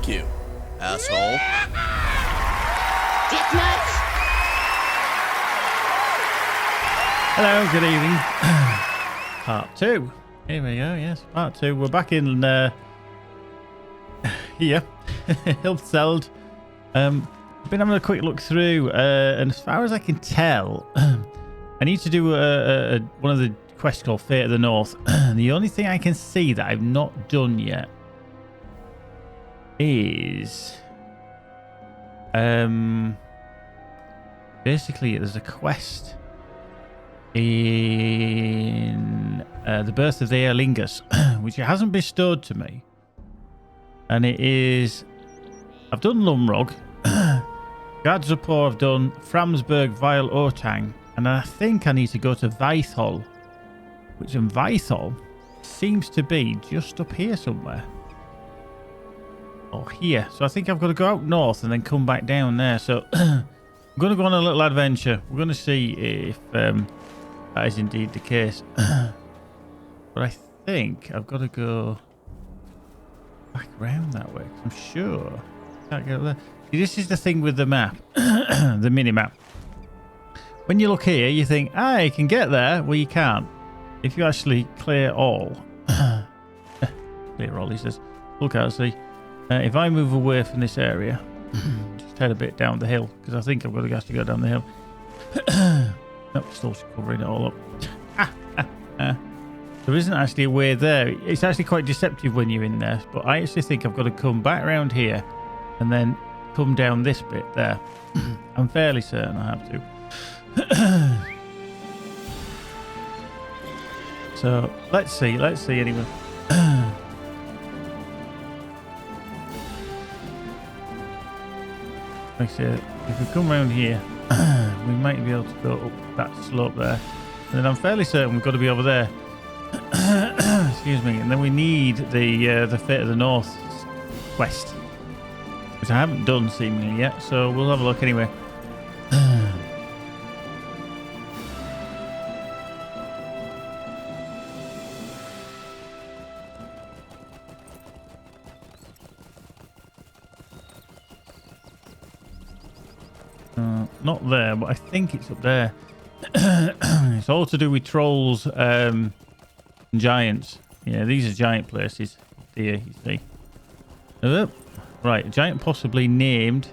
Thank you, asshole. Dick nuts. Hello, good evening. Part 2. Here we go, yes, part 2. We're back in here. Hilfseld. I've been having a quick look through, and as far as I can tell, I need to do one of the quests called Fate of the North. The only thing I can see that I've not done yet is basically there's a quest in the Birth of the Aerlingus, which it hasn't bestowed to me, and it is I've done Limlok, Gadzapor I've done, Framsburg, Vile, Otang, and I think I need to go to Weithol, which in Weithol seems to be just up here somewhere. Or here. So I think I've got to go out north and then come back down there. So I'm going to go on a little adventure. We're going to see if that is indeed the case. But I think I've got to go back around that way. I'm sure I can't get up there. See, this is the thing with the map, the mini map. When you look here, you think, ah, you can get there. Well, you can't. If you actually clear all, clear all, he says, look out, see. If I move away from this area, just head a bit down the hill, because I think I've got to have to go down the hill. Nope, still covering it all up. There isn't actually a way there. It's actually quite deceptive when you're in there, but I actually think I've got to come back around here and then come down this bit there. I'm fairly certain I have to. So let's see anyway. Like I said, if we come around here, we might be able to go up that slope there, and then I'm fairly certain we've got to be over there. Excuse me, and then we need the Fate of the North quest, which I haven't done seemingly yet, so we'll have a look anyway. Not there, but I think it's up there. It's all to do with trolls and giants. Yeah, these are giant places. Here, you see. Right, a giant possibly named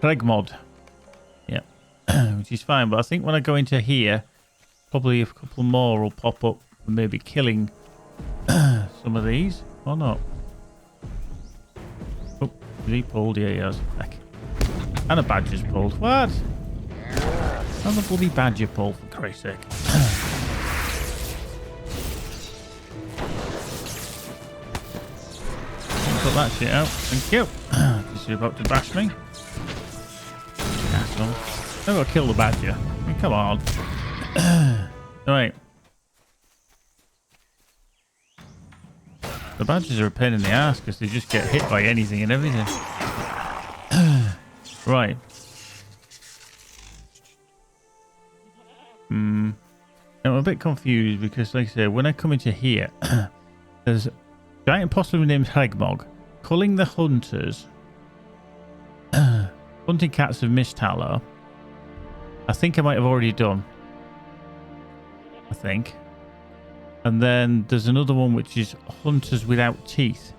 Pregmod. Yeah, which is fine. But I think when I go into here, probably a couple more will pop up and maybe killing some of these. Or not. Oh, is he pulled? Yeah, he has. Heck. And a badger's pulled. What? Not the bloody badger pulled, for Christ's sake. Put that shit out. Thank you. Because you're about to bash me. Asshole. I've got to kill the badger. I mean, come on. Alright. The badgers are a pain in the ass because they just get hit by anything and everything. Right. I'm a bit confused because, like I said, when I come into here, there's a giant possibly named Hregmog culling the hunters, hunting cats of Misthallow. I think I might have already done. I think. And then there's another one which is hunters without teeth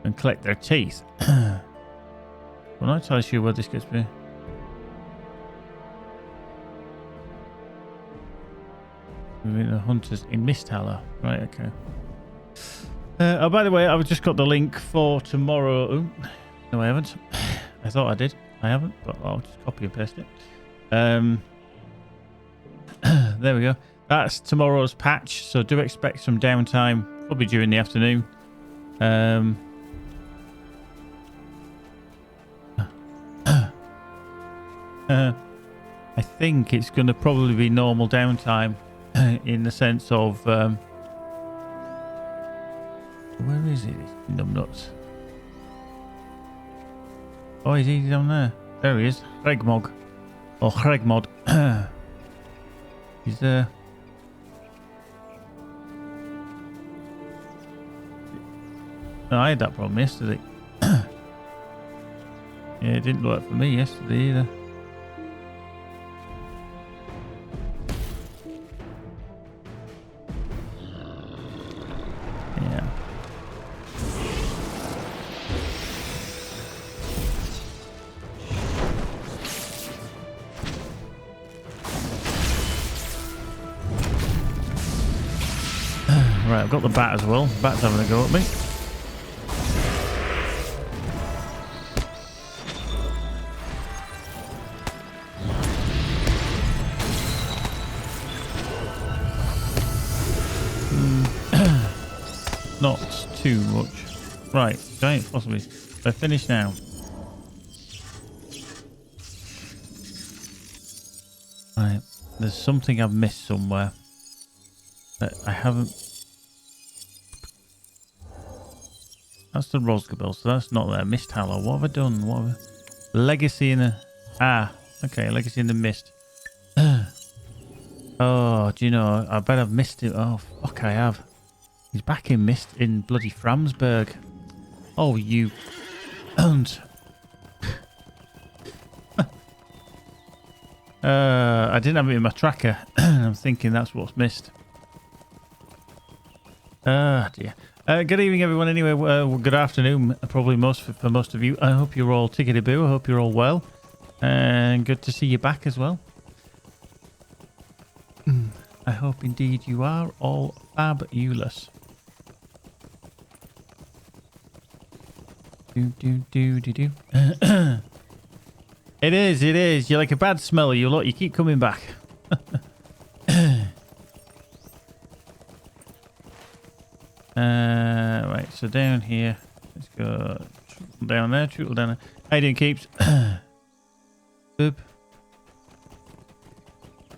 and collect their teeth. I'm not entirely sure where this gets me. The hunters in Misthallow. Right, okay. Oh, by the way, I've just got the link for tomorrow. Oh, no, I haven't. I thought I did. I haven't, but I'll just copy and paste it. There we go. That's tomorrow's patch, so do expect some downtime, probably during the afternoon. I think it's going to probably be normal downtime in the sense of where is it? Numbnuts. Oh, is he down there? There he is. Hregmog. Or Hregmod. He's there. No, I had that problem yesterday. Yeah, it didn't work for me yesterday either. Yeah. Right, I've got the bat as well. The bat's having a go at me. Not too much. Right, giant possibly. They're finished now. Right, there's something I've missed somewhere that I haven't. That's the Rosgabel, so that's not there. Mist Hallow. What have I done? What have I... Legacy in the... Ah, okay, Legacy in the Mist. Oh, do you know, I bet I've missed it. Oh, fuck, I have. He's back in Mist in bloody Framsburg. Oh, you... I didn't have it in my tracker. I'm thinking that's what's missed. Ah, dear. Good evening, everyone. Anyway, good afternoon, probably for most of you. I hope you're all tickety-boo. I hope you're all well. And good to see you back as well. I hope indeed you are all fabulous. Do. It is. You're like a bad smeller. You keep coming back. Right, so down here. Let's go down there, trickle down there. How you doing, Keeps? Boop.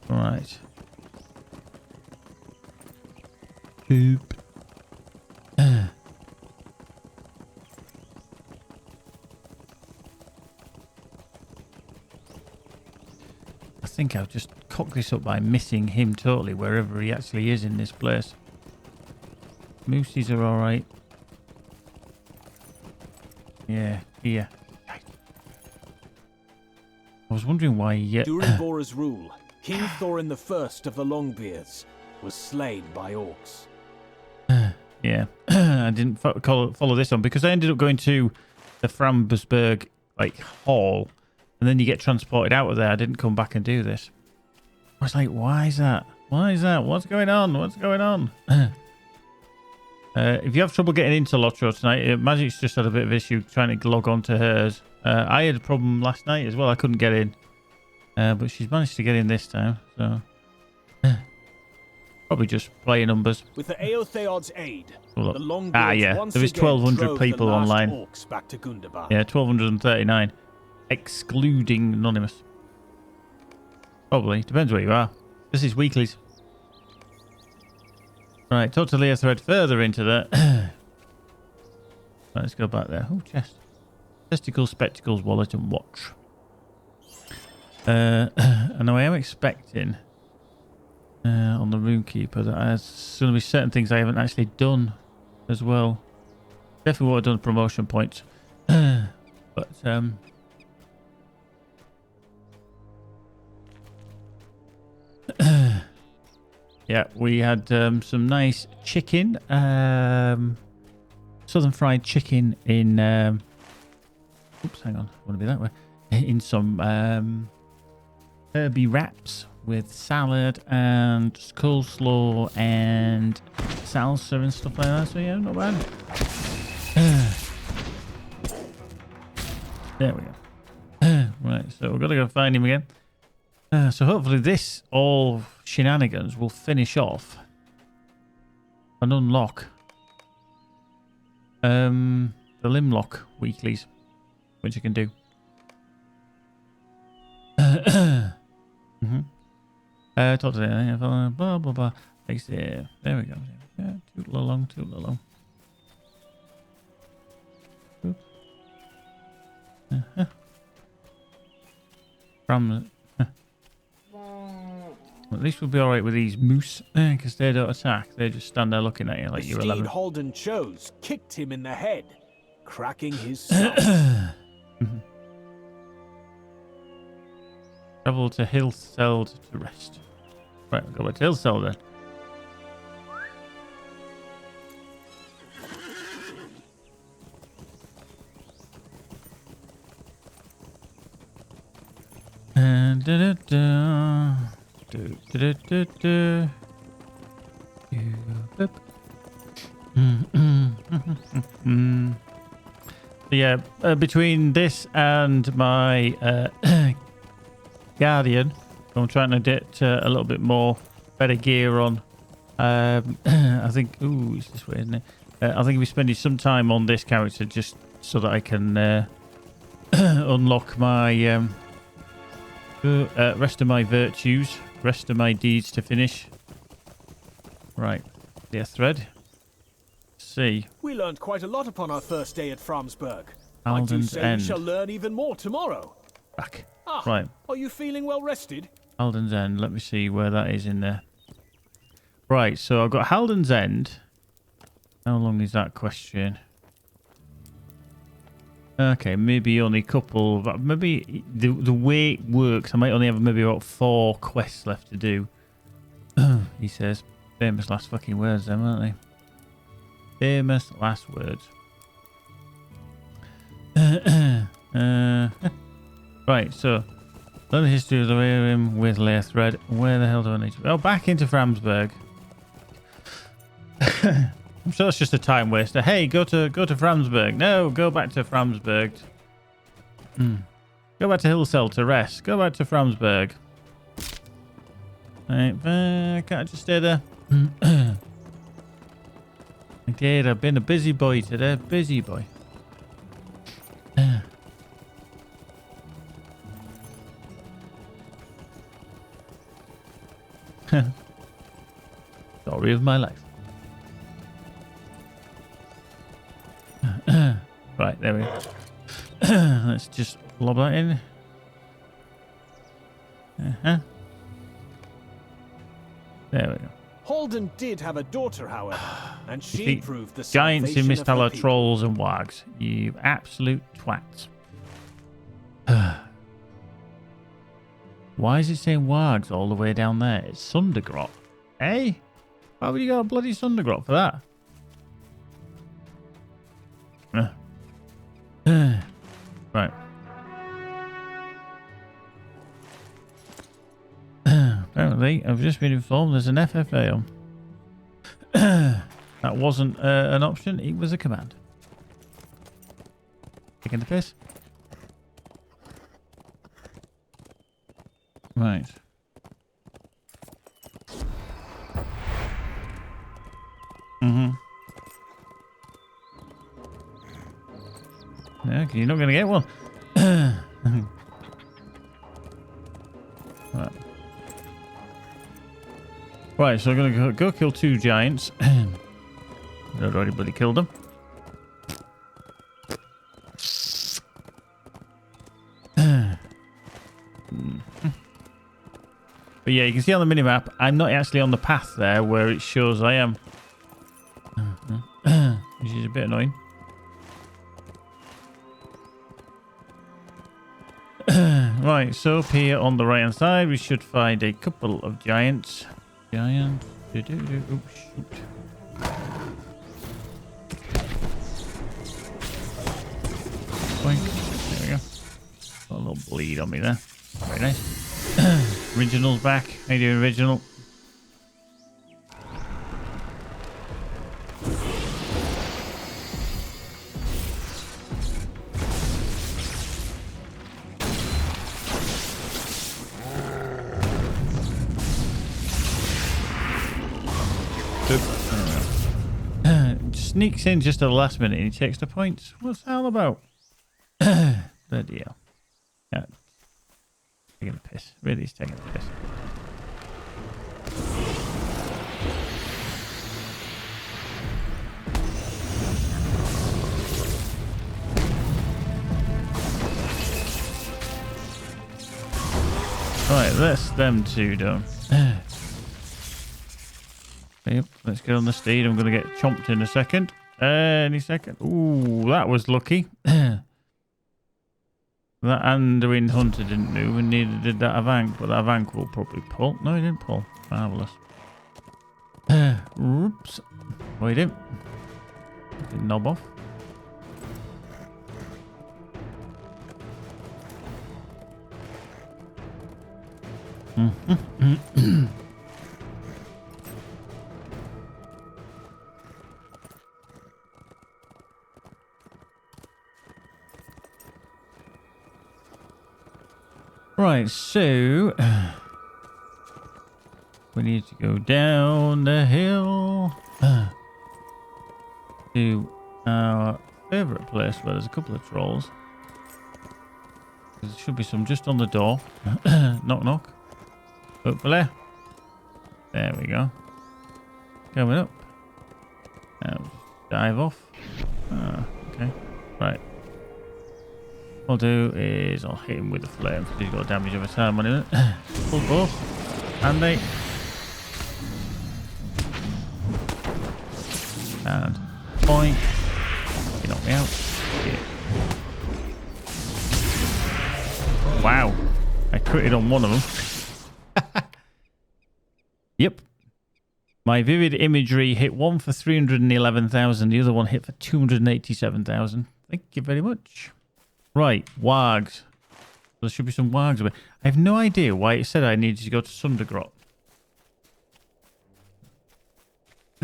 Right. Boop. I think I've just cocked this up by missing him totally wherever he actually is in this place. Moosies are alright. Yeah, here. I was wondering why he... During Bora's rule, King Thorin the First of the Longbeards was slain by orcs. Yeah, I didn't follow this on because I ended up going to the Framsburg hall, and then you get transported out of there. I didn't come back and do this. I was like, why is that? Why is that? What's going on? What's going on? If you have trouble getting into LOTRO tonight, Magic's just had a bit of issue trying to log on to hers. I had a problem last night as well. I couldn't get in, but she's managed to get in this time. So. Probably just player numbers. With the Aotheod's aid, the Longbeards yeah, once there is 1,200 people the last online. Orcs back to Gundabad. Yeah, 1,239, excluding anonymous. Probably depends where you are. This is Weeklies. Right, talk to Leah Thread further into that. Right, let's go back there. Oh, chest, testicles, spectacles, wallet, and watch. And I am expecting. On the Runekeeper, that there's going to be certain things I haven't actually done as well. Definitely would have done promotion points. But yeah, we had some nice chicken, southern fried chicken in oops, hang on, I want to be that way, in some herby wraps with salad and coleslaw and salsa and stuff like that. So yeah, not bad. There we go. Right, so we've got to go find him again. So hopefully this all shenanigans will finish off and unlock the Limlok weeklies, which you can do. Talk to them, blah blah blah. There we go. Yeah, tootle along, tootle along. From at least we'll be alright with these moose, because they don't attack. They just stand there looking at you like you're 11. The steed Halden chose kicked him in the head, cracking his skull. Travel to Hillseld to rest. Right, we'll go back to Hillseld then. And yeah, between this and my Guardian, I'm trying to get a little bit more better gear on. I think, ooh, it's this way, isn't it? I think we're spending some time on this character just so that I can unlock my rest of my virtues, rest of my deeds to finish. Right, the thread. See. We learned quite a lot upon our first day at Framsburg. I do Alden's say End. we shall learn even more tomorrow. Back. Ah, Right. Are you feeling well rested? Halden's End. Let me see where that is in there. Right, so I've got Halden's End. How long is that question? Okay, maybe only a couple. But maybe the way it works, I might only have maybe about 4 quests left to do. He says. Famous last fucking words, then, aren't they? Famous last words. Right, so learn the history of the Rohirrim with layer thread. Where the hell do I need to go? Oh, back into Framsburg. I'm sure it's just a time waster. Hey, go to Framsburg. No, go back to Framsburg. Go back to Hillsell to rest. Go back to Framsburg. Right, can't I just stay there? I did. I've been a busy boy today. Busy boy. Story of my life. Right, there we go. Let's just lob that in. There we go. Halden did have a daughter, however, and she Defeat proved the giants in salvation of her Misthallar, people. trolls and wags. You absolute twats. Why is it saying wags all the way down there? It's Sundergrot. Hey? Why would you got a bloody Sundergrot for that? Right. Apparently, I've just been informed there's an FFA on. That wasn't an option, it was a command. Taking the piss. Right. Yeah, 'cause you're not going to get one. Right, so I'm going to go kill 2 giants. I've already bloody killed them. But yeah, you can see on the minimap, I'm not actually on the path there where it shows I am. Which is a bit annoying. Right, so up here on the right hand side, we should find a couple of giants. Giants. Oh, shoot. Boink. There we go. Got a little bleed on me there. Very nice. Original's back. How you doing, Original? Sneaks in just at the last minute and he takes the points. What's that all about? Bloody hell. Yeah. Taking the piss. Really, he's taking the piss. Right, that's them 2 done. Yep, let's get on the steed. I'm going to get chomped in a second. Any second. Ooh, that was lucky. That Anduin Hunter didn't move, and neither did that Avank, but that Avank will probably pull. No, he didn't pull. Marvellous. Oops. Oh, he didn't. Didn't knob off. Right, so we need to go down the hill to our favourite place where there's a couple of trolls. There should be some just on the door. Knock, knock. Hopefully. There we go. Coming up. Now dive off. Okay. Right. What I'll do is I'll hit him with the flame because he's got damage over time on him. Pull both. And they. And point. You knocked me out. Yeah. Wow. I critted on one of them. Yep. My vivid imagery hit one for 311,000. The other one hit for 287,000. Thank you very much. Right, wargs. There should be some wargs. I have no idea why it said I needed to go to Sundergrot.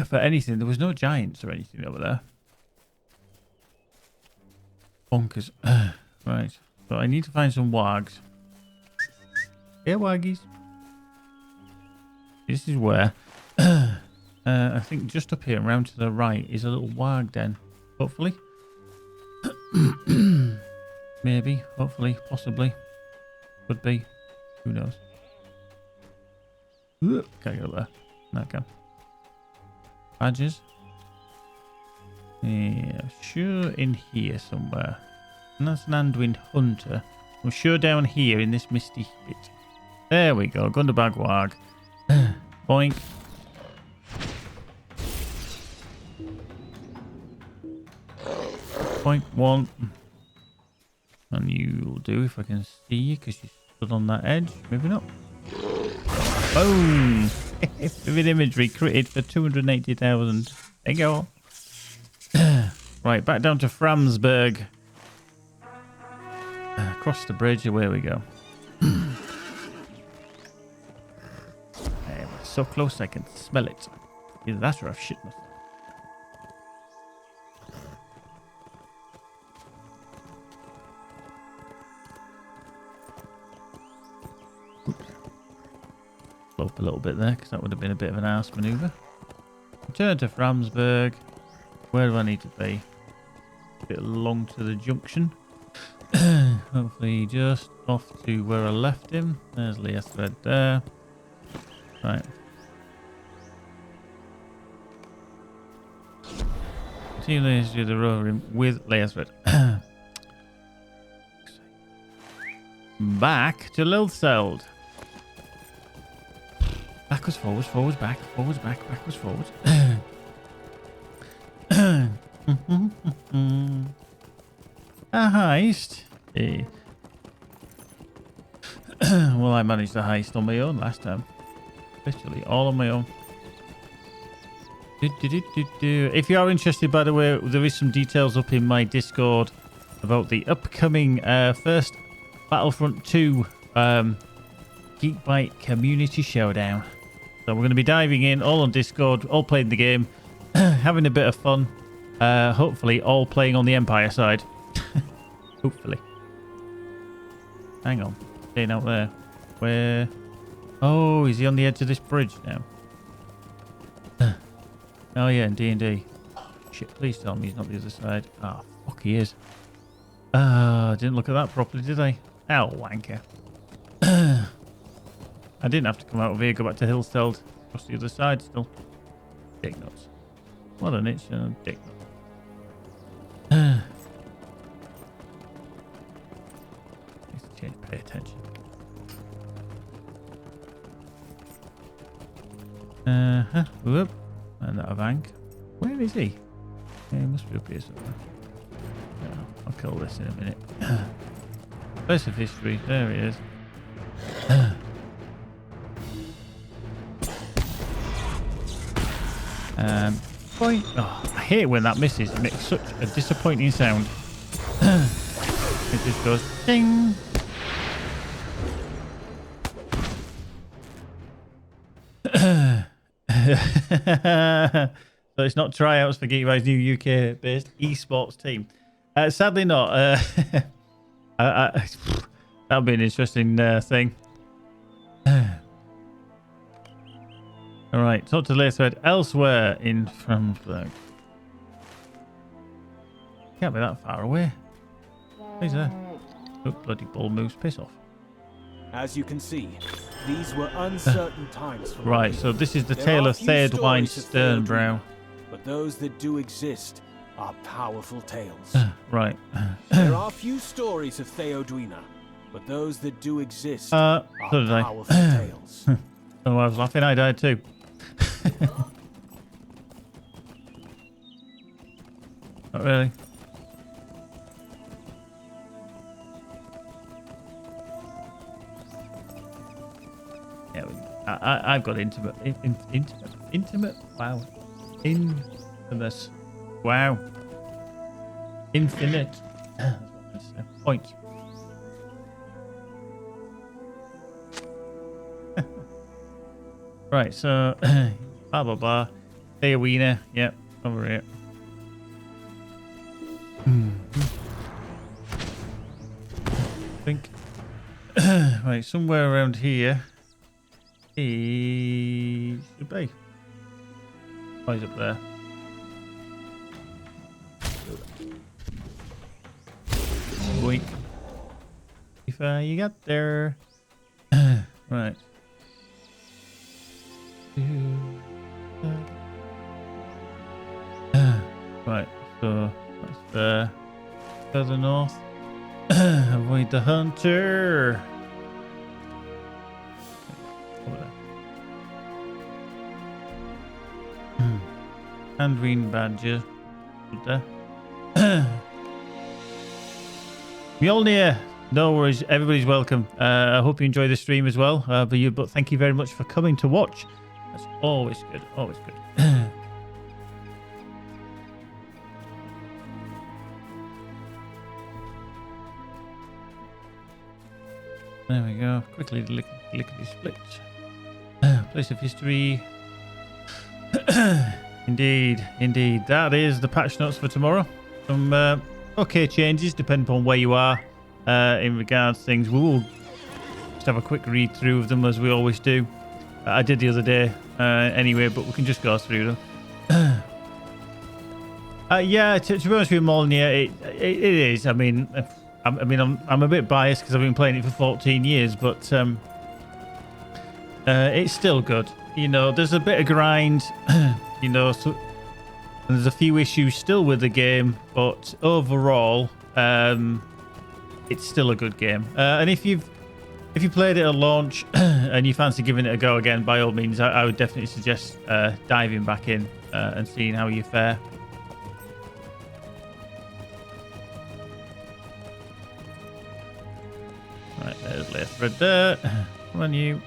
For anything, there was no giants or anything over there. Bonkers. Right, so I need to find some wargs. Yeah, wargies. This is where I think just up here, around to the right, is a little warg den. Hopefully. Maybe, hopefully, possibly. Could be. Who knows? Can't get up there. No, I can. Badges. Yeah, sure in here somewhere. And that's an Anduin Hunter. I'm sure down here in this misty bit. There we go. Gundabag warg. Boink. Point one. And you'll do if I can see you because you stood on that edge. Maybe not. Boom! Vivid imagery critted for 280,000. There you go. Right, back down to Framsburg. Across the bridge, away we go. So close I can smell it. Either that or I've shit myself. Slope a little bit there because that would have been a bit of an arse manoeuvre. Return to Framsburg. Where do I need to be? A bit along to the junction. Hopefully just off to where I left him. There's Leah Thread there. Right. Continue to do the road with Leah Thread. Back to Lilthseld. Backwards, forwards, forwards, back, backwards, forwards. A heist. Yeah. Well, I managed the heist on my own last time. Literally all on my own. If you are interested, by the way, there is some details up in my Discord about the upcoming first Battlefront 2 Geek Bite Community Showdown. So we're going to be diving in, all on Discord, all playing the game, having a bit of fun. Hopefully all playing on the Empire side. Hopefully. Hang on. Staying out there. Where? Oh, is he on the edge of this bridge now? Oh yeah, in D&D. Shit, please tell me he's not the other side. Oh, fuck, he is. Didn't look at that properly, did I? Ow, wanker. I didn't have to come out of here, go back to Hillsteld. Across the other side still. Dick nuts. What an itch and a dick nuts. Need to change, pay attention. Whoop. And that Avank. Where is he? Yeah, he must be up here somewhere. No, I'll kill this in a minute. Place of history. There he is. Point. Oh, I hate when that misses. It makes such a disappointing sound. It just goes ding. So it's not tryouts for GeekBuy's new UK-based esports team. Sadly not. That'll be an interesting thing. All right, talk to the thread elsewhere in Frankfurt. Can't be that far away. Who's there? Oh, bloody bull moose. Piss off. As you can see, these were uncertain times for Right, me. so this is the There tale are of few Theodwine stories of Sternbrow. But those that do exist are powerful tales. Right. There are few stories of Theodwina, but those that do exist are so did I. powerful tales. Oh, I was laughing. I died too. Not really. Yeah, I've got intimate. Wow. Infamous. Wow. Infinite. Points. Right, so blah blah blah. Theowina, yep, over here. I think right, somewhere around here he should be. Oh, he's up there. Boink. If you got there. Right. Right, so that's there. Further north. Avoid the hunter. Over there. Handween badger. Up there. Mjolnir. No worries. Everybody's welcome. I hope you enjoy the stream as well. But thank you very much for coming to watch. That's always good. Always good. There we go. Quickly lickety split. Place of history. Indeed, indeed. That is the patch notes for tomorrow. Some okay changes depending upon where you are in regards to things. We will just have a quick read through of them as we always do. I did the other day anyway, but we can just go through them. Yeah, to be honest with you, Molnir, it is. I mean, I'm a bit biased because I've been playing it for 14 years, but it's still good. You know, there's a bit of grind. You know, so there's a few issues still with the game, but overall, it's still a good game. And if you played it at launch and you fancy giving it a go again, by all means, I would definitely suggest diving back in and seeing how you fare. Right, there's Laythred there. Come on, you.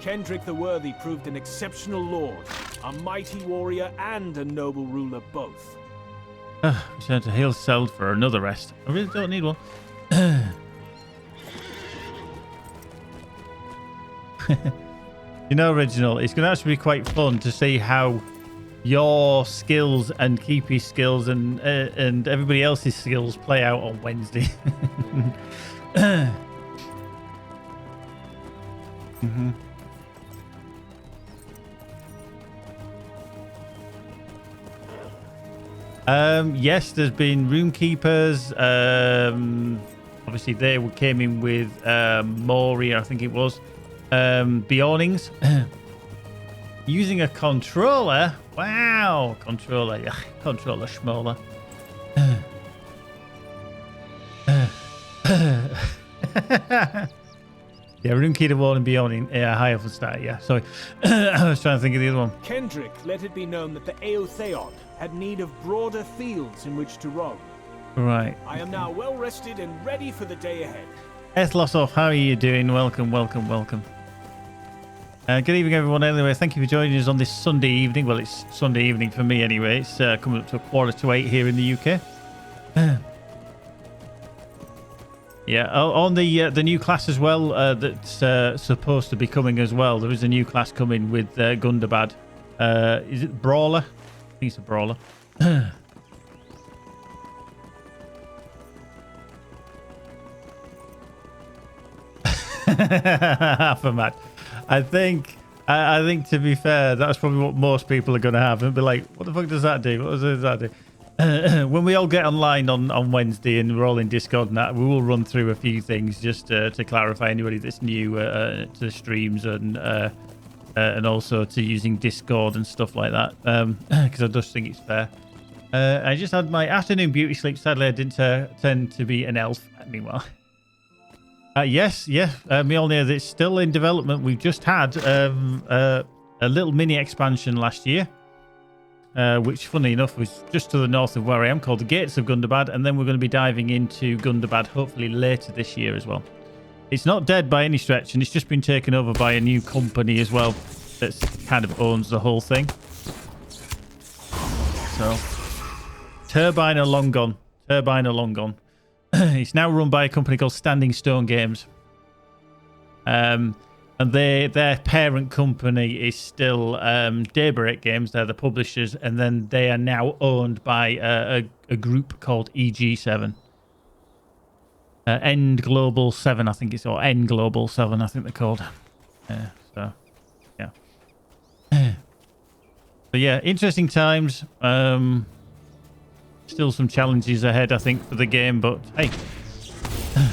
Kendrick the Worthy proved an exceptional lord, a mighty warrior and a noble ruler both. Return to Hill Cell for another rest. I really don't need one. You know, Original, it's going to actually be quite fun to see how your skills and Keepy's skills and everybody else's skills play out on Wednesday. Mm-hmm. Yes, there's been room keepers. Obviously, they came in with Mori, I think it was. Beornings. Using a controller. Wow, controller. Yeah, controller schmoller. Yeah, Runekeeper Wall and Beorning. Yeah, high up on stat. Yeah, sorry. I was trying to think of the other one. Kendrick let it be known that the Eotheod had need of broader fields in which to roam. Right. I am now well rested and ready for the day ahead. Ethlosov, how are you doing? Welcome, welcome, welcome. Good evening, everyone. Anyway, thank you for joining us on this Sunday evening. Well, it's Sunday evening for me anyway. It's coming up to 7:45 here in the UK. Yeah, on the new class as well that's supposed to be coming as well. There is a new class coming with Gundabad. Is it Brawler? I think it's a Brawler. Half a match. I think to be fair, that's probably what most people are going to have. And be like, what the fuck does that do? What does that do? When we all get online on Wednesday and we're all in Discord and that, we will run through a few things just to clarify anybody that's new to the streams and also to using Discord and stuff like that, because I just think it's fair. I just had my afternoon beauty sleep. Sadly, I didn't tend to be an elf. Meanwhile, yes, Mjolnir, it's still in development. We've just had a little mini expansion last year. Which, funny enough, was just to the north of where I am, called the Gates of Gundabad, and then we're going to be diving into Gundabad hopefully later this year as well. It's not dead by any stretch, and it's just been taken over by a new company as well that kind of owns the whole thing. So, Turbine are long gone. It's now run by a company called Standing Stone Games. And their parent company is still Daybreak Games. They're the publishers, and then they are now owned by a group called EG7. End Global 7, I think it's, or N Global 7, I think they're called. So, yeah. But yeah, interesting times. Still some challenges ahead, I think, for the game, but hey.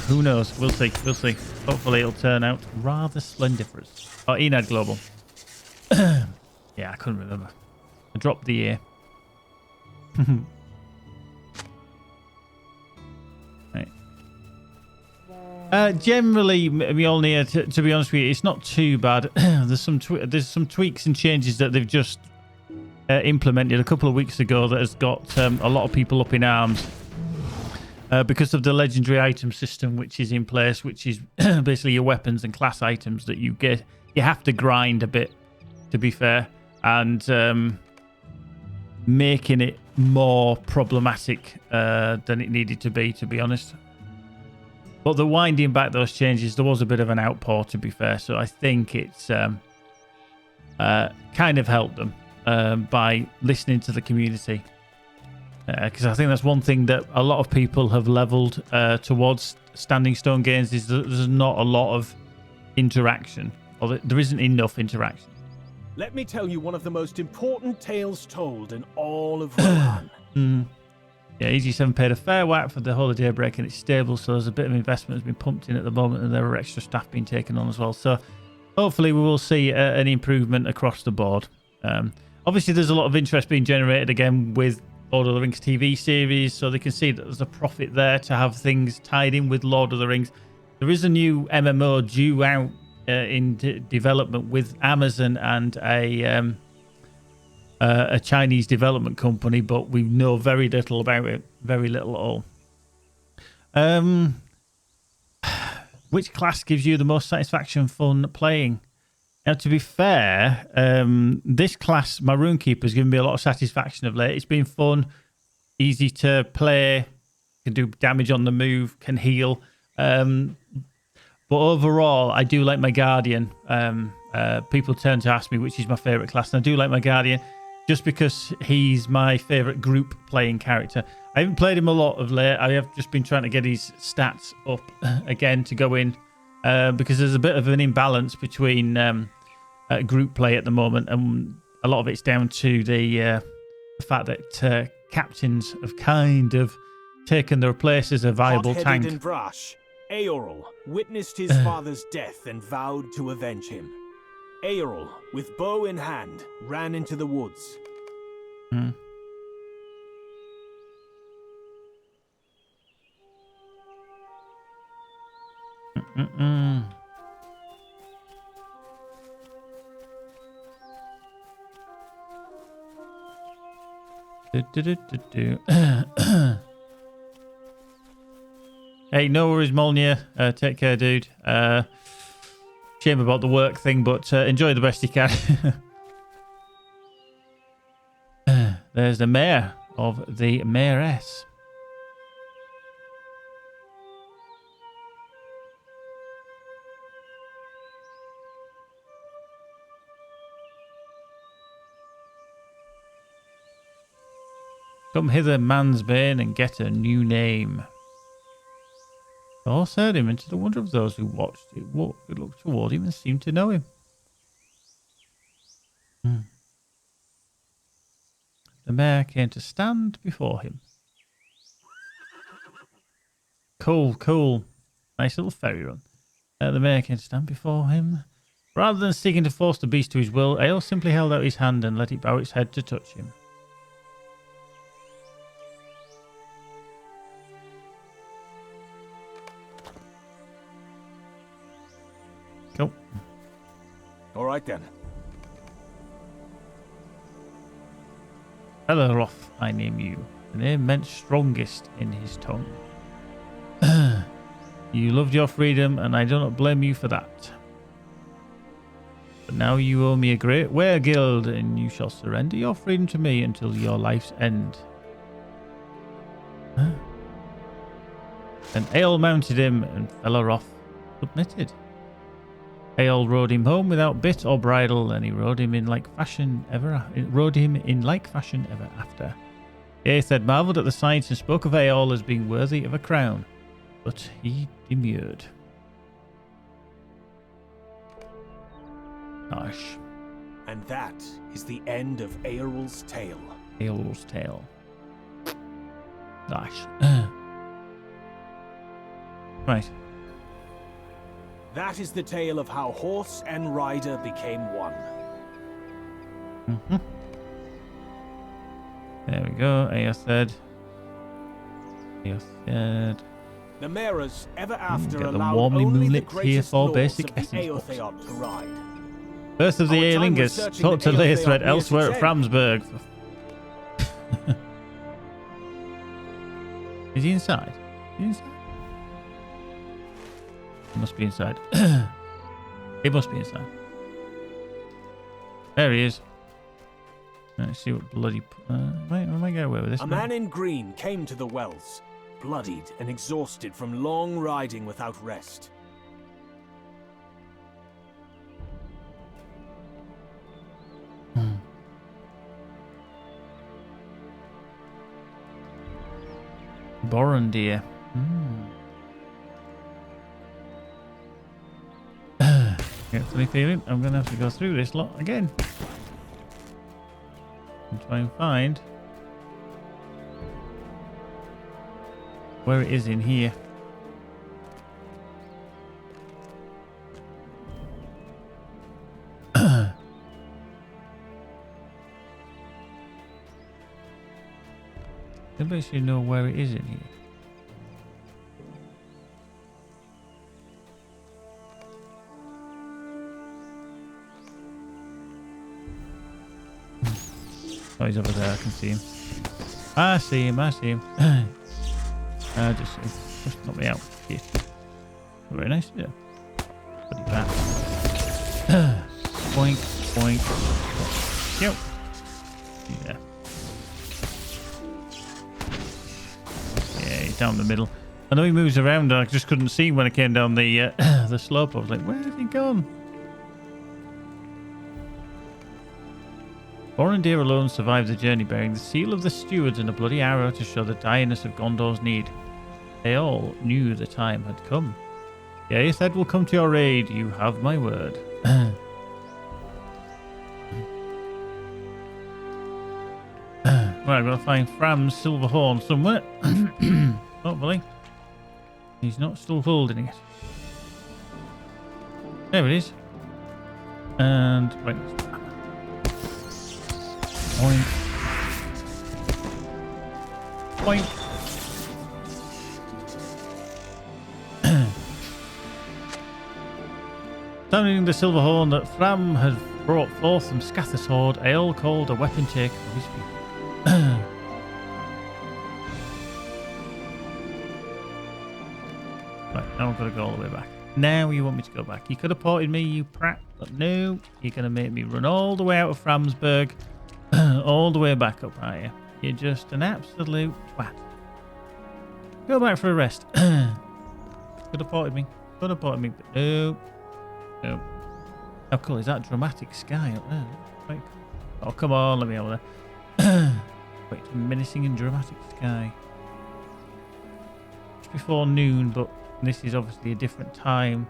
Who knows? We'll see. Hopefully it'll turn out rather splendiferous. Oh, Enad Global. Yeah, I couldn't remember. I dropped the ear. Right. Generally, Mjolnir, to be honest with you, it's not too bad. There's some tweaks and changes that they've just implemented a couple of weeks ago that has got a lot of people up in arms. Because of the legendary item system which is in place, which is basically your weapons and class items that you get. You have to grind a bit, to be fair, and making it more problematic than it needed to be honest. But the winding back those changes, there was a bit of an outpour, to be fair, so I think it's kind of helped them by listening to the community. Because I think that's one thing that a lot of people have leveled towards Standing Stone Games is that there's not a lot of interaction, or there isn't enough interaction. Let me tell you one of the most important tales told in all of Rohan. Yeah, EG7 paid a fair whack for the whole of Daybreak and it's stable, so there's a bit of investment that's been pumped in at the moment, and there are extra staff being taken on as well. So hopefully we will see an improvement across the board. Obviously, there's a lot of interest being generated again with Lord of the Rings TV series, so they can see that there's a profit there to have things tied in with Lord of the Rings. There is a new MMO due out in development with Amazon and a Chinese development company, but we know very little about it, very little at all. Which class gives you the most satisfaction, fun playing? Now, to be fair, this class, my Runekeeper, has given me a lot of satisfaction of late. It's been fun, easy to play, can do damage on the move, can heal. But overall, I do like my Guardian. People turn to ask me which is my favourite class, and I do like my Guardian just because he's my favourite group playing character. I haven't played him a lot of late. I have just been trying to get his stats up again to go in. Because there's a bit of an imbalance between group play at the moment, and a lot of it's down to the fact that captains have kind of taken their place as a viable tank. And brash, Eorl witnessed his father's death and vowed to avenge him. Eorl, with bow in hand, ran into the woods. Hey, no worries, Molnir. Take care, dude. Shame about the work thing, but enjoy the best you can. There's the mayor of the mayoress. Come hither, Mansbane, and get a new name. The horse heard him, and to the wonder of those who watched, it looked toward him and seemed to know him. The mayor came to stand before him. Cool. Nice little ferry run. The mayor came to stand before him. Rather than seeking to force the beast to his will, Ael simply held out his hand and let it bow its head to touch him. Cool. All right then. Elleroth, I name you. The name meant strongest in his tongue. You loved your freedom, and I do not blame you for that. But now you owe me a great were-guild, and you shall surrender your freedom to me until your life's end. And Ael mounted him, and Elleroth submitted. Ael rode him home without bit or bridle, and he rode him in like fashion ever after. Aethid marvelled at the sight and spoke of Ael as being worthy of a crown, but he demurred. Gosh. And that is the end of Aeryl's tale. Ael's tale. Gosh. Right. That is the tale of how horse and rider became one. There we go. Aethid. The mayoress ever after get the allowed warmly only the moonlit here greatest for lords basic of the essence books. Aotheod to ride. Birth of the Our time Aelingus. researching Taught to the lay Aotheod thread nears elsewhere its at Framsburg. Is he inside? He must be inside. He must be inside. There he is. Let's see what bloody... am I getting away with this? A man in green came to the wells, bloodied and exhausted from long riding without rest. Borondir. Get a funny feeling I'm going to have to go through this lot again. And try and find where it is in here. Anybody should know where it is in here. Oh, he's over there. I can see him. I see him. Just knock me out. Shit. Very nice. Yeah. Bloody bat. Boink, boink. Yep. Yeah. Yeah, he's down the middle. I know he moves around. I just couldn't see when I came down the the slope. I was like, where has he gone? Borondir alone survived the journey, bearing the seal of the stewards and a bloody arrow to show the direness of Gondor's need. They all knew the time had come. The Aethid will come to your aid, you have my word. Right, I've got to find Fram's silver horn somewhere. Hopefully. He's not still holding it. There it is. And, right. Point. Point. Sounding the silver horn that Fram had brought forth from Scatha's hoard, Ael called a weapon take for his people. got to go all the way back. Now you want me to go back. You could have ported me, you prat. But no, you're going to make me run all the way out of Framsburg. All the way back up, aren't you? You're just an absolute twat. Go back for a rest. Could have ported me. Could have ported me, but no. No. How cool is that dramatic sky up there? Right. Oh, come on, let me over there. Wait, menacing and dramatic sky. Just before noon, but this is obviously a different time.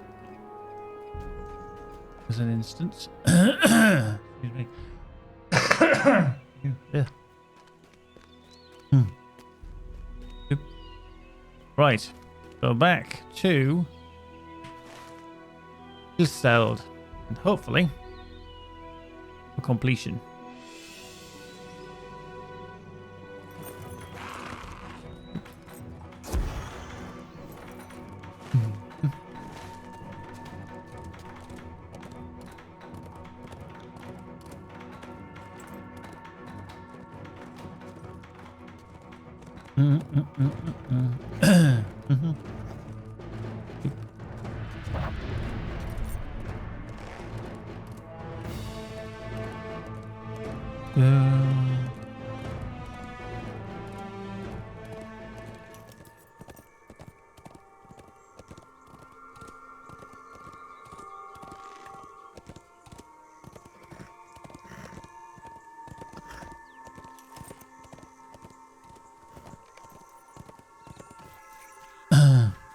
As an instance. Excuse me. Yeah. Right. Go back to Ilseld. And hopefully for completion.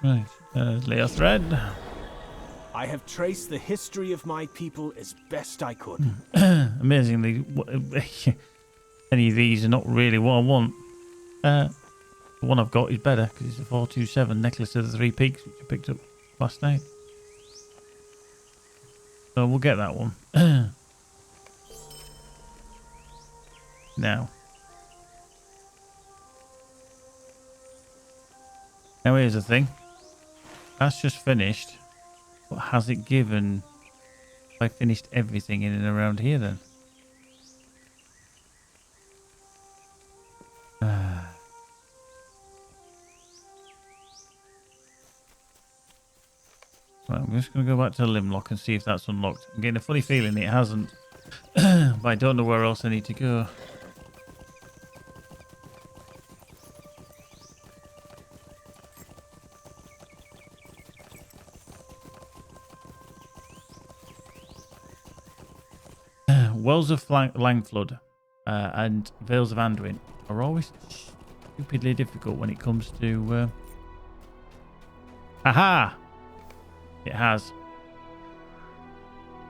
Right, lay a thread. I have traced the history of my people as best I could. Amazingly, any of these are not really what I want. The one I've got is better because it's a 427 necklace of the three peaks, which I picked up last night. So we'll get that one. Now here's the thing. That's just finished. What has it given? I finished everything in and around here then. Right, I'm just going to go back to Limlok and see if that's unlocked. I'm getting a funny feeling it hasn't. But I don't know where else I need to go. Wells of Langflood and Vales of Anduin are always stupidly difficult when it comes to... Aha! It has.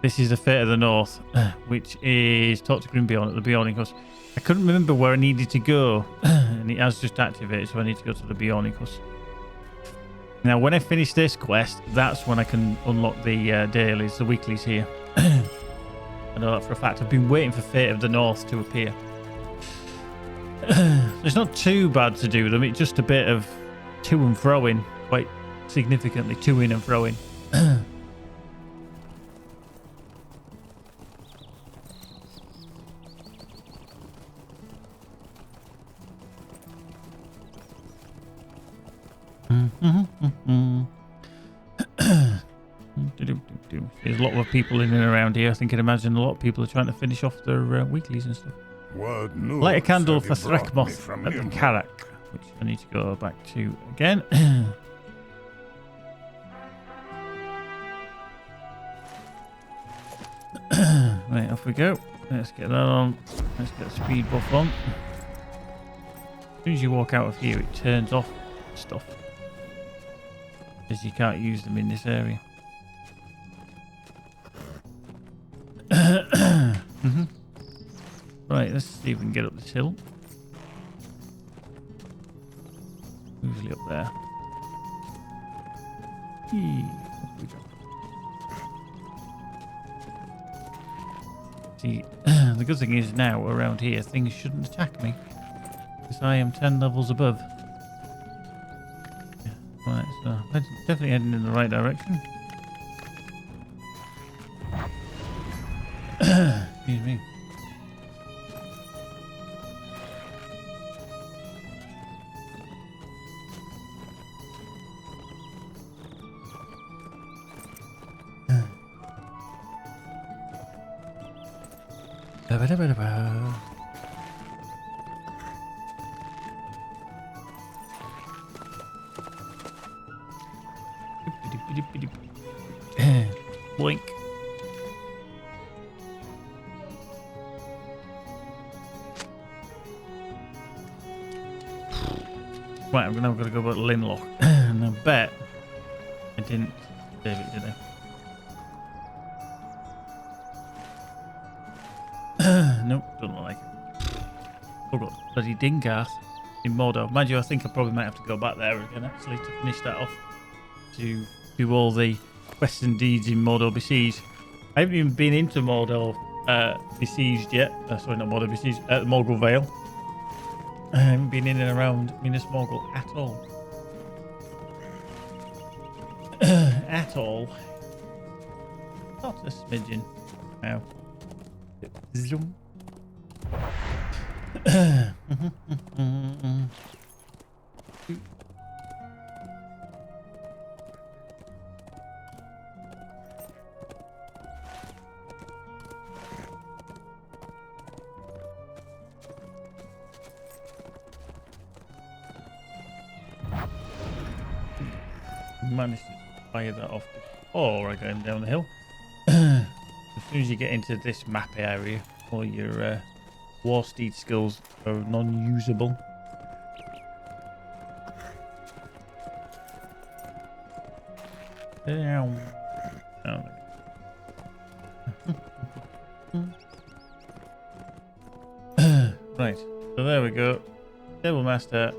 This is the Fate of the North, which is talk to Grimbion at the Bionicus. I couldn't remember where I needed to go, and it has just activated, so I need to go to the Bionicus. Now, when I finish this quest, that's when I can unlock the dailies, the weeklies here. I know that for a fact. I've been waiting for Fate of the North to appear. It's not too bad to do them. It's just a bit of to and froing, quite significantly to in and froing. There's a lot of people in and around here. I think I'd imagine a lot of people are trying to finish off their weeklies and stuff. Light a candle for Threkmoth at the Karak, which I need to go back to again. Right, off we go. Let's get that on. Let's get the speed buff on. As soon as you walk out of here, it turns off stuff, because you can't use them in this area. Right, let's see if we can get up this hill. Usually up there. Up we go. See, the good thing is now around here things shouldn't attack me, because I am 10 levels above. Yeah. Right, so definitely heading in the right direction. Excuse me. Boink. Right, I'm now going to go about Limlok. And I bet I didn't save it, did I? Nope, doesn't look like it. Oh, got bloody Dingath in Mordor. Mind you, I think I probably might have to go back there again, actually, to finish that off. To do all the quests and deeds in Mordor Besieged. I haven't even been into Mordor Besieged yet. Sorry, not Mordor Besieged. Morgul Vale. I haven't been in and around Minas Morgul at all. At all. Not a smidgen. Now. Zoom. Managed to fire that off before I got him down the hill. As soon as you get into this map area, all your war steed skills are non-usable. Down. Oh. Right, so there we go. Devil Master,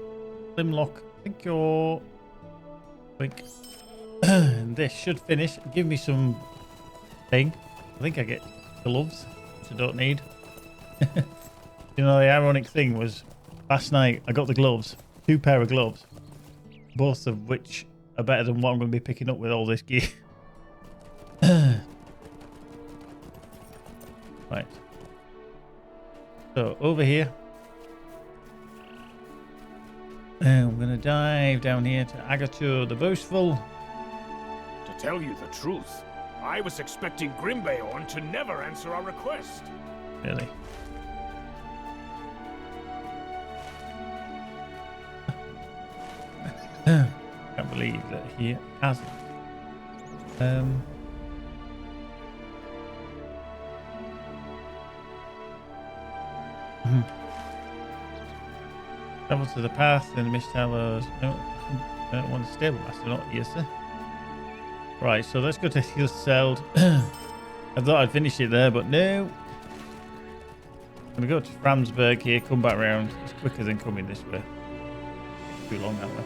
Limlok. I think you're. This should finish. Give me some thing. I think I get gloves, which I don't need. You know, the ironic thing was last night I got the gloves, 2 pair of gloves, both of which are better than what I'm going to be picking up with all this gear. Right. So over here. And we're going to dive down here to Agatur the Boastful. To tell you the truth, I was expecting Grimbeorn to never answer our request. Really? Can't believe that he hasn't. Travel to the path and the Mist Towers. No, I don't want to stay with Master, not yes, sir. Right, so let's go to Hillseld. I thought I'd finish it there, but no. I'm gonna go to Framsburg here, come back round. It's quicker than coming this way. Too long that way.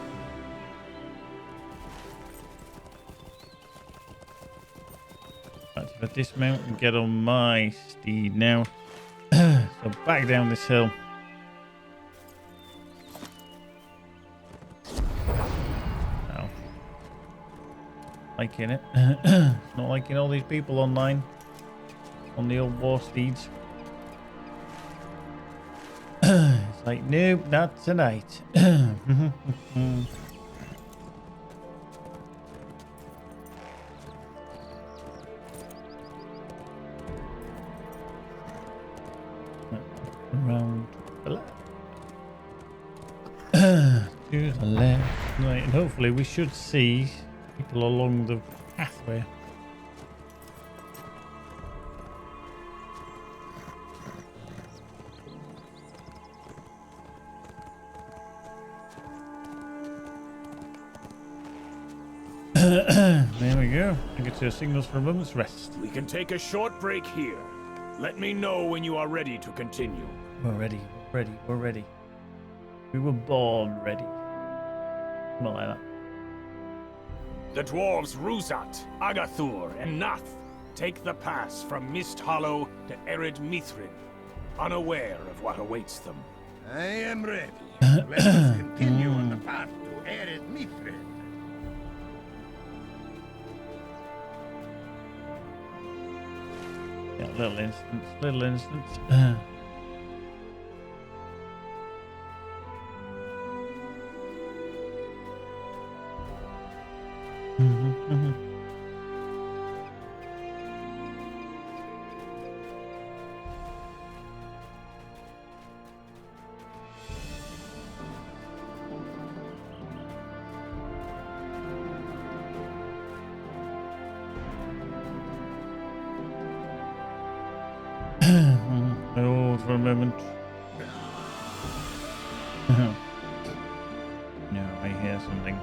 Right, if I dismount and get on my steed now. So back down this hill. Now, liking it. Not liking all these people online on the old war steeds. It's like, nope, not tonight. Around the left. To the left. Right, and hopefully we should see people along the pathway. There we go. I get your signals for a moment's rest. We can take a short break here. Let me know when you are ready to continue. We're ready. We're ready. We were born ready. Not like that. The dwarves Ruzat, Agathur, and Nath take the pass from Mist Hollow to Ered Mithrin, unaware of what awaits them. I am ready. Let us continue on the path to Ered Mithrin. Yeah, little instance. for a moment. No, I hear something.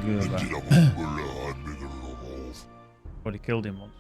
Good. But he killed him once.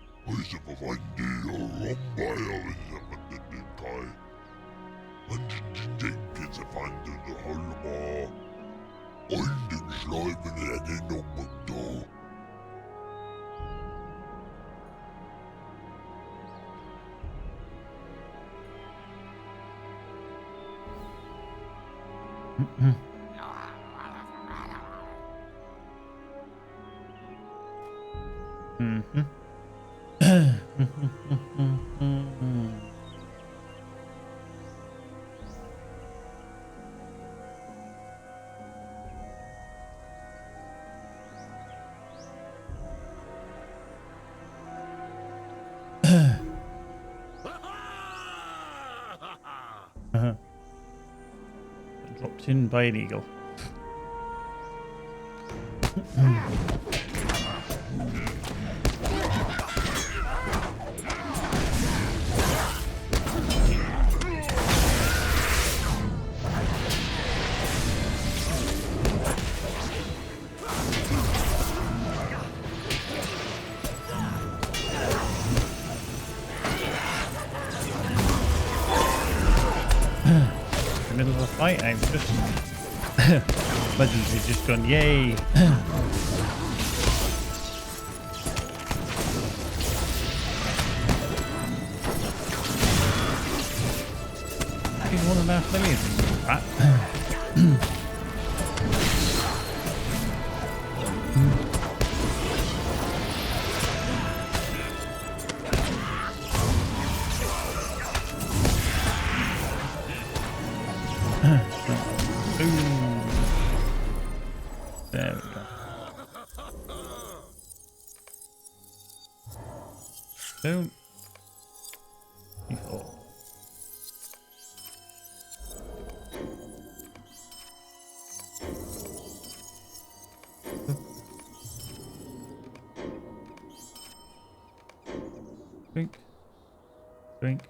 Dropped in by an eagle. Middle of a fight, I'm just Legends just gone, yay. He's 1.5 million, right? There we go. Don't. Before. Drink. Drink.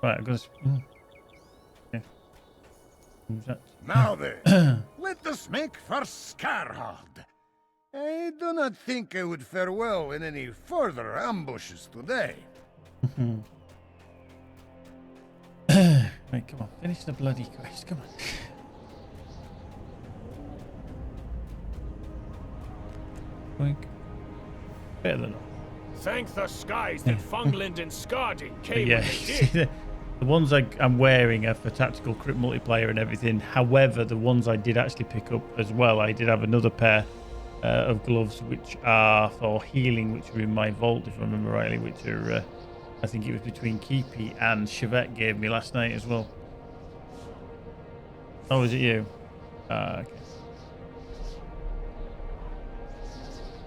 Right, I've got to... Yeah. Who's that? Now then, let us make for Scarhard. I do not think I would fare well in any further ambushes today. Right, come on. Finish the bloody quest. Come on. Quick. Better than all. Thank the skies that Fungland and Skadi came Yeah, when they did. the ones I'm wearing are for tactical crit multiplayer and everything. However, the ones I did actually pick up as well, I did have another pair of gloves which are for healing, which were in my vault, if I remember rightly, which are, I think it was between Keepy and Chevette gave me last night as well. Oh, is it you? Okay.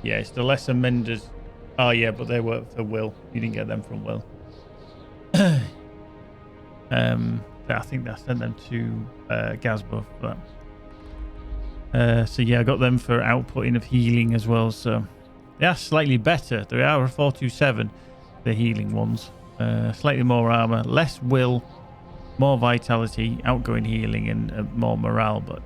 Yeah, it's the lesser menders. Oh, yeah, but they were for Will. You didn't get them from Will. I think I sent them to Gazbuff, but so yeah, I got them for outputting of healing as well. So they are slightly better. They are a 427, the healing ones. Slightly more armor, less will, more vitality, outgoing healing, and more morale. But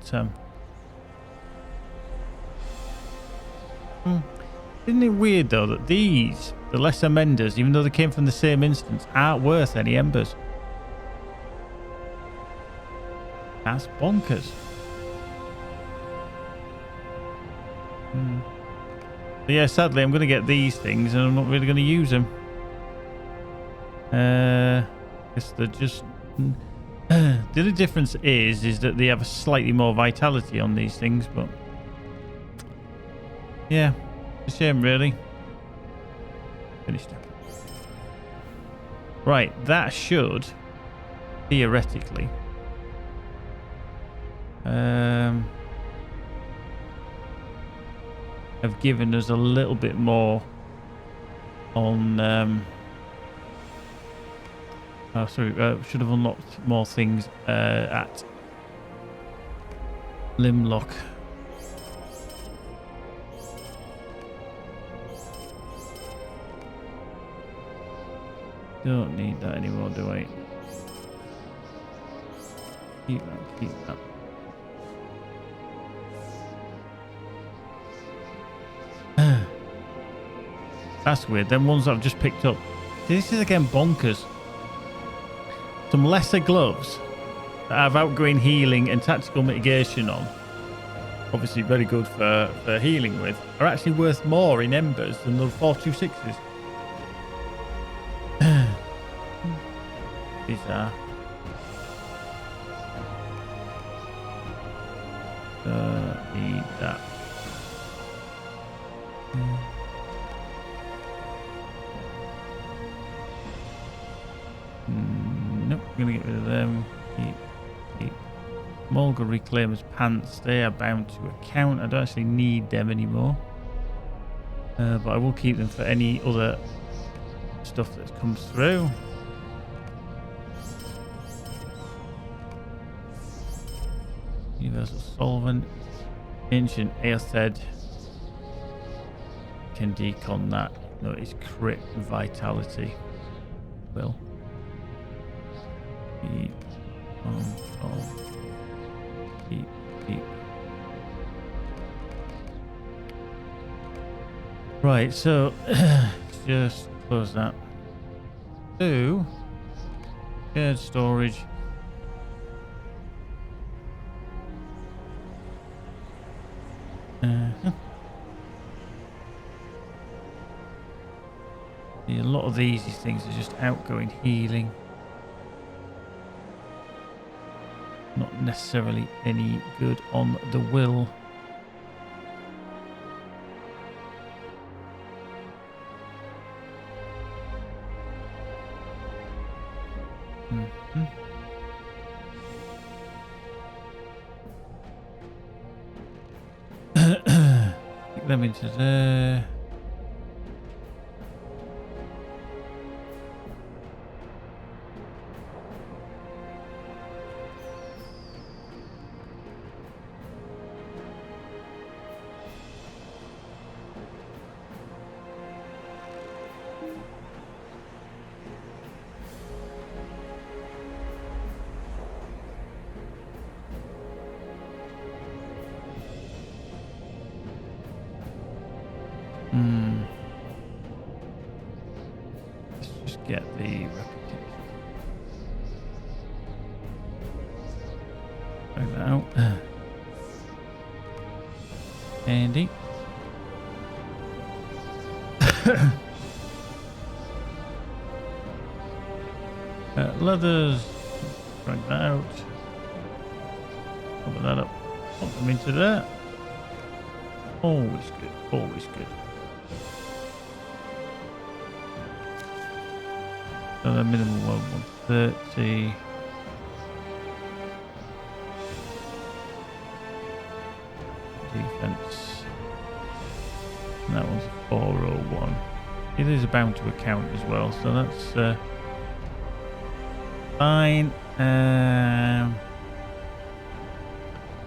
isn't it weird though that these, the lesser menders, even though they came from the same instance, aren't worth any embers? That's bonkers. But yeah, sadly, I'm going to get these things, and I'm not really going to use them. Guess they're just. The only difference is that they have a slightly more vitality on these things, but yeah, it's a shame, really. Finished up. Right, that should theoretically. Have given us a little bit more on Oh, sorry. Should have unlocked more things at Limlok. Don't need that anymore, do I? Keep that, keep that. That's weird. Them ones I've just picked up. This is again bonkers. Some lesser gloves that have outgoing healing and tactical mitigation on. Obviously very good for healing with. Are actually worth more in embers than the 426s. Bizarre. Need that. Nope, I'm gonna get rid of them. Keep. Mulga Reclaimer's pants, they are bound to account. I don't actually need them anymore. But I will keep them for any other stuff that comes through. Universal Solvent. Ancient Aethed. Can decon that. No, it's crit vitality. Will. Keep on. Keep. Right, so just close that. Two. Shared storage. A lot of these things are just outgoing healing. Not necessarily any good on the will. Stick them into there. Let's just get the reputation. Bring that out. Handy. Leathers. Bring that out. Open that up. Put them into there. Always good. Always good. So the minimum 130. Defense. And that one's 401. It is bound to account as well, so that's fine.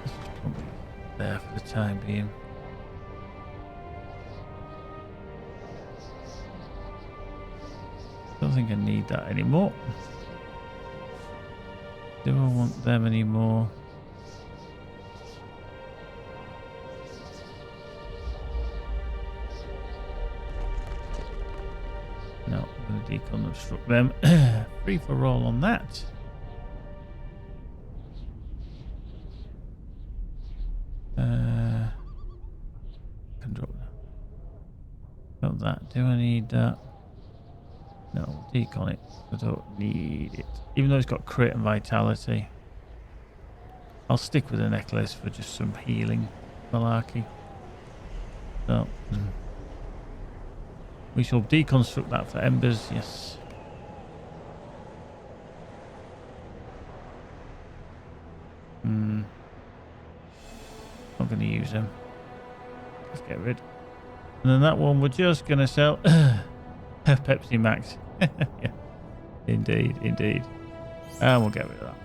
This is probably there for the time being. Don't think I need that anymore. Do I want them anymore? No, I'm going to decon obstruct them. Free for all on that. Can drop that. Got that. Do I need that? No, decon it. I don't need it. Even though it's got crit and vitality. I'll stick with the necklace for just some healing malarkey. So, we shall deconstruct that for embers, yes. Not going to use them. Let's get rid. And then that one we're just going to sell. Pepsi Max. Yeah. Indeed, indeed. And we'll get rid of that.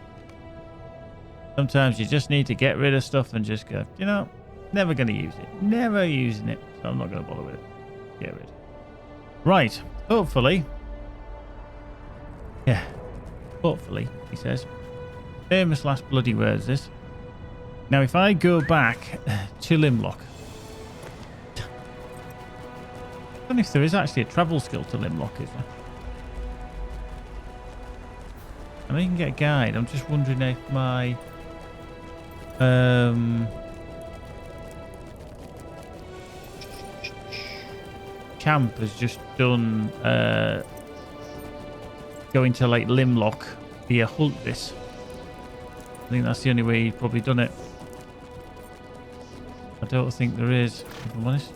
Sometimes you just need to get rid of stuff and just go, you know, never going to use it. Never using it. So I'm not going to bother with it. Get rid. Right. Hopefully. Yeah. Hopefully, he says. Famous last bloody words, this. Now, if I go back to Limlok. I don't know if there is actually a travel skill to Limlok, is there? I know you can get a guide. I'm just wondering if my... camp has just done going to like Limlok via Hultvis. I think that's the only way he's probably done it. I don't think there is, if I'm honest.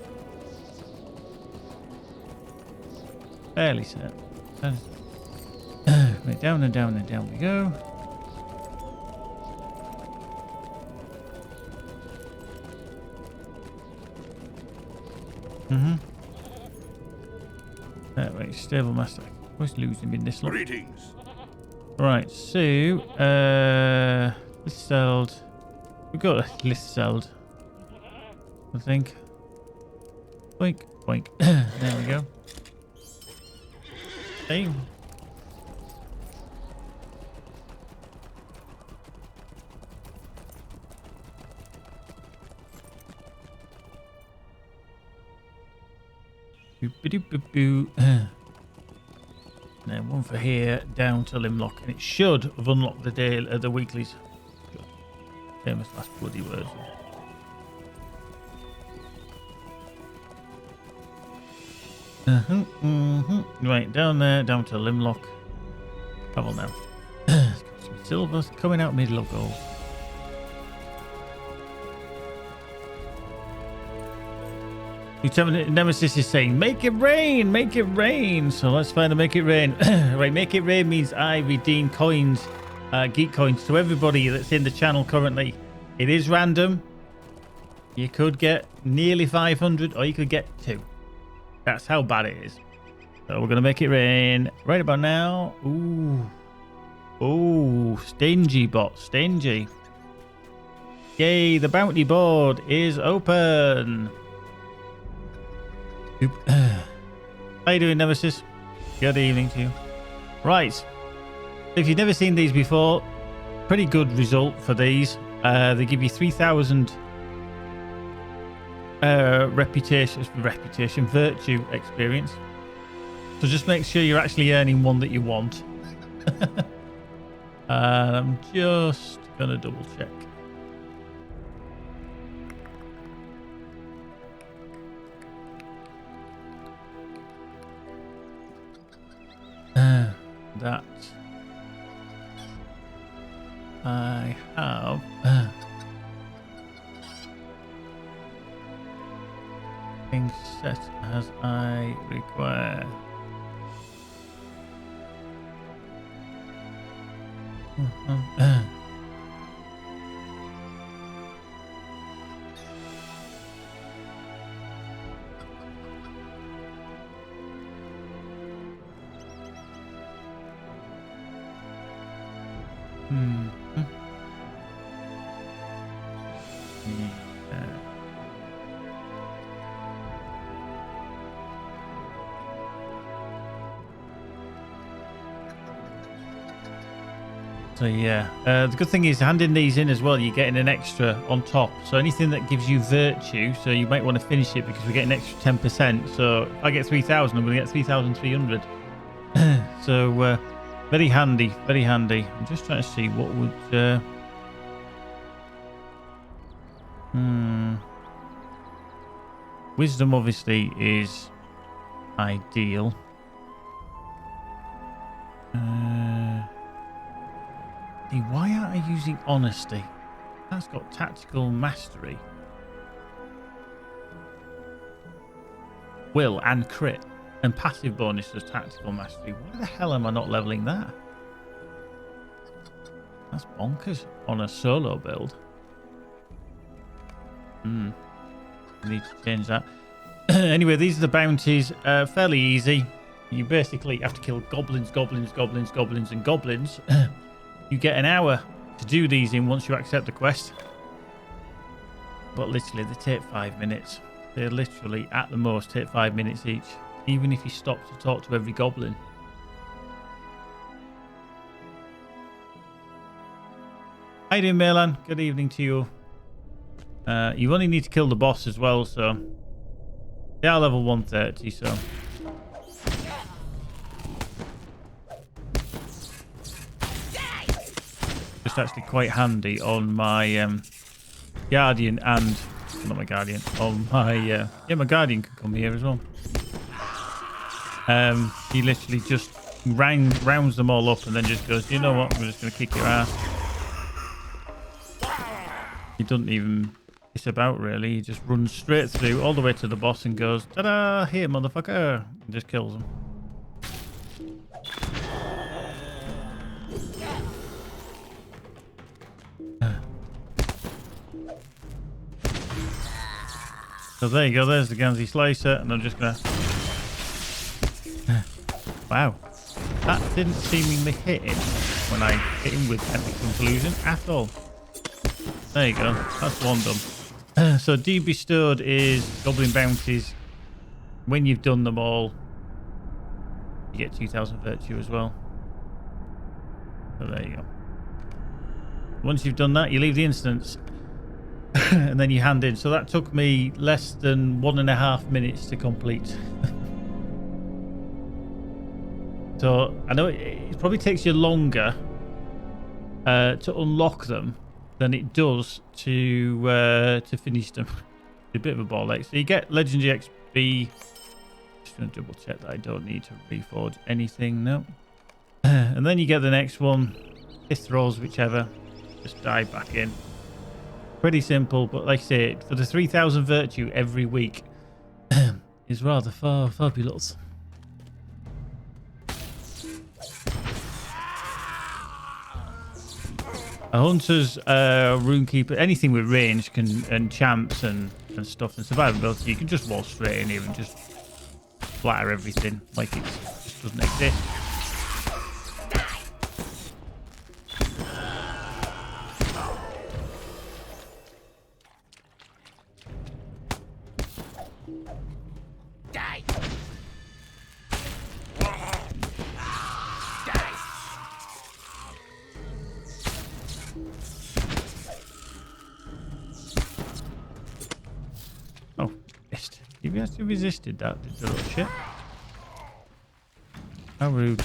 Fairly set. Right, down and down and down we go. Right, stable master. Always losing in this lot. Greetings. Right, so Listeld. We've got a Listeld, I think. Boink, boink. There we go. Hey. Boop-a-doop-a-boo. Then one for here, down to Limlok, and it should have unlocked the day, the weeklies. Famous last bloody words. Right, down there, down to Limlok. Travel now. Some silver coming out middle of gold. Lieutenant Nemesis is saying, make it rain, make it rain. So let's find a make it rain. Right, make it rain means I redeem coins, geek coins to everybody that's in the channel currently. It is random. You could get nearly 500 or you could get 2. That's how bad it is. So we're going to make it rain right about now. Ooh. Ooh, stingy bot, stingy. Yay, the bounty board is open. How you doing, Nemesis? Good evening to you. Right. If you've never seen these before, pretty good result for these. They give you 3,000 reputation, virtue experience. So just make sure you're actually earning one that you want. And I'm just gonna double check. That I have things set as I require. So yeah, the good thing is handing these in as well, you're getting an extra on top. So anything that gives you virtue, so you might want to finish it because we get an extra 10%. So if I get 3,000, I'm going to get 3,300. So very handy, very handy. I'm just trying to see what would... Wisdom obviously is ideal. Why aren't I using honesty? That's got tactical mastery. Will and crit. And passive bonus as tactical mastery. Why the hell am I not leveling that? That's bonkers on a solo build. Need to change that. Anyway, these are the bounties. Fairly easy. You basically have to kill goblins, goblins, goblins, goblins, and goblins. You get an hour to do these in once you accept the quest. But literally, they take 5 minutes. They literally, at the most, take 5 minutes each. Even if you stop to talk to every goblin. How you doing, Melan? Good evening to you. You only need to kill the boss as well, so... They are level 130, so... Just actually quite handy on my Guardian and... Not my Guardian. On my... yeah, my Guardian can come here as well. He literally just rounds them all up and then just goes, you know what, I'm just going to kick your ass. He doesn't even piss about, really. He just runs straight through all the way to the boss and goes, ta-da, here, motherfucker, and just kills him. So there you go, there's the Gansey Slicer, and I'm just going to... Wow. That didn't seemingly hit him when I hit him with Empty Conclusion at all. There you go, that's one done. So D bestowed is Goblin Bounties. When you've done them all, you get 2,000 virtue as well. So there you go. Once you've done that, you leave the instance. And then you hand in. So that took me less than 1.5 minutes to complete. So I know it probably takes you longer to unlock them than it does to finish them. It's a bit of a ball ache. So you get legendary XP. Just going to double check that I don't need to reforge anything. No. And then you get the next one. Fifth rolls, whichever. Just dive back in. Pretty simple, but like I say, for the 3,000 virtue every week is rather fabulous. A hunter's runekeeper, anything with range and champs and stuff and survivability, you can just walk straight in here and just splatter everything like it just doesn't exist. You actually resisted that, did the little shit? How rude.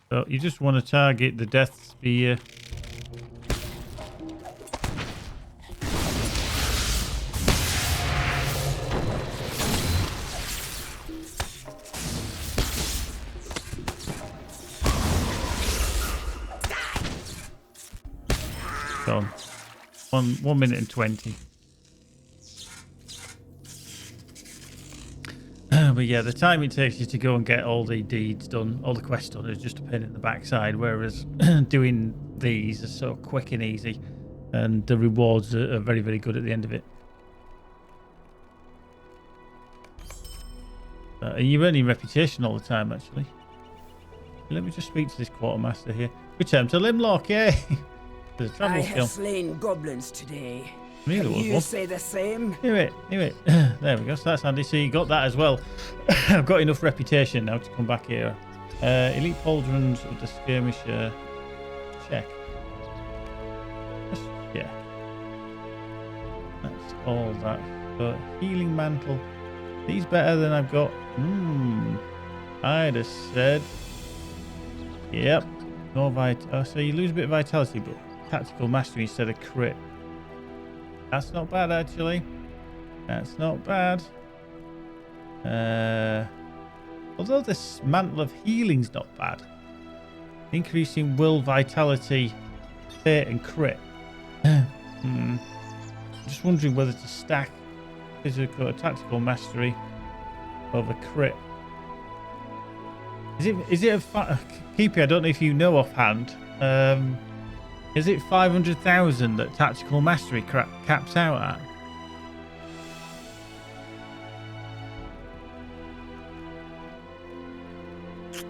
So you just want to target the death spear. Gone. 1 minute and 20. But yeah, the time it takes you to go and get all the deeds done, all the quests done, is just a pain in the backside. Whereas doing these is so quick and easy, and the rewards are very, very good at the end of it. You're earning reputation all the time, actually. Let me just speak to this quartermaster here. Return to Limlok, yay! I have slain goblins today. Can you say the same? Knew it. There we go. So that's handy. So you got that as well. I've got enough reputation now to come back here. Elite pauldrons of the skirmisher. Check. Yeah. That's all that. But healing mantle. These better than I've got. I'd have said. Yep. No so you lose a bit of vitality, but tactical mastery instead of crit. That's not bad, actually. That's not bad. Although this mantle of healing's not bad. Increasing will, vitality, fate, and crit. Just wondering whether to stack physical or tactical mastery over crit. Is it a Keepy? I don't know if you know offhand. Is it 500,000 that tactical mastery caps out at?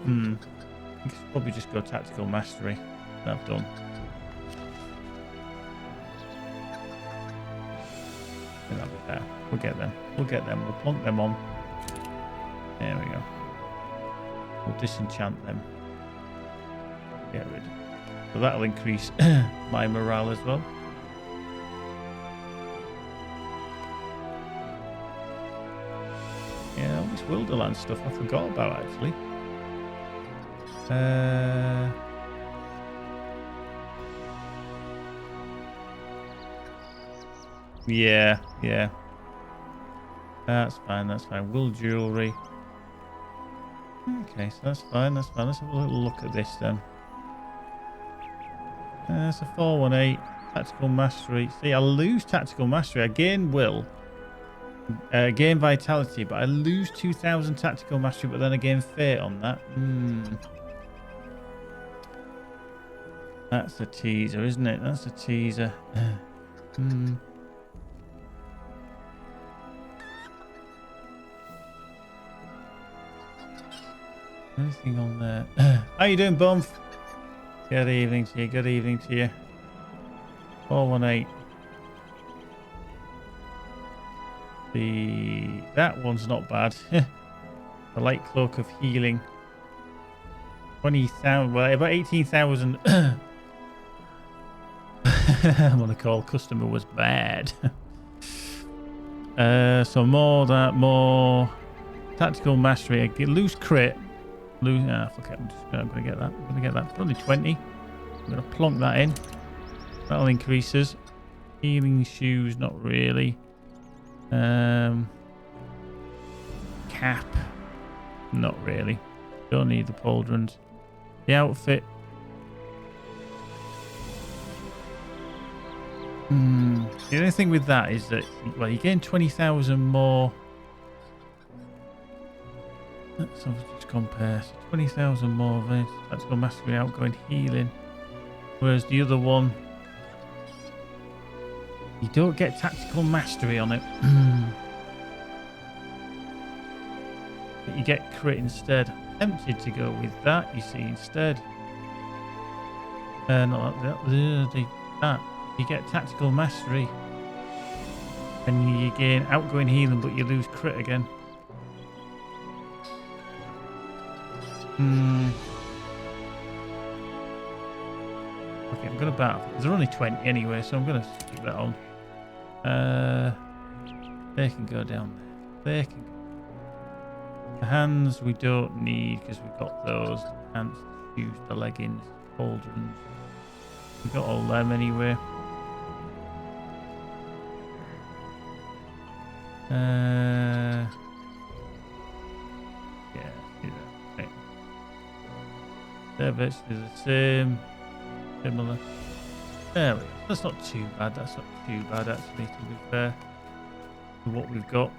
I think probably just go tactical mastery. That I've done. That'll be better. We'll get them. We'll get them. We'll plonk them on. There we go. We'll disenchant them. Get rid. So that'll increase my morale as well. Yeah, all this Wilderland stuff I forgot about actually. Yeah. That's fine, that's fine. Wool jewellery. Okay, so that's fine, that's fine. Let's have a little look at this then. That's a 418. Tactical mastery. See, I lose tactical mastery. I gain will. Gain vitality, but I lose 2,000 tactical mastery, but then I gain fate on that. That's a teaser, isn't it? That's a teaser. Anything on there? How you doing, Bumf? Good evening to you. Good evening to you. 418. That one's not bad. The light cloak of healing. 20,000. Well, about 18,000. I'm gonna call customer was bad. So more tactical mastery. Loose crit. Fuck it. I'm gonna get that. I'm gonna get that. Only 20. I'm gonna plonk that in. That'll increases. Healing shoes, not really. Cap, not really. Don't need the pauldrons. The outfit. The only thing with that is that, well, you gain 20,000 more. Let's just compare. So 20,000 more of it. Tactical mastery, outgoing healing. Whereas the other one, you don't get tactical mastery on it. But you get crit instead. Tempted to go with that, you see, instead. Not that. You get tactical mastery. And you gain outgoing healing, but you lose crit again. Okay, I'm going to battle. They're only 20 anyway, so I'm going to stick that on. They can go down there. They can go. The hands we don't need because we've got those. The pants, the shoes, the leggings, pauldrons. We've got all them anyway. Yeah, see that. Right. They're virtually the same. Similar. There we go. That's not too bad. That's not too bad actually, to be fair to what we've got.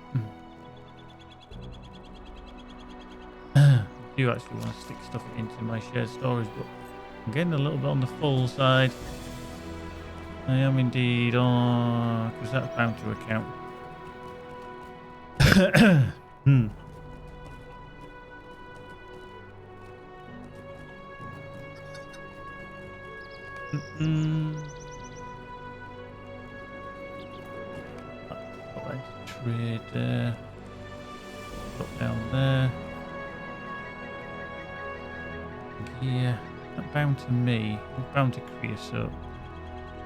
I do actually want to stick stuff into my shared storage, but I'm getting a little bit on the full side. I am indeed, because that's bound to account. Trade there. Drop down there. Yeah, not bound to me. It's bound to creosote.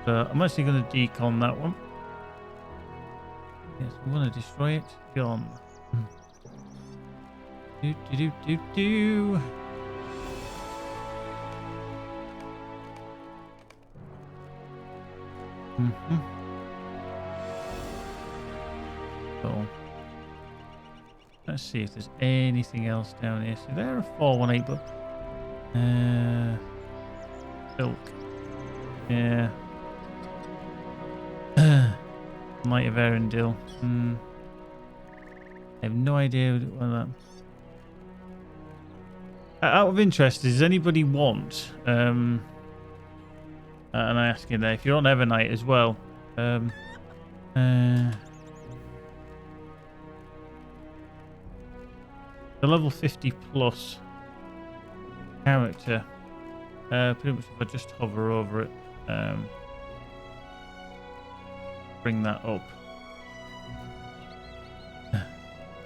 So I'm actually going to decon that one. Yes, we want to destroy it. Gone. Do. So let's see if there's anything else down here. So there are 418, but silk. Yeah. Might have Arendelle. I have no idea what that. Out of interest, does anybody want? And I ask you there if you're on Evernight as well. The level 50 plus. character. Pretty much if I just hover over it, bring that up.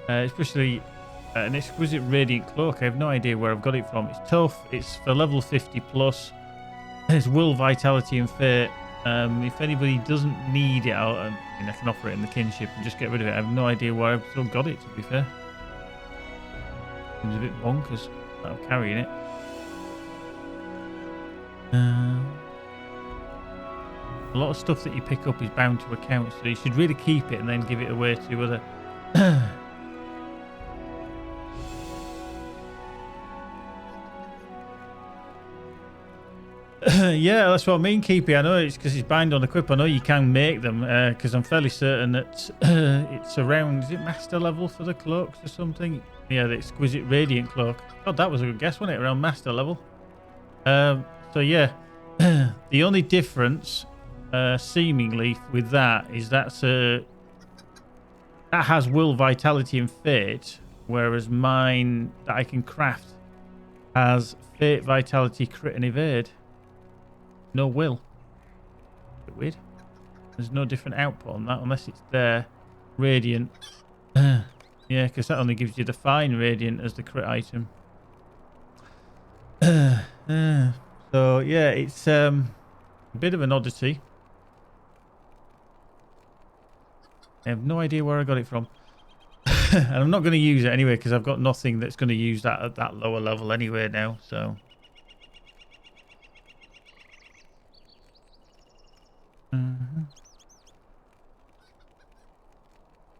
Especially an exquisite radiant cloak. I have no idea where I've got it from. It's tough. It's for level 50 plus. There's will, vitality, and fate. If anybody doesn't need it, I mean, I can offer it in the kinship and just get rid of it. I have no idea where I've still got it, to be fair. Seems a bit bonkers that I'm carrying it. A lot of stuff that you pick up is bound to account, so you should really keep it and then give it away to other... Yeah, that's what I mean, Keepy. I know it's because it's bind on equip. I know you can make them because I'm fairly certain that it's around, is it master level for the cloaks or something? Yeah, the exquisite radiant cloak. God, that was a good guess, wasn't it? Around master level. So yeah, the only difference seemingly with that is that has will, vitality, and fate, whereas mine that I can craft has fate, vitality, crit, and evade. No will. Bit weird. There's no different output on that unless it's there. Radiant. Yeah, because that only gives you the fine radiant as the crit item. So yeah, it's a bit of an oddity. I have no idea where I got it from. And I'm not going to use it anyway because I've got nothing that's going to use that at that lower level anyway now, so...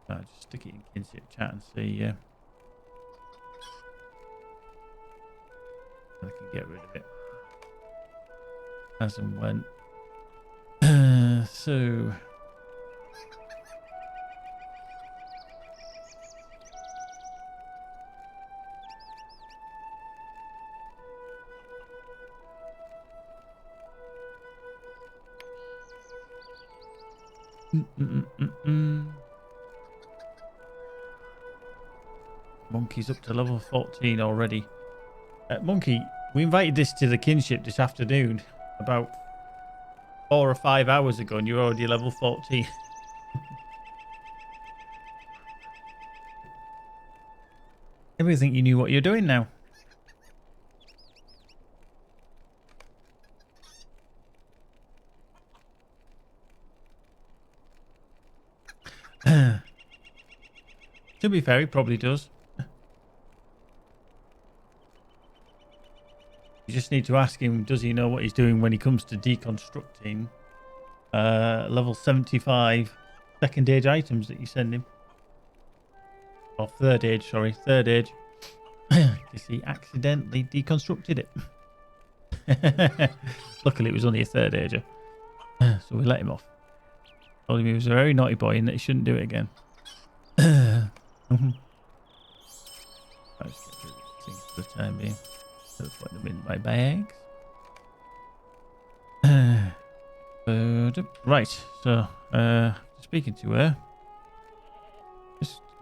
I'll just stick it in kinship chat and see I can get rid of it as and when. So Monkey's up to level 14 already. Monkey, we invited this to the kinship this afternoon about 4 or 5 hours ago and you're already level 14. Everybody think you knew what you're doing now. To be fair, he probably does. You just need to ask him, does he know what he's doing when he comes to deconstructing level 75 second age items that you send him? Or third age, sorry, third age. Because he accidentally deconstructed it. Luckily it was only a third ager. So we let him off. Told him he was a very naughty boy and that he shouldn't do it again. I'll just get rid of these things for the time being. I'll put them in my bags. Right, so speaking to her,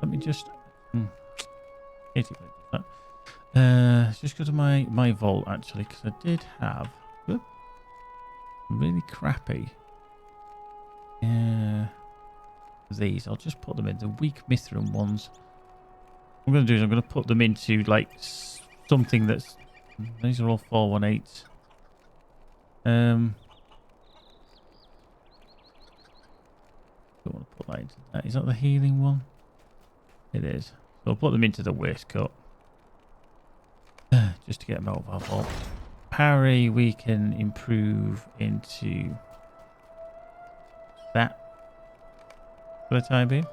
let me just just go to my vault actually, because I did have really crappy these. I'll just put them in the weak Mithrin ones. What I'm going to do is I'm going to put them into like something that's... These are all 418s. Don't want to put that into that. Is that the healing one? It is. So I'll put them into the waistcoat. Just to get them out of our vault. Parry we can improve into that for the time being.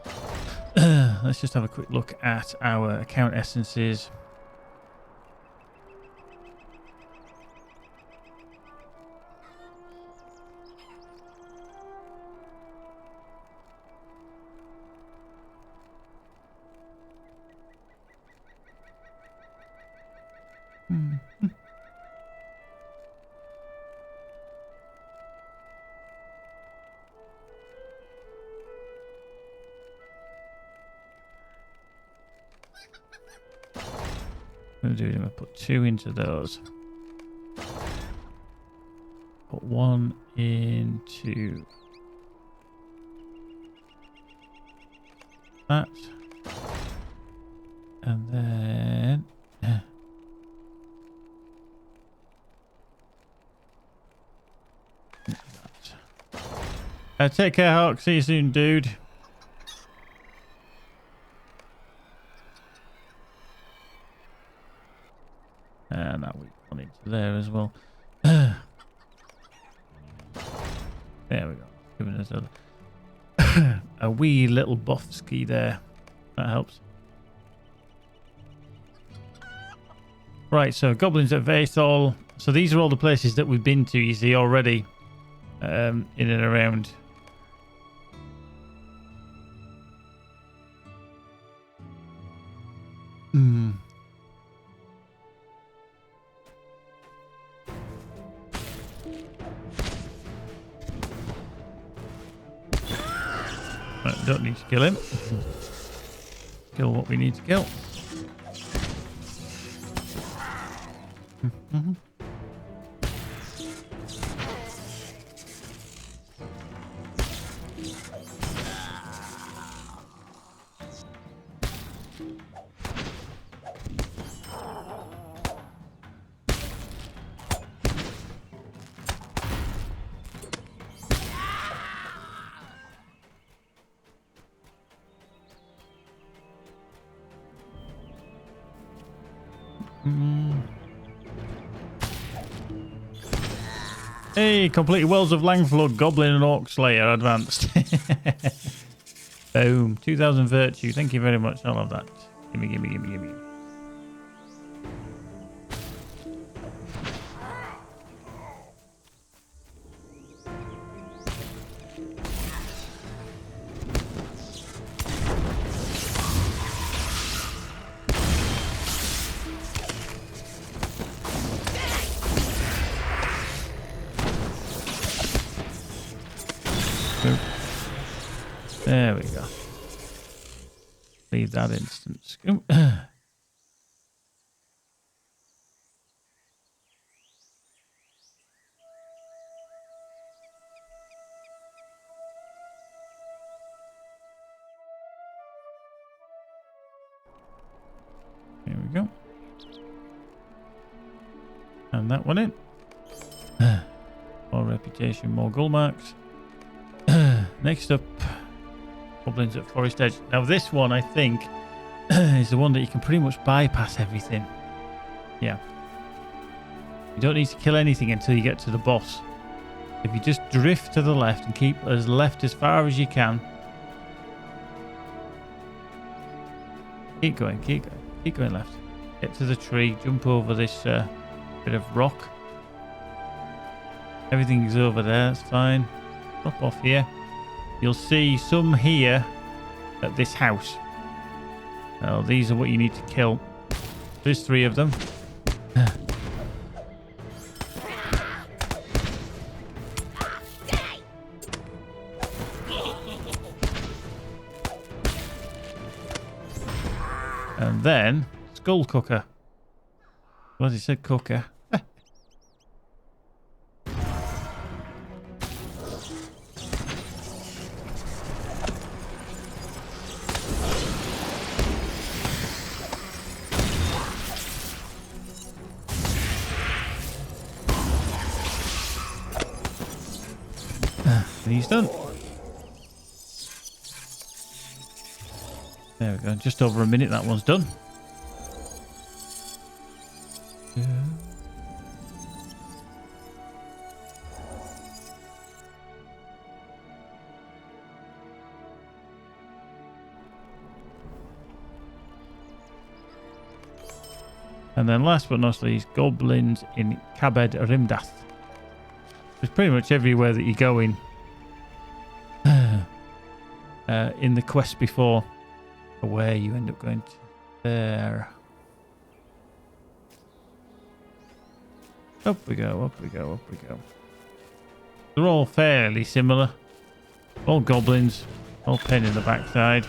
Let's just have a quick look at our account essences. What I'm going to do is I'm going to put 2 into those. one into that. And then... take care, Hawk. See you soon, dude. And that we've gone into there as well. There we go. Giving us a wee little buff ski there. That helps. Right, so goblins at Vathol. So these are all the places that we've been to, you see, already. In and around. Right, don't need to kill him. Kill what we need to kill. Hey, complete Wells of Langflood, Goblin and Orc Slayer advanced. Boom. 2000 virtue. Thank you very much. I love that. Gimme, gimme, gimme, gimme. There we go. Leave that instance. There we go. And that one in. More reputation, more gold marks. Next up, Goblins at Forest Edge. Now this one, I think, is the one that you can pretty much bypass everything. Yeah. You don't need to kill anything until you get to the boss. If you just drift to the left and keep as left as far as you can. Keep going, keep going. Keep going left. Get to the tree, jump over this bit of rock. Everything is over there, that's fine. Drop off here. You'll see some here at this house. Well, these are what you need to kill. There's 3 of them. And then, Skull Cooker. Well, he said cooker. He's done. There we go. Just over a minute, that one's done. Yeah. And then last but not least, Goblins in Kabed Rimdath. It's pretty much everywhere that you're going. In the quest before, where you end up going to there. Up we go, up we go, up we go. They're all fairly similar. All goblins, all pain in the backside.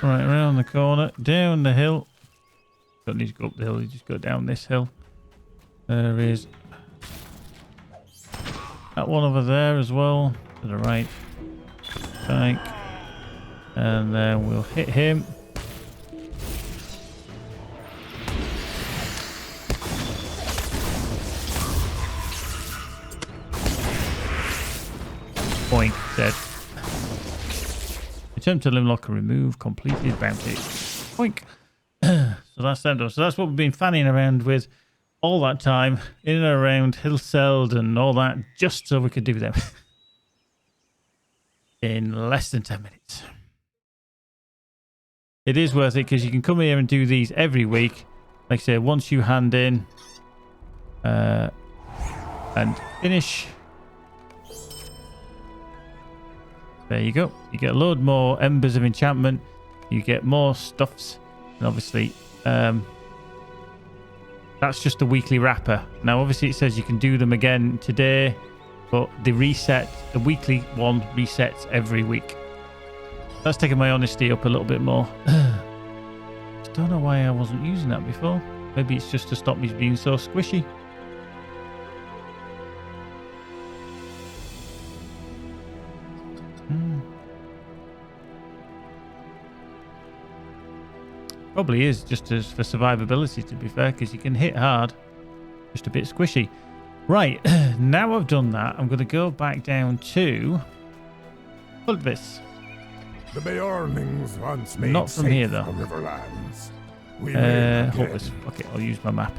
Right, around the corner, down the hill. Don't need to go up the hill, you just go down this hill. There is that one over there as well, to the right. Right. And then we'll hit him. Point, dead. Attempt to Limlok and remove completed bounty. Boink. So that's them done. So that's what we've been fanning around with all that time, in and around Hillseld and all that, just so we could do them in less than 10 minutes. It is worth it because you can come here and do these every week. Like I say, once you hand in and finish. There you go. You get a load more embers of enchantment. You get more stuffs. And obviously, that's just the weekly wrapper. Now, obviously, it says you can do them again today, but the weekly one resets every week. That's taking my honesty up a little bit more. Just don't know why I wasn't using that before. Maybe it's just to stop me being so squishy. Probably is just as for survivability, to be fair, because you can hit hard, just a bit squishy. Right, now I've done that, I'm going to go back down to this. The Beornings once made Not from here, though. the Riverlands. We may not Hopeless. get- Okay, I'll use my map.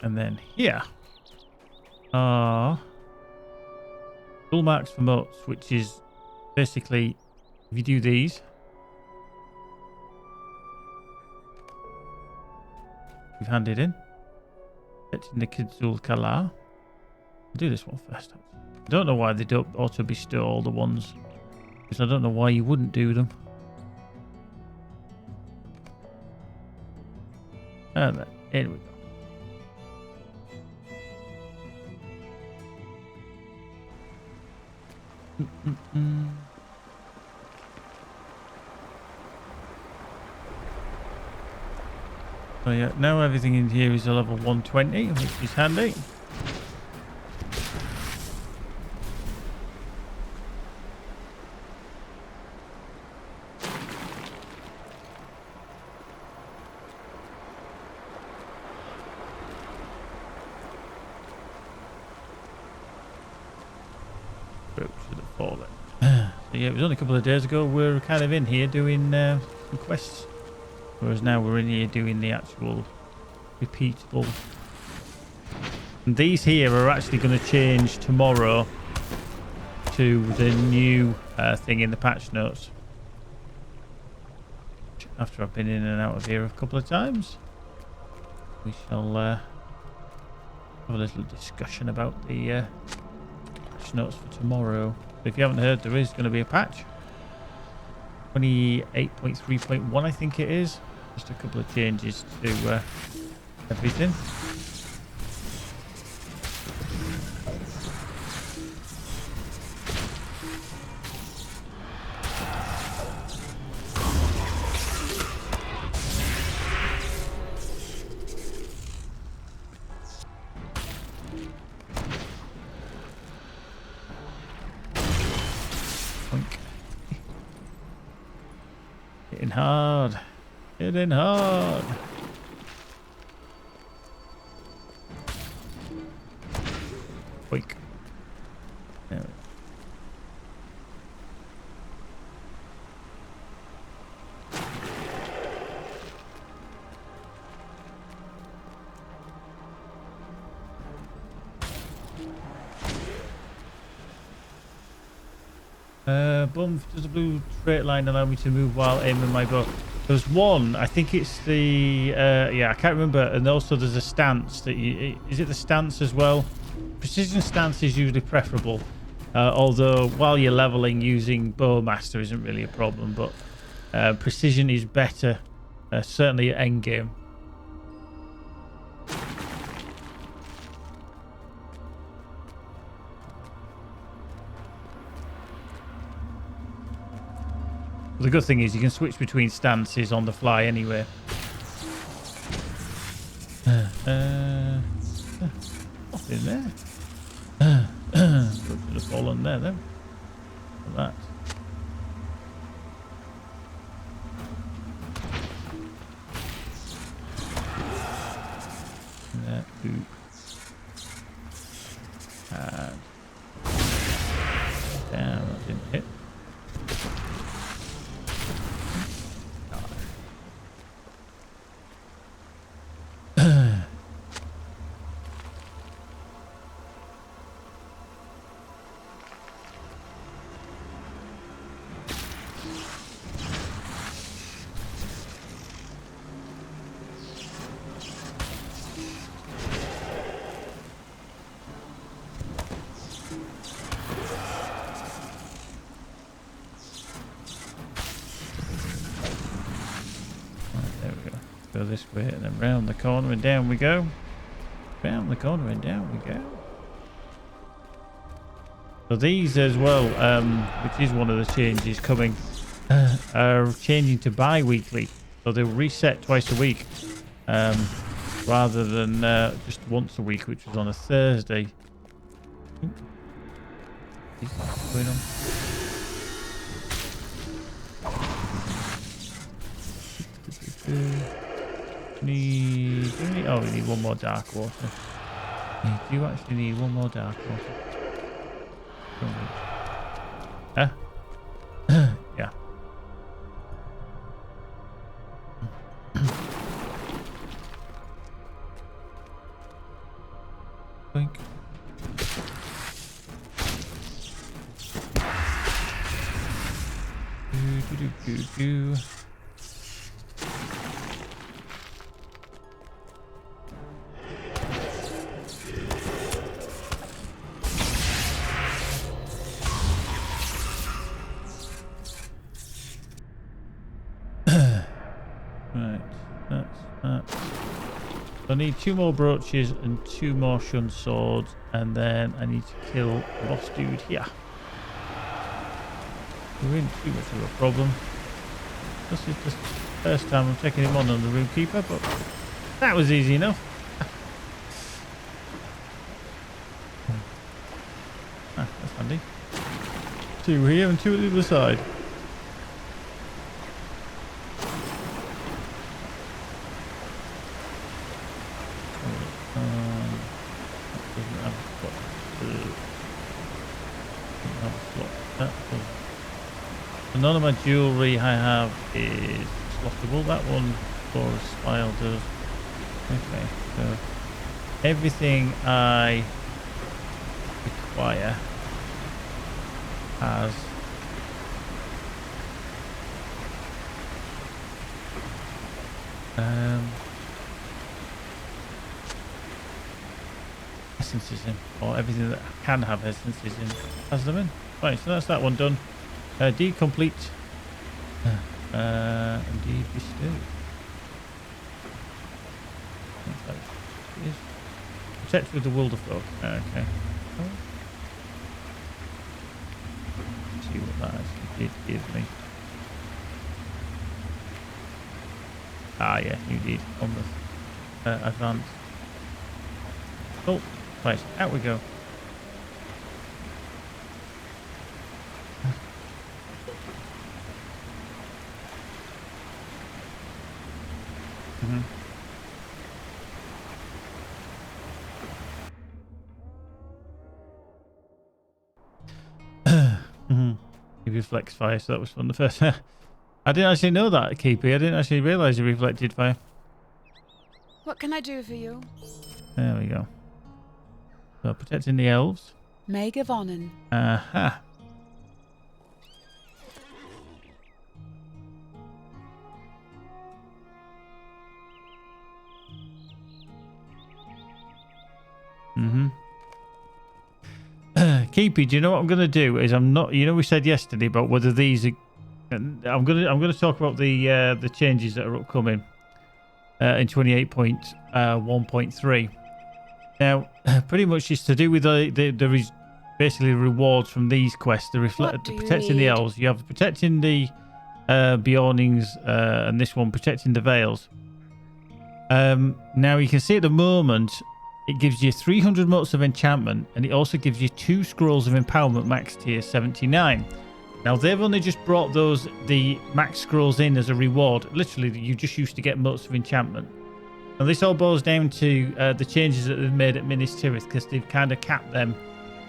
And then here are tool marks for moats, which is basically if you do these, we've handed in. Getting the Kidsul Kala. I'll do this one first. I don't know why they don't auto bestow all the ones, because I don't know why you wouldn't do them. And then here we go. So yeah, now everything in here is a level 120, which is handy. So yeah, it was only a couple of days ago we were kind of in here doing some quests, whereas now we're in here doing the actual repeatable. And these here are actually going to change tomorrow to the new thing in the patch notes. After I've been in and out of here a couple of times, we shall have a little discussion about the patch notes for tomorrow. If you haven't heard, there is going to be a patch. 28.3.1, I think it is. Just a couple of changes to everything. Getting hard. Hitting hard. Quick. There we go. Bump, does the blue straight line allow me to move while aiming my bow? There's one, I think it's the, yeah, I can't remember. And also there's a stance that you, is it the stance as well? Precision stance is usually preferable. Although while you're leveling, using Bowmaster isn't really a problem, but precision is better, certainly at endgame. The good thing is you can switch between stances on the fly anyway. Nothing there. Should have fallen there then. Like that. There. Oop. And damn, that didn't hit. Go this way and then round the corner and down we go. Round the corner and down we go. So these as well, which is one of the changes coming, are changing to bi-weekly. So they'll reset twice a week, rather than just once a week, which was on a Thursday. What's going on? Oh, we need one more dark water. Do you actually need one more dark water? Huh? Yeah. Blink. Do. I need 2 more brooches and 2 more shun swords, and then I need to kill the boss dude here. We're in too much of a problem. This is the first time I'm taking him on the Roomkeeper, but that was easy enough. That's handy. 2 here and 2 at the other side. None of my jewellery I have is slottable. That one for a spile does. Okay, so everything I require has essences in, or everything that can have essences in has them in. Right, so that's that one done. Deed complete. Indeed bestowed. Protect with the Wilderfolk. Okay. Let's see what that actually did give me. Ah, yeah, you did on the advance. Oh, right, out we go. He reflects fire, so that was fun. The first, I didn't actually know that, Keepy. I didn't actually realise he reflected fire. What can I do for you? There we go. So protecting the elves. May gewonnen. Aha. Keepy, do you know what I'm going to do? Is I'm not. You know, we said yesterday about whether these are. I'm going to talk about the changes that are upcoming in 28.1.3. Now, pretty much it's to do with the basically rewards from these quests. The protecting the elves. You have protecting the Bjornings, and this one protecting the Vales. Now you can see at the moment it gives you 300 motes of enchantment, and it also gives you 2 scrolls of empowerment max tier 79. Now they've only just brought the max scrolls in as a reward. Literally, you just used to get motes of enchantment. Now this all boils down to the changes that they've made at Minas Tirith, because they've kind of capped them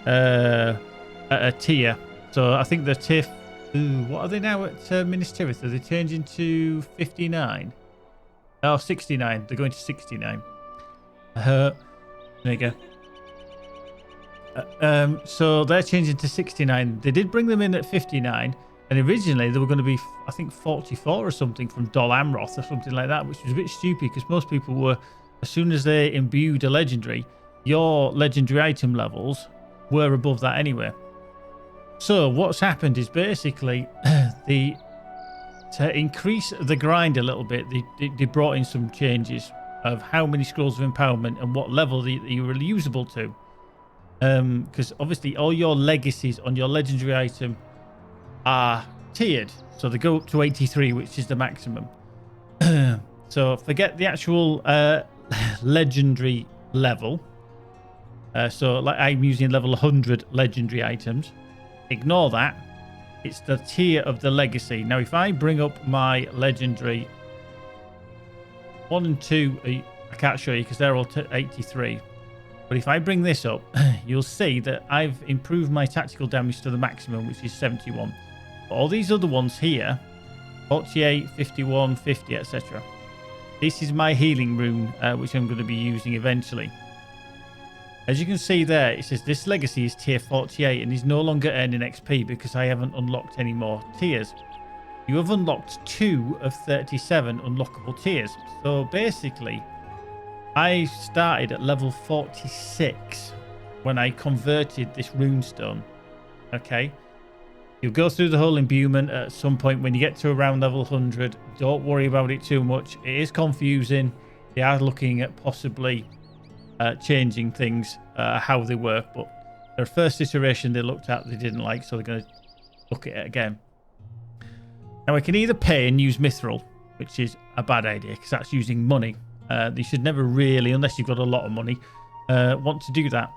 at a tier. So I think the tier. What are they now at Minas Tirith? Are they changing to 59? Oh, 69. They're going to 69. There you go. So they're changing to 69. They did bring them in at 59, and originally they were going to be, I think, 44 or something from Dol Amroth or something like that, which was a bit stupid because most people were, as soon as they imbued a legendary, your legendary item levels were above that anyway. So what's happened is basically to increase the grind a little bit, they brought in some changes of how many scrolls of empowerment and what level you were usable to. Because obviously all your legacies on your legendary item are tiered, so they go up to 83, which is the maximum. So forget the actual legendary level. So like I'm using level 100 legendary items. Ignore that. It's the tier of the legacy. Now if I bring up my legendary 1 and 2, I can't show you because they're all 83. But if I bring this up, you'll see that I've improved my tactical damage to the maximum, which is 71. But all these other ones here, 48, 51, 50, etc. This is my healing rune, which I'm going to be using eventually. As you can see there, it says this legacy is tier 48 and is no longer earning XP because I haven't unlocked any more tiers. You have unlocked 2 of 37 unlockable tiers. So basically, I started at level 46 when I converted this runestone. Okay. You'll go through the whole imbuement at some point when you get to around level 100. Don't worry about it too much. It is confusing. They are looking at possibly changing things, how they work. But their first iteration they looked at, they didn't like, so they're going to look at it again. Now, I can either pay and use Mithril, which is a bad idea because that's using money. You should never really, unless you've got a lot of money, want to do that.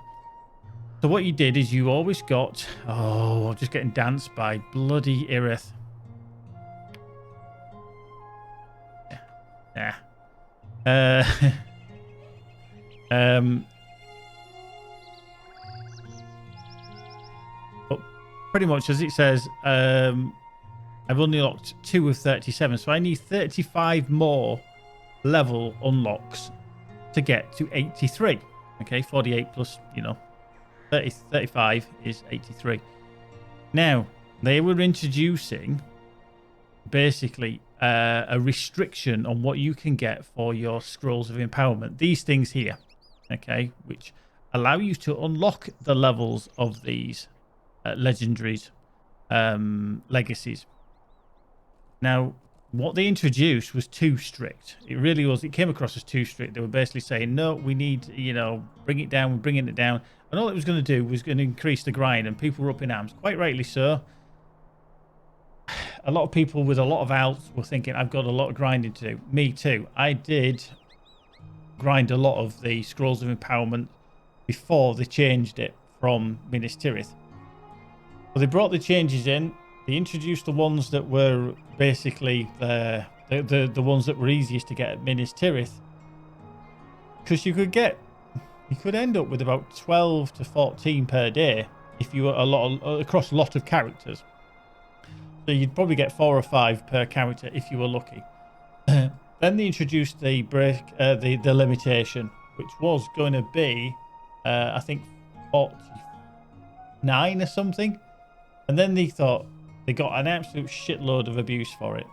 So what you did is you always got... Oh, I'm just getting danced by bloody Irith. Yeah. But pretty much as it says... I've only unlocked 2 of 37, so I need 35 more level unlocks to get to 83. Okay, 48 plus, 35 is 83. Now, they were introducing basically a restriction on what you can get for your scrolls of empowerment. These things here, okay, which allow you to unlock the levels of these legendaries, legacies. Now, what they introduced was too strict. It really was. It came across as too strict. They were basically saying, no, we need, bring it down. We're bringing it down. And all it was going to do was going to increase the grind. And people were up in arms. Quite rightly so. A lot of people with a lot of outs were thinking, I've got a lot of grinding to do. Me too. I did grind a lot of the Scrolls of Empowerment before they changed it from Minas Tirith. So they brought the changes in. They introduced the ones that were basically the ones that were easiest to get at Minas Tirith, because you could end up with about 12 to 14 per day if you were across a lot of characters. So you'd probably get 4 or 5 per character if you were lucky. Then they introduced the the limitation, which was going to be, I think, 49 or something. And then they thought they got an absolute shitload of abuse for it.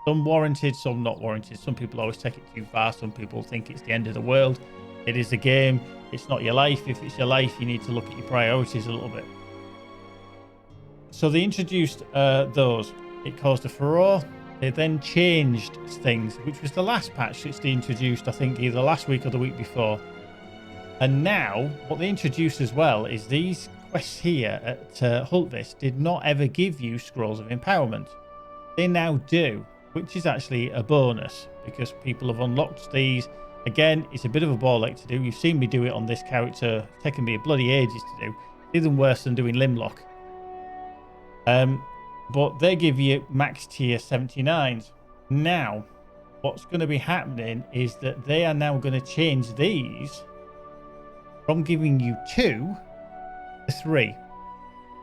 Some warranted, some not warranted. Some people always take it too far. Some people think it's the end of the world. It is a game. It's not your life. If it's your life, you need to look at your priorities a little bit. So they introduced those. It caused a furore. They then changed things, which was the last patch which they introduced, I think, either last week or the week before. And now, what they introduced as well is these quests here at Hultvis did not ever give you scrolls of empowerment. They now do, which is actually a bonus because people have unlocked these. Again, it's a bit of a ball ache to do. You've seen me do it on this character. It's taken me bloody ages to do. Even worse than doing Limlok. But they give you max tier 79s. Now, what's going to be happening is that they are now going to change these from giving you 2 to 3.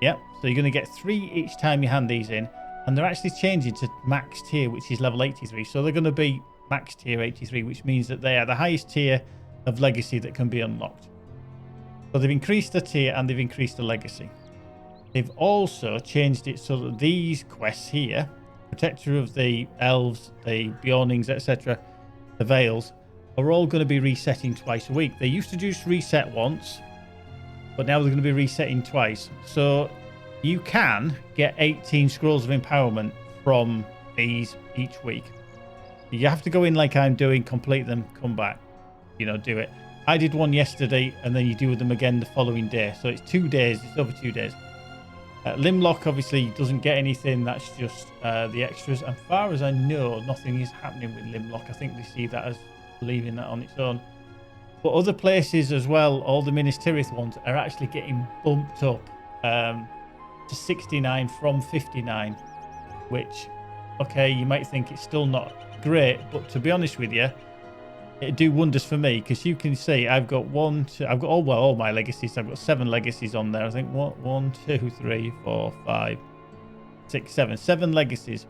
Yep, so you're going to get 3 each time you hand these in. And they're actually changing to max tier, which is level 83. So they're going to be max tier 83, which means that they are the highest tier of legacy that can be unlocked. So they've increased the tier and they've increased the legacy. They've also changed it so that these quests here, Protector of the Elves, the Bjornings, etc., the Veils, are all going to be resetting twice a week. They used to just reset once, but now they're going to be resetting twice. So you can get 18 scrolls of empowerment from these each week. You have to go in like I'm doing, complete them, come back, do it. I did one yesterday, and then you do them again the following day. So it's 2 days. It's over 2 days. Limlok obviously doesn't get anything. That's just the extras. As far as I know, nothing is happening with Limlok. I think they see that as leaving that on its own. But other places as well, all the Minas Tirith ones are actually getting bumped up to 69 from 59, which, okay, you might think it's still not great, but to be honest with you, it'd do wonders for me because you can see I've got all my legacies. I've got 7 legacies on there. I think 1, 2, 3, 4, 5, 6, 7 legacies.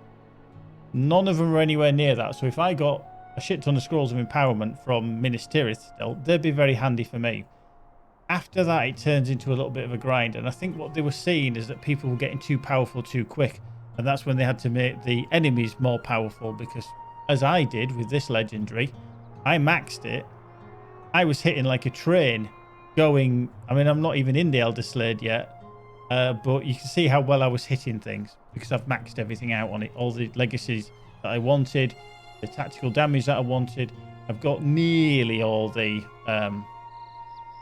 None of them are anywhere near that. So if I got a shit ton of scrolls of empowerment from Minas Tirith still, they'd be very handy for me. After that, it turns into a little bit of a grind, and I think what they were seeing is that people were getting too powerful too quick, and that's when they had to make the enemies more powerful, because as I did with this legendary, I maxed it. I was hitting like a train going. I mean, I'm not even in the Elder Slade yet, but you can see how well I was hitting things because I've maxed everything out on it. All the legacies that I wanted, the tactical damage that I wanted. I've got nearly all the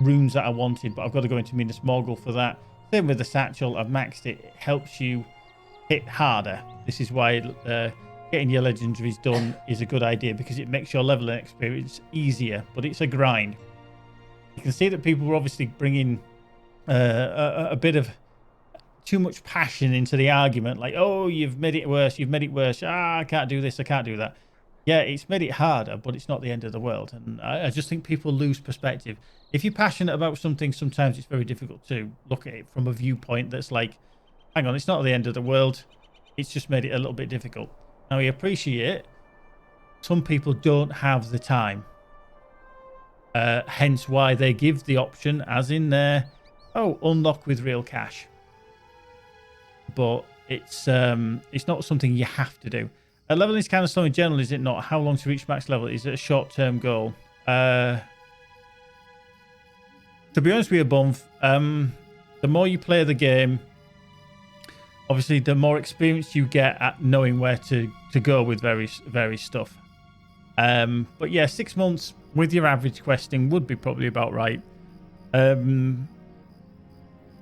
runes that I wanted, but I've got to go into Minas Morgul for that. Same with the satchel. I've maxed it. It helps you hit harder. This is why getting your legendaries done is a good idea, because it makes your level and experience easier, but it's a grind. You can see that people were obviously bringing a bit of too much passion into the argument, like, oh, you've made it worse, I can't do this, I can't do that. Yeah, it's made it harder, but it's not the end of the world. And I just think people lose perspective. If you're passionate about something, sometimes it's very difficult to look at it from a viewpoint that's like, hang on, it's not the end of the world, it's just made it a little bit difficult. Now, I appreciate some people don't have the time. Hence why they give the option, as in there, unlock with real cash. But it's not something you have to do. Leveling is kind of slow in general, is it not? How long to reach max level? Is it a short-term goal? To be honest with you, Bumf, the more you play the game, obviously, the more experience you get at knowing where to go with various stuff. But yeah, 6 months with your average questing would be probably about right.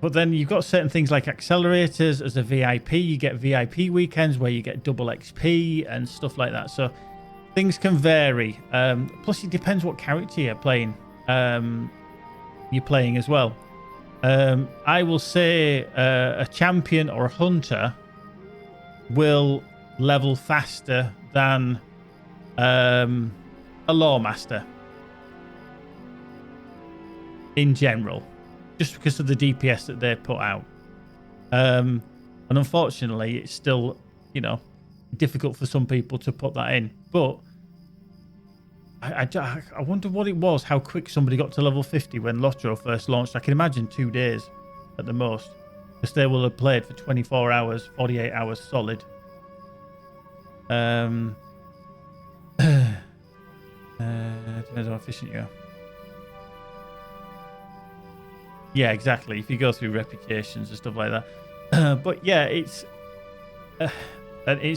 But then you've got certain things like accelerators as a VIP. You get VIP weekends where you get double XP and stuff like that. So things can vary. Plus, it depends what character you're playing. You're playing as well. I will say a champion or a hunter will level faster than a lawmaster in general, just because of the DPS that they put out. And unfortunately, it's still, you know, difficult for some people to put that in. But I wonder what it was, how quick somebody got to level 50 when LOTRO first launched. I can imagine 2 days at the most, because they will have played for 24 hours, 48 hours solid. Depends how efficient you are. Yeah, exactly. If you go through reputations and stuff like that. But yeah, it's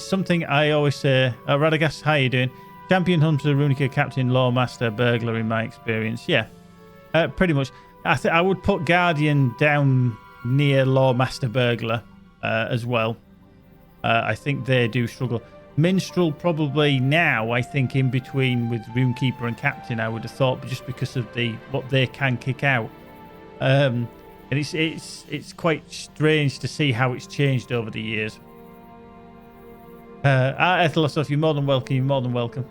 something I always say. Radagast, how you doing? Champion Hunter, Runica, Captain, Lawmaster, Burglar in my experience. Yeah, pretty much. I would put Guardian down near Lawmaster, Burglar as well. I think they do struggle. Minstrel probably now, I think, in between with Runekeeper and Captain, I would have thought, but just because of what they can kick out. And it's quite strange to see how it's changed over the years. Ethelosoph, you're more than welcome. You're more than welcome.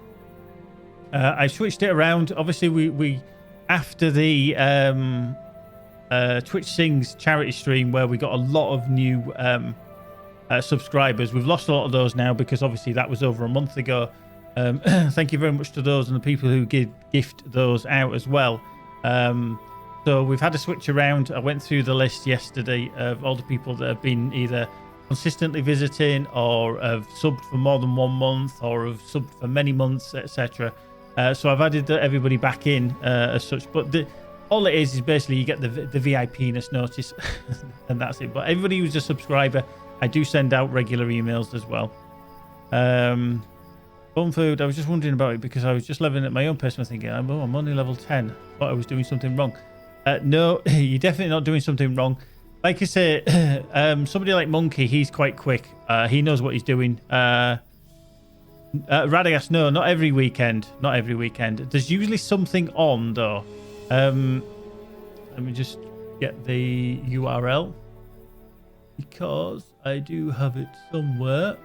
I switched it around. Obviously, we after the Twitch Sings charity stream where we got a lot of new subscribers. We've lost a lot of those now because obviously that was over a month ago. Thank you very much to those and the people who gift those out as well. So we've had a switch around. I went through the list yesterday of all the people that have been either consistently visiting or have subbed for more than 1 month or have subbed for many months, etc. So I've added everybody back in as such. But all it is basically you get the VIPness notice and that's it. But everybody who's a subscriber, I do send out regular emails as well. Bone food, I was just wondering about it because I was just leveling at my own pace and thinking, I'm only level 10. Thought I was doing something wrong. No, you're definitely not doing something wrong. Like I say, somebody like Monkey, he's quite quick. He knows what he's doing. Radagast, no, not every weekend. Not every weekend. There's usually something on, though. Let me just get the URL. Because I do have it somewhere.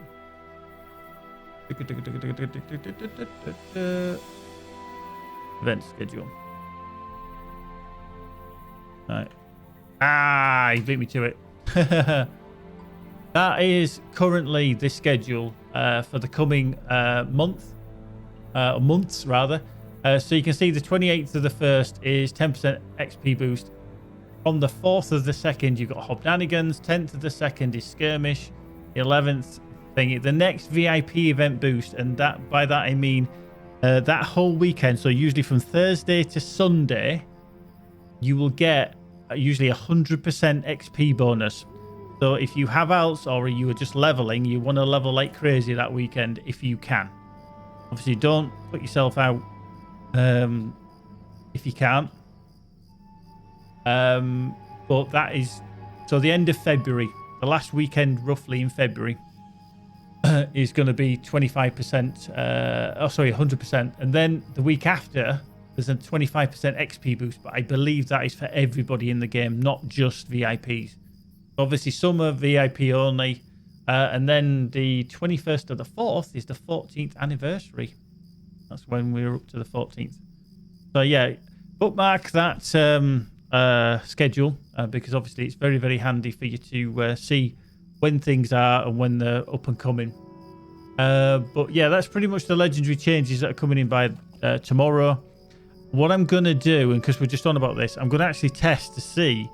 Event schedule. Right. He beat me to it. That is currently the schedule for the coming months rather. So you can see the 28th of the 1st is 10% XP boost. On the 4th of the 2nd, you've got Hobnanigans. 10th of the 2nd is Skirmish. 11th thingy. The next VIP event boost, and that by that I mean that whole weekend. So usually from Thursday to Sunday, you will get usually 100% XP bonus. So if you have alts or you are just leveling, you want to level like crazy that weekend if you can. Obviously, don't put yourself out if you can't. But that is so the end of February, the last weekend roughly in February is going to be 25%. 100%, and then the week after there's a 25% XP boost. But I believe that is for everybody in the game, not just VIPs. Obviously, some are VIP only, and then the 21st of the 4th is the 14th anniversary. That's when we're up to the 14th. So yeah, bookmark that schedule because obviously it's very, very handy for you to see when things are and when they're up and coming. But yeah, that's pretty much the legendary changes that are coming in by tomorrow. What I'm going to do, and because we're just on about this, I'm going to actually test to see.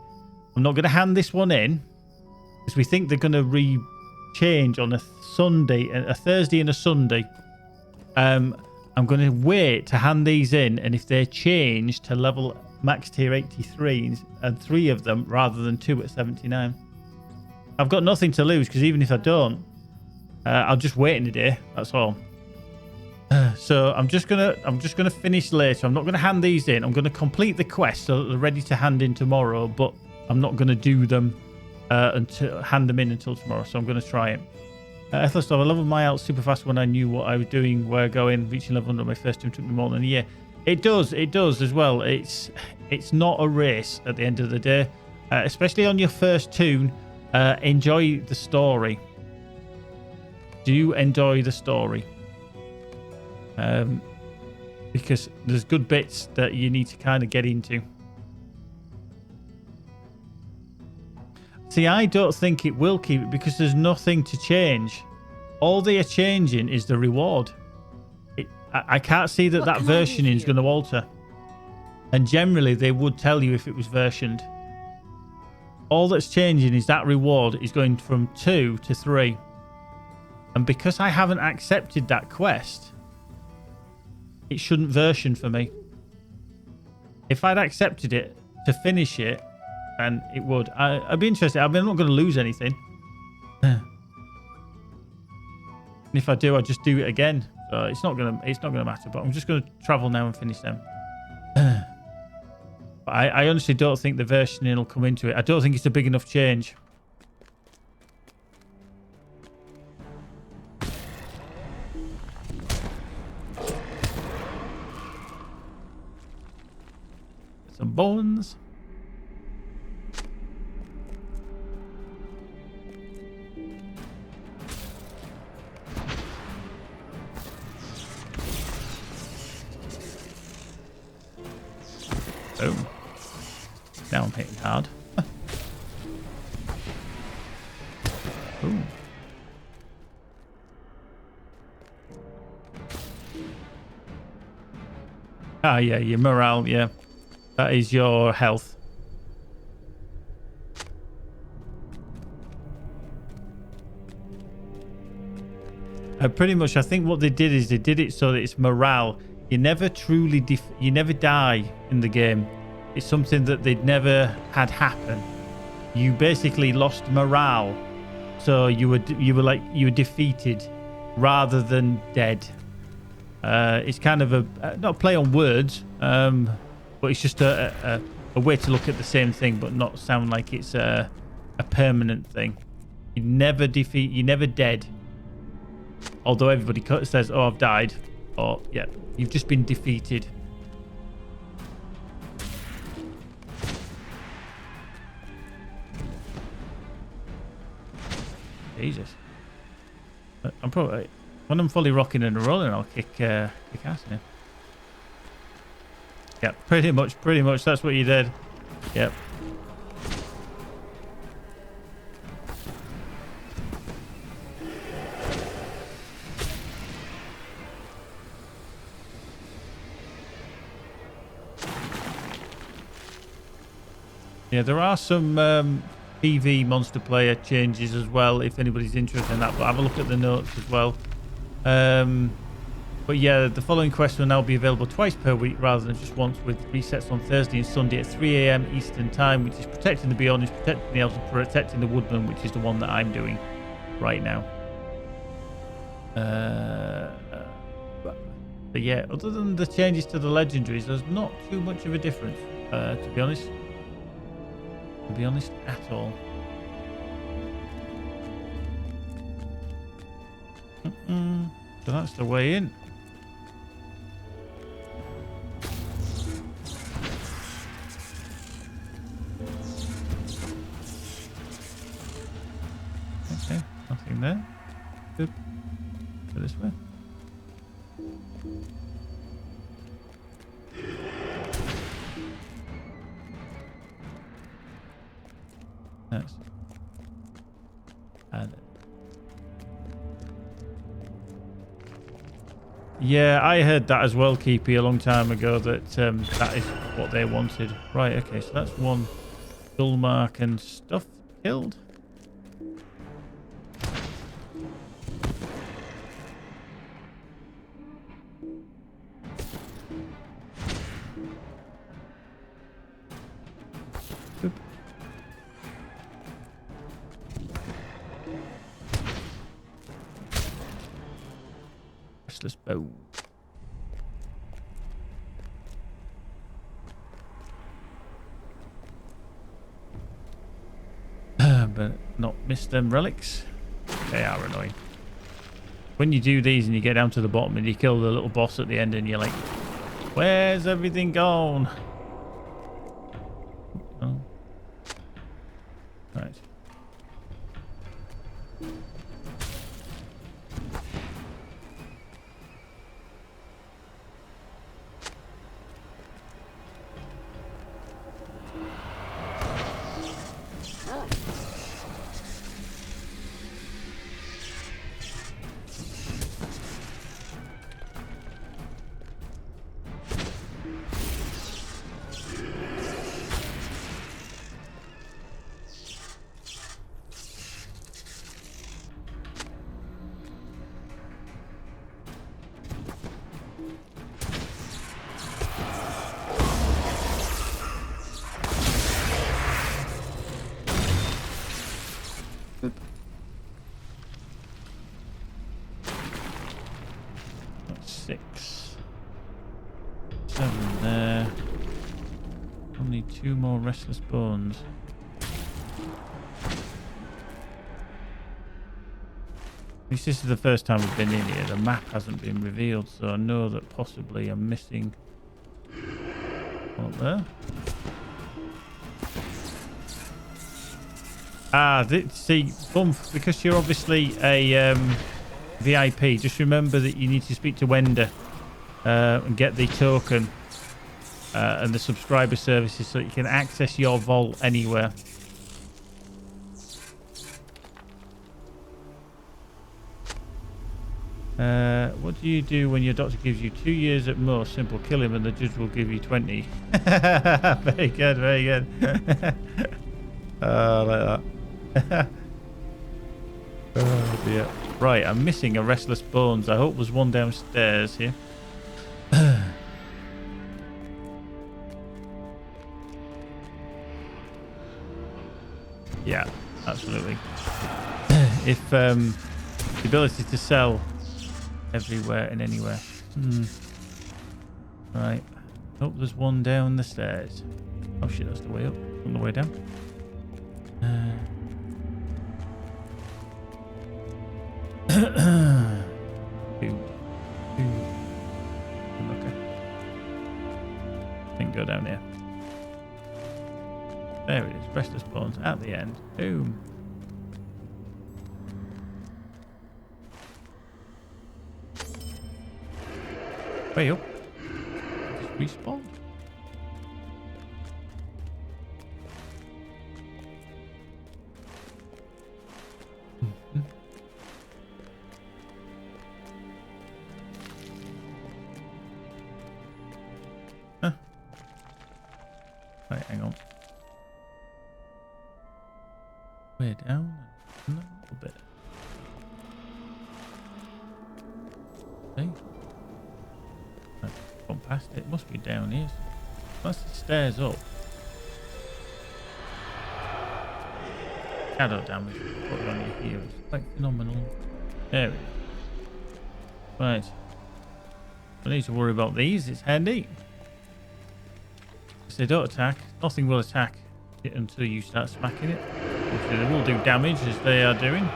I'm not going to hand this one in because we think they're going to change on a Sunday, a Thursday and a Sunday. I'm going to wait to hand these in, and if they change to level max tier 83 and 3 of them rather than 2 at 79, I've got nothing to lose because even if I don't, I'll just wait in a day. That's all. So I'm just gonna finish later. I'm not gonna hand these in. I'm gonna complete the quest so that they're ready to hand in tomorrow. But I'm not gonna do them until hand them in until tomorrow. So I'm gonna try it. Ethelstov, I leveled my out super fast when I knew what I was doing, where going. Reaching level 100 my first toon took me more than a year. It does as well. It's not a race at the end of the day, especially on your first toon. Enjoy the story. Do enjoy the story. Because there's good bits that you need to kind of get into. See, I don't think it will keep it because there's nothing to change. All they are changing is the reward. I can't see that that versioning is going to alter. And generally, they would tell you if it was versioned. All that's changing is that reward is going from 2 to 3. And because I haven't accepted that quest, it shouldn't version for me. If I'd accepted it to finish it, and it would. I'd be interested. I mean, I'm not going to lose anything. And if I do, I just do it again. So it's not gonna matter. But I'm just going to travel now and finish them. But I honestly don't think the versioning will come into it. I don't think it's a big enough change. Some bones. Boom. Now I'm hitting hard. Boom. Ah, yeah, your morale, yeah. That is your health. Pretty much, I think what they did is they did it so that it's morale. You never truly you never die in the game. It's something that they'd never had happen. You basically lost morale, so you were defeated rather than dead. It's kind of a not a play on words, but it's just a way to look at the same thing, but not sound like it's a permanent thing. You never defeat. You're never dead. Although everybody says, "Oh, I've died," or yeah. You've just been defeated. Jesus. I'm probably... When I'm fully rocking and rolling, I'll kick ass in. Yeah, pretty much. That's what you did. Yep. Yeah, there are some PV monster player changes as well, if anybody's interested in that. But have a look at the notes as well. But yeah, the following quest will now be available twice per week rather than just once, with resets on Thursday and Sunday at 3 a.m. Eastern Time, which is protecting the Beyond, protecting the elves, and protecting the Woodman, which is the one that I'm doing right now. But yeah, other than the changes to the legendaries, there's not too much of a difference, to be honest. To be honest, at all. So that's the way in. Okay, nothing there. Good. Go this way. Nice. Yeah, I heard that as well, Keepy, a long time ago, that that is what they wanted. Right, okay, so that's one Gulmark and stuff killed. Oop. Restless bow. But not miss them relics. They are annoying. When you do these and you get down to the bottom and you kill the little boss at the end and you're like, where's everything gone? Oh. Right. That's 6. 7 there. Only 2 more restless bones. At least this is the first time we've been in here. The map hasn't been revealed, so I know that possibly I'm missing one up there. See, Bump, because you're obviously a VIP, just remember that you need to speak to Wender and get the token and the subscriber services so that you can access your vault anywhere. What do you do when your doctor gives you 2 years at most? Simple, kill him and the judge will give you 20. Very good, very good. Like that. Oh dear. Right, I'm missing a restless bones. I hope there's one downstairs here. Yeah, absolutely. If the ability to sell everywhere and anywhere. Right. Oh, there's one down the stairs. Oh shit, that's the way up. On the way down. Okay. Then go down here. There it is. Restless bones at the end. Boom. Way up. Just respawn. Huh. Right, hang on. Way down a little bit. See? Gone past it. Must be down here. That's the stairs up. Shadow damage. Put it on your heels. Quite phenomenal. There we go. Right. Don't need to worry about these. It's handy. If they don't attack, nothing will attack it until you start smacking it. Obviously, they will do damage as they are doing.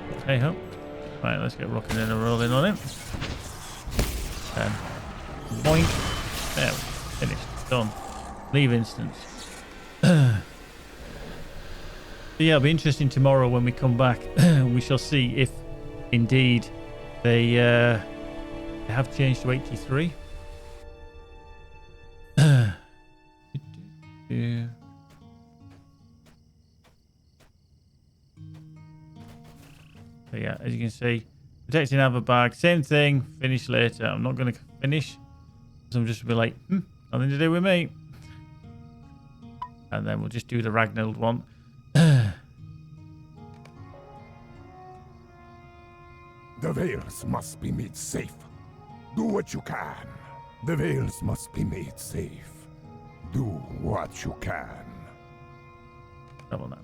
But hey ho. Right, let's get rocking and rolling on it. Boink. There, finished. Done. Leave instance. So yeah, it'll be interesting tomorrow when we come back. We shall see if indeed they have changed to 83. So yeah, as you can see, protecting other bag, same thing, finish later. I'm not going to finish, because I'm just going to be like, nothing to do with me. And then we'll just do the Ragnhild one. The Vales must be made safe. Do what you can. The Vales must be made safe. Do what you can. Trouble now.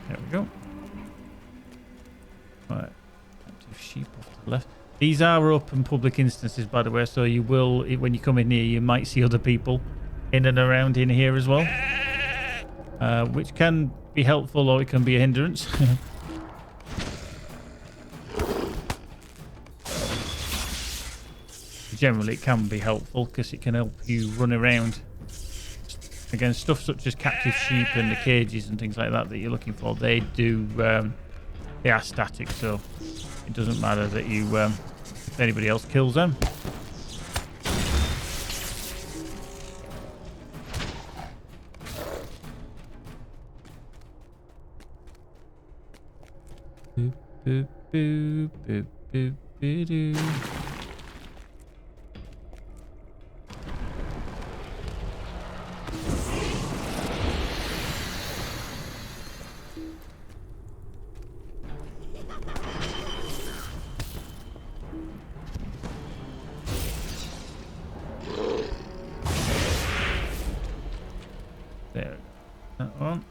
There we go. Right. Active sheep off to the left. These are open public instances, by the way, so you will, when you come in here, you might see other people in and around in here as well. Which can be helpful or it can be a hindrance. Generally, it can be helpful because it can help you run around. Again, stuff such as captive sheep and the cages and things like that that you're looking for, they do, they are static, so it doesn't matter that you, if anybody else kills them. Boop, boop, Boo, boo, boo, boo, doo. There, that one.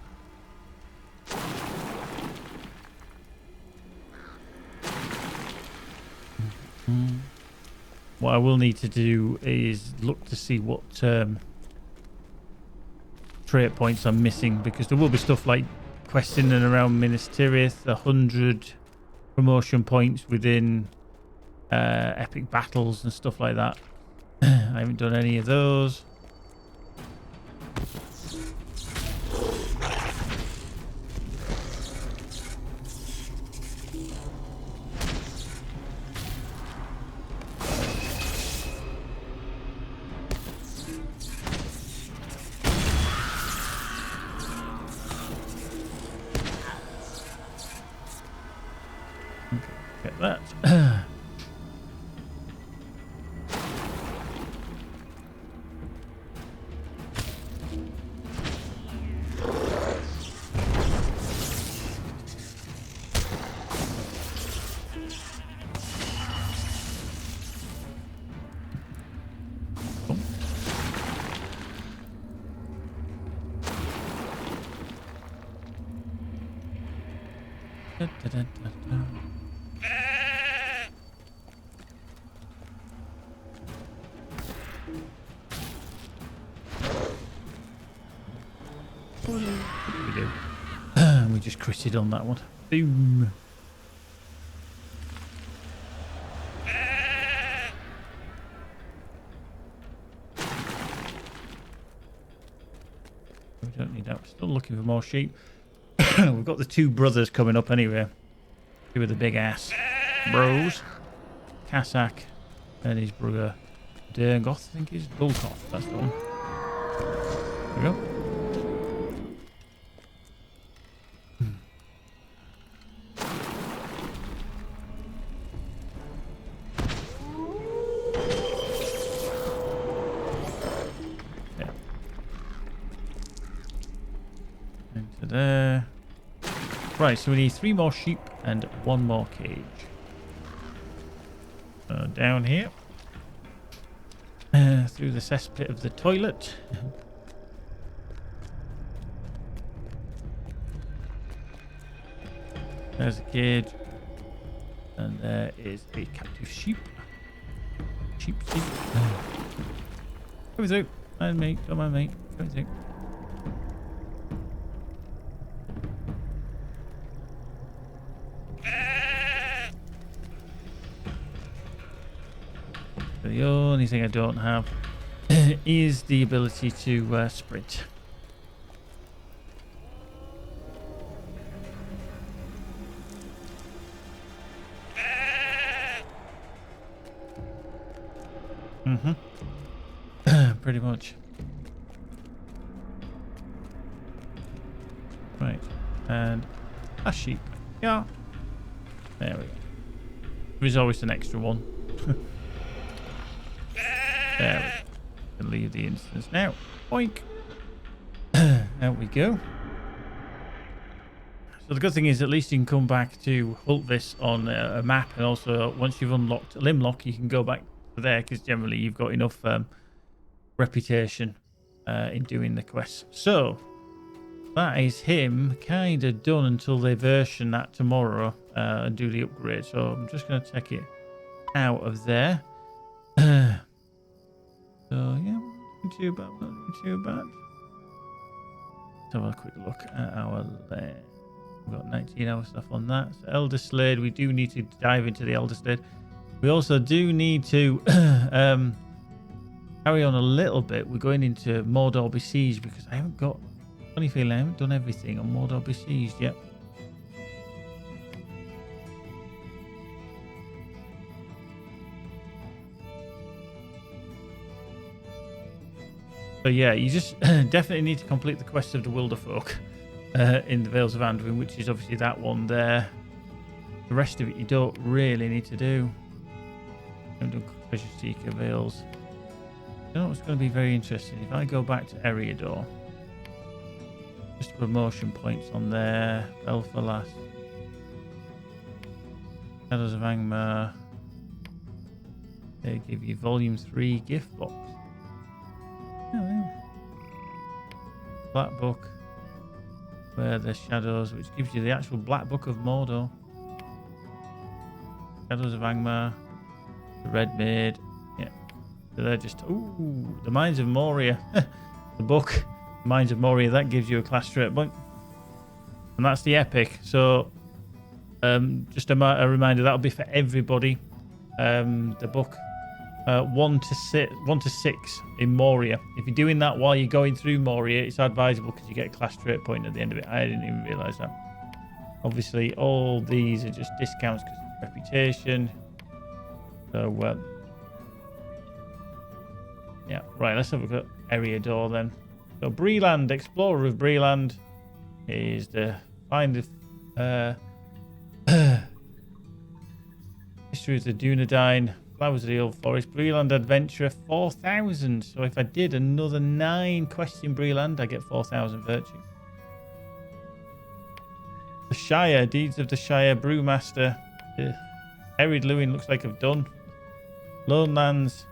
What I will need to do is look to see what trait points I'm missing, because there will be stuff like quests in and around Minas Tirith, 100 promotion points within epic battles and stuff like that. I haven't done any of those. Get that. Da, da, da, da, da. We do. We just critted on that one. Boom. We don't need that. We're still looking for more sheep. We've got the two brothers coming up anyway. Two with the big ass bros. Cassack and his brother Dergoth, I think is Bulkoth. That's the one. There we go. Into there. Right, so we need 3 more sheep and 1 more cage. Down here. Through the cesspit of the toilet. There's a cage. And there is a captive sheep. Sheep. Coming through. And mate, come on mate. Coming through. The only thing I don't have is the ability to sprint. Pretty much. Right. And a sheep. Yeah. There we go. There's always an extra one. There we can leave the instance now. Boink. There we go. So the good thing is at least you can come back to Hultvis on a map, and also once you've unlocked Limlok you can go back to there, because generally you've got enough reputation in doing the quests. So that is him kind of done until they version that tomorrow and do the upgrade. So I'm just going to take it out of there. So yeah, not too bad, not too bad. Let's have a quick look at our land. We've got 19 hour stuff on that. So Elder Slade, we do need to dive into the Elder Slade. We also do need to carry on a little bit. We're going into Mordor Besieged, because I haven't got, funny feeling I haven't done everything on Mordor Besieged yet. So yeah, you just definitely need to complete the quest of the Wilderfolk in the Vales of Anduin, which is obviously that one there. The rest of it you don't really need to do. I've done Treasure Seeker Veils. You know what's going to be very interesting? If I go back to Eriador, just promotion points on there. Belfalas. Shadows of Angmar. They give you Volume 3 gift box. Oh, yeah. Black Book. Where the Shadows, which gives you the actual Black Book of Mordor. Shadows of Angmar. The Red Maid. Yeah. So they're just... Ooh, the Mines of Moria. The book. Mines of Moria. That gives you a class trait point. And that's the epic. So, just a reminder, that'll be for everybody. The book. 1 to 6 in Moria. If you're doing that while you're going through Moria, it's advisable because you get a class trait point at the end of it. I didn't even realise that. Obviously, all these are just discounts because of reputation. So, yeah. Right, let's have a look at Eriador then. So, Breland, Explorer of Breland is the find of History of the Dunedain. Flowers of the Old Forest, Breland Adventurer, 4,000. So if I did another 9 quests in Breland, I get 4,000 virtue. The Shire, Deeds of the Shire, Brewmaster. Erid Lewin looks like I've done. Lone Lands,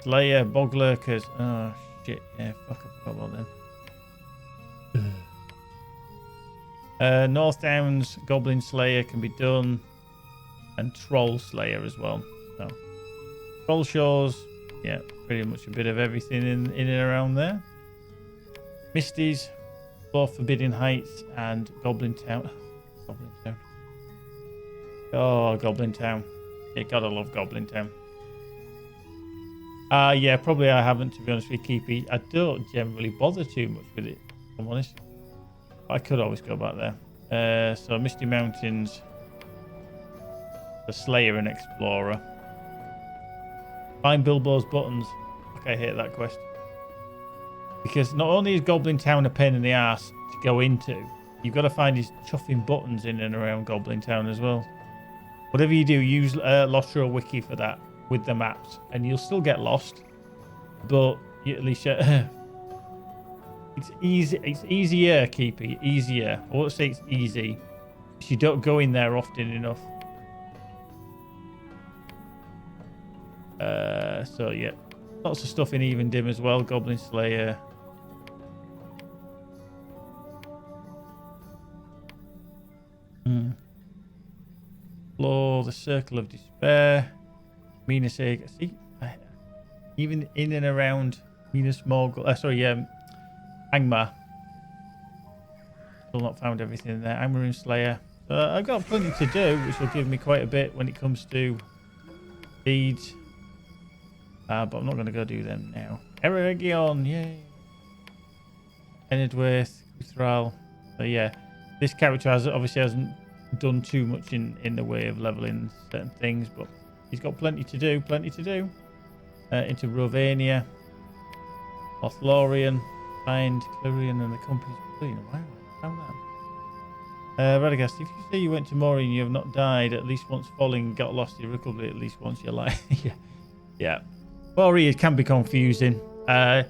Slayer, Bog Lurkers. Oh shit, yeah, fuck, I forgot about them. North Downs, Goblin Slayer can be done. And Troll Slayer as well. So. Troll Shores, yeah, pretty much a bit of everything in and around there. Misties, both Forbidden Heights and Goblin Town. Goblin Town. Oh, Goblin Town. You gotta love Goblin Town. Yeah, probably I haven't, to be honest with you, Keepy. I don't generally bother too much with it, if I'm honest. I could always go back there. So Misty Mountains, the Slayer and Explorer. Find Bilbo's buttons. Fuck, I hate that quest. Because not only is Goblin Town a pain in the ass to go into, you've got to find these chuffing buttons in and around Goblin Town as well. Whatever you do, use LOTRO Wiki for that with the maps, and you'll still get lost. But you, at least it's easy. It's easier, Keepy. Easier. I won't say it's easy. You don't go in there often enough. So yeah, lots of stuff in Even Dim as well. Goblin Slayer. Explore the Circle of Despair. Minas Egg. See, even in and around Minas Morgul. Angmar. Still not found everything in there. Angmar Slayer. I've got plenty to do, which will give me quite a bit when it comes to deeds. But I'm not going to go do them now. Eregion, yay. Enedwaith, Uthral. So yeah, this character obviously hasn't done too much in the way of leveling certain things, but he's got plenty to do, into Rovania, Lothlorien, find Clarion and the company's clean. Wow, I found that. Radagast, if you say you went to Moria and you have not died at least once falling, got lost irrecoverably at least once, you're like, yeah. Moria can be confusing. I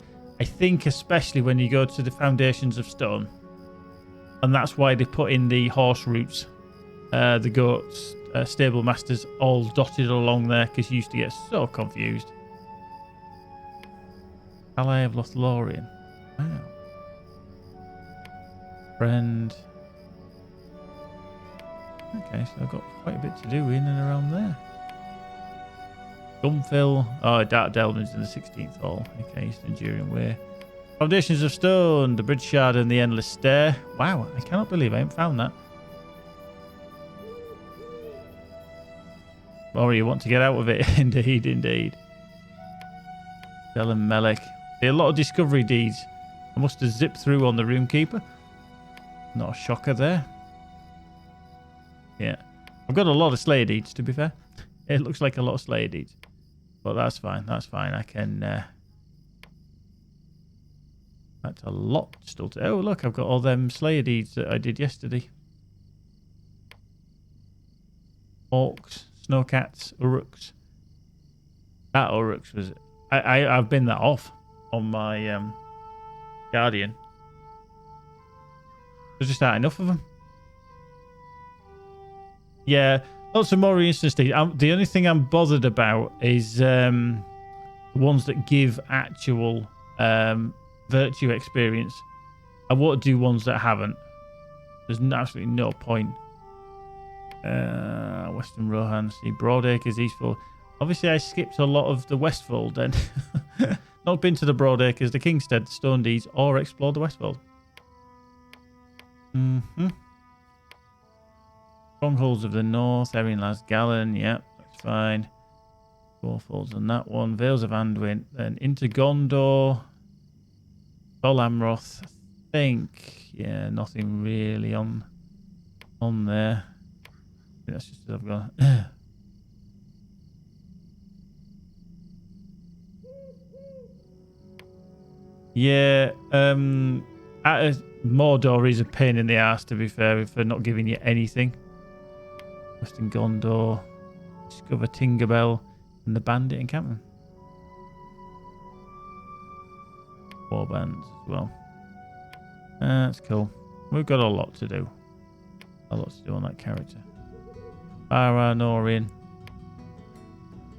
think especially when you go to the Foundations of Stone. And that's why they put in the horse routes, the goats, stable masters all dotted along there, because you used to get so confused. Ally of Lothlorien. Wow. Friend. Okay, so I've got quite a bit to do in and around there. Gumfill. Oh, Dark Delvins in the 16th Hall. Okay, East Enduring Way. Foundations of Stone, the Bridge Shard and the Endless Stair. Wow, I cannot believe I haven't found that. Or you want to get out of it. Indeed. Delen Melek. A lot of discovery deeds. I must have zipped through on the Runekeeper. Not a shocker there. Yeah. I've got a lot of Slayer deeds, to be fair. It looks like a lot of Slayer deeds. But that's fine. I can... That's a lot still to... Oh, look, I've got all them Slayer deeds that I did yesterday. Orcs, snowcats, uruks. That uruks was... I've been that off on my Guardian. There's just not enough of them. Yeah, lots of more instances. The only thing I'm bothered about is the ones that give actual virtue experience. I won't do ones that haven't. There's absolutely no point. Western Rohan, see Broadacres, Eastfold. Obviously, I skipped a lot of the Westfold then. Not been to the Broadacres, the Kingstead, Stone Deeds, or explored the Westfold. Strongholds of the North, Erin Las Gallen, yeah, that's fine. Fourfolds on that one. Vales of Anduin, then into Gondor. Dol Amroth, I think. Yeah, nothing really on there. I think that's just what I've got. Yeah, Mordor is a pain in the ass, to be fair, for not giving you anything. Western Gondor, discover Tinkerbell, and the Bandit encampment. Warbands as well. That's cool. We've got a lot to do. A lot to do on that character. Baranorian.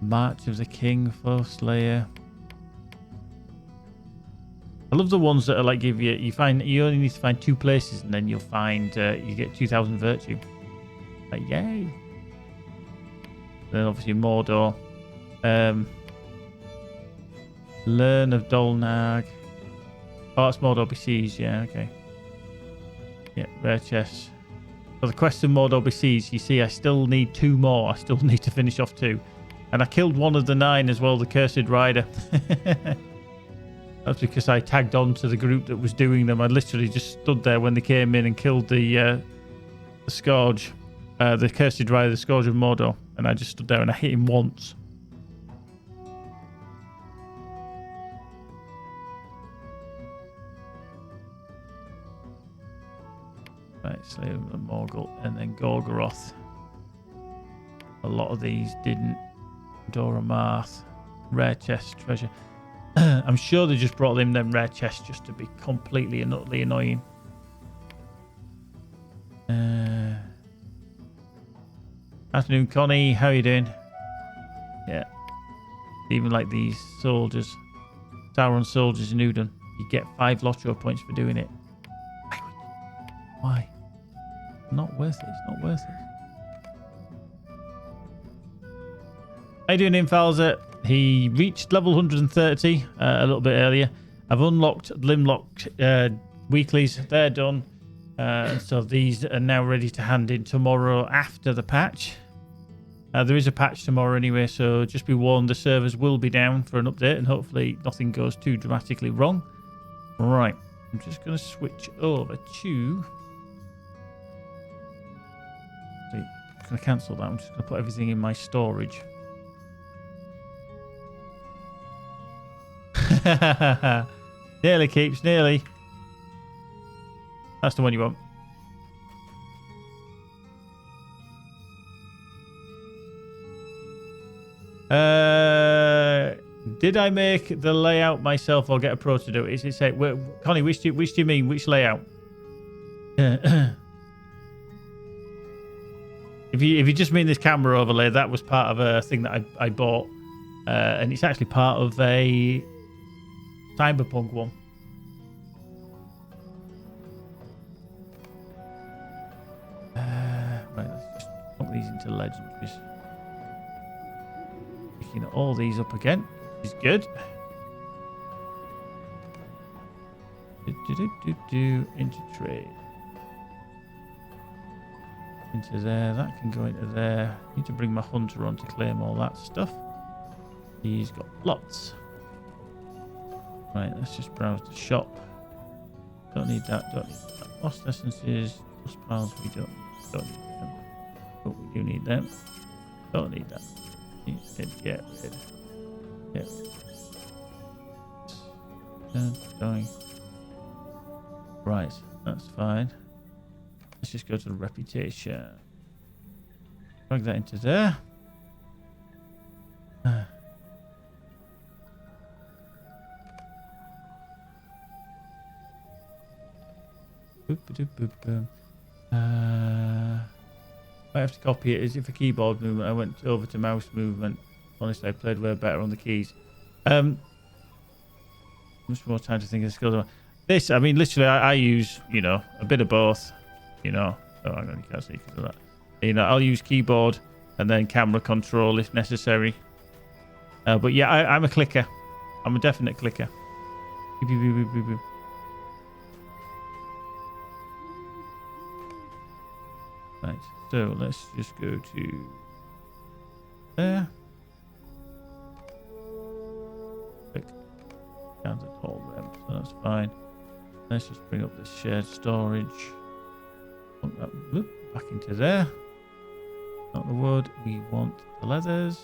March of the King, Foe Slayer. I love the ones that are like give you you only need to find 2 places and then you'll find you get 2,000 virtue. Like yay. Then obviously Mordor. Learn of Dolnag. Oh, it's Mordor Besieged, yeah, okay. Yeah, rare chest. So the quest of Mordor Besieged, you see I still need 2 more. I still need to finish off 2. And I killed one of the 9 as well, the Cursed Rider. That's because I tagged on to the group that was doing them. I literally just stood there when they came in and killed the Scourge. The Cursed Rider, the Scourge of Mordor. And I just stood there and I hit him once. Right, Slave of the Morgul. And then Gorgoroth. A lot of these didn't. Dora Marth. Rare chest treasure. I'm sure they just brought them rare chests just to be completely and utterly annoying. Afternoon, Connie. How are you doing? Yeah. Even like these soldiers. Sauron soldiers in Udon. You get 5 LOTRO points for doing it. Why? Not worth it. It's not worth it. How you doing, Infalza? He reached level 130 a little bit earlier. I've unlocked Limlok weeklies. They're done. So these are now ready to hand in tomorrow after the patch. There is a patch tomorrow anyway, so just be warned the servers will be down for an update and hopefully nothing goes too dramatically wrong. Right. I'm just going to switch over to... I'm going to cancel that. I'm just going to put everything in my storage. Nearly keeps, nearly. That's the one you want. Did I make the layout myself or get a pro to do it? Is it say, Connie, which do you mean? Which layout? If you just mean this camera overlay, that was part of a thing that I bought. And it's actually part of a Cyberpunk one. Right, let's just put these into legendaries. Picking all these up again, which is good. Into trade. Into there, that can go into there. Need to bring my hunter on to claim all that stuff. He's got lots. Right, let's just browse the shop. Don't need that, don't need that. Lost essences, plus piles we don't need them. But we do need them. Don't need that. Get rid. Going. Right, that's fine. Let's just go to the reputation. Drag that into there. Boop, boop, boop, boop. I have to copy it. Is it for keyboard movement? I went over to mouse movement. Honestly, I played way better on the keys. Much more time to think of the skills. This, I mean, literally, I use, you know, a bit of both. You know, oh, hang on, you can't see you can do that. You know, I'll use keyboard and then camera control if necessary. But yeah, I'm a clicker. I'm a definite clicker. Beep, beep, beep, beep, beep, beep. Right, so let's just go to there. Click. Counted all them, so that's fine. Let's just bring up this shared storage. Put that back into there. Not the wood, we want the leathers.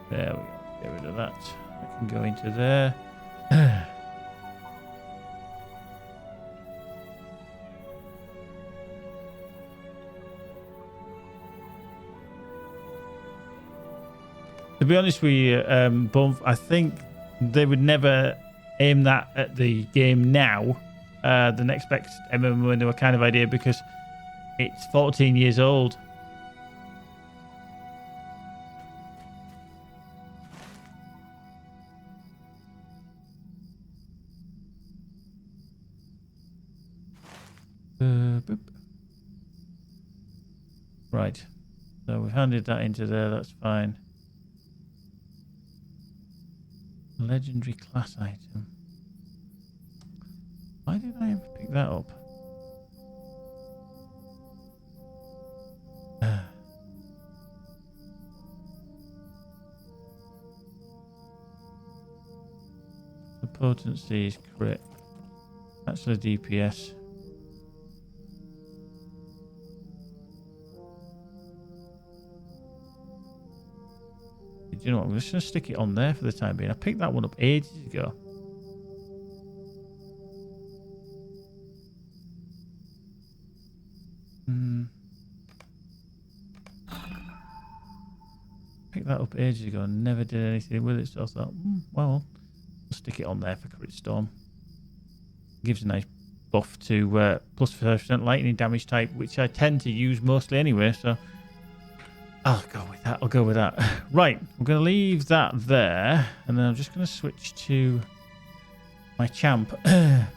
There we go. Get rid of that. I can go into there. To be honest with you, both, I think they would never aim that at the game now. The next best MMO kind of idea, because it's 14 years old. Boop. Right, so we've handed that into there, that's fine. Legendary class item. Why did I ever pick that up? The potency is crit. That's the DPS. Do you know what? I'm just going to stick it on there for the time being. I picked that one up ages ago. Picked that up ages ago and never did anything with it. So I thought, well, I'll stick it on there for Crit Storm. Gives a nice buff to plus 5% lightning damage type, which I tend to use mostly anyway. So I'll go with that. I'll go with that. Right, I'm going to leave that there, and then I'm just going to switch to my champ, because